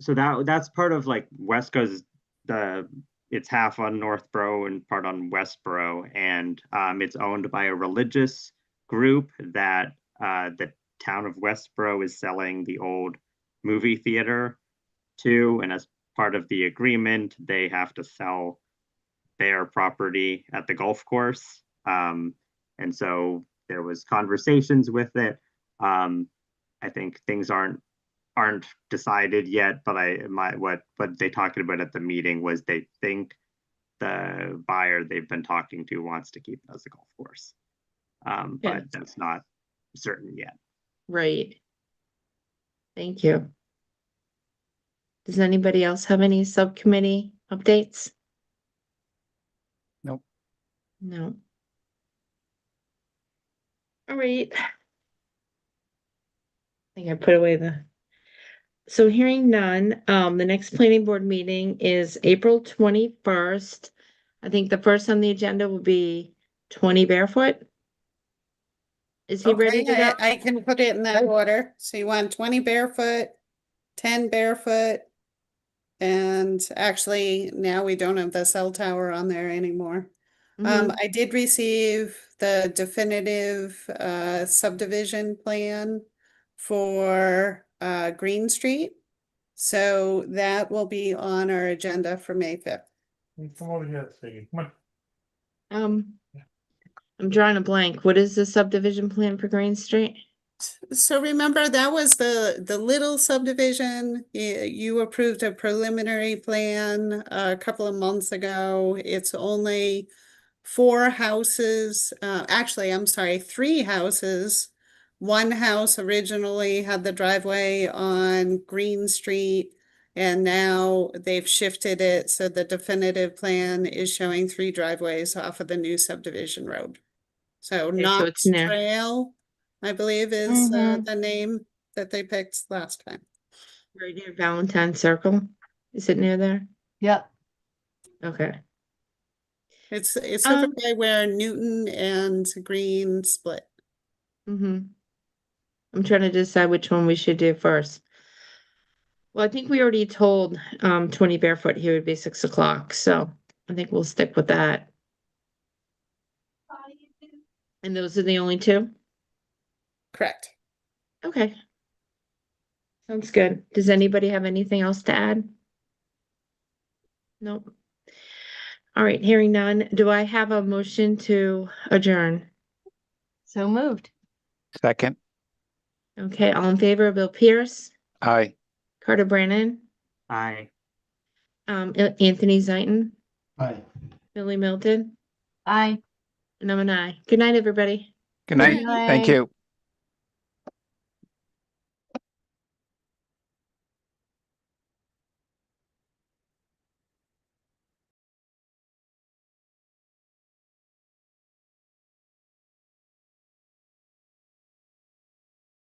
that's part of, like, Wesco's, it's half on Northborough and part on Westborough, and it's owned by a religious group that the town of Westborough is selling the old movie theater to, and as part of the agreement, they have to sell their property at the golf course. And so there was conversations with it. I think things aren't decided yet, but what they talked about at the meeting was they think the buyer they've been talking to wants to keep it as a golf course. But that's not certain yet. Right. Thank you. Does anybody else have any subcommittee updates? Nope. No. All right. I think I put away so hearing none, the next planning board meeting is April 21st. I think the first on the agenda will be 20 Barefoot. Is he ready to go? I can put it in that order. So you want 20 Barefoot, 10 Barefoot, and actually now we don't have the cell tower on there anymore. Mhm. I did receive the definitive subdivision plan for Green Street. So that will be on our agenda for May 5th. Come over here, Siggy. Come on. I'm drawing a blank. What is the subdivision plan for Green Street? So remember, that was the little subdivision. You approved a preliminary plan a couple of months ago. It's only 4 houses. Actually, I'm sorry, 3 houses. One house originally had the driveway on Green Street, and now they've shifted it. So the definitive plan is showing 3 driveways off of the new subdivision road. So Okay, so Knox it's near. Trail, I believe, is Mhm. the name that they picked last time. Right near Valentine Circle. Is it near there? Yep. Okay. It's over Um, by where Newton and Green split. I'm trying to decide which one we should do first. Well, I think we already told 20 Barefoot here would be 6 o'clock, so I think we'll stick with that. And those are the only 2? Correct. Okay. Sounds good. Does anybody have anything else to add? Nope. All right, hearing none. Do I have a motion to adjourn? So moved. Second. Okay, all in favor, Bill Pierce, Aye. Carter Brannon, Aye. Anthony Zaitin, Aye. Billy Milton, Aye. and I'm an aye. Good night, everybody. Good night. Good Thank night. you.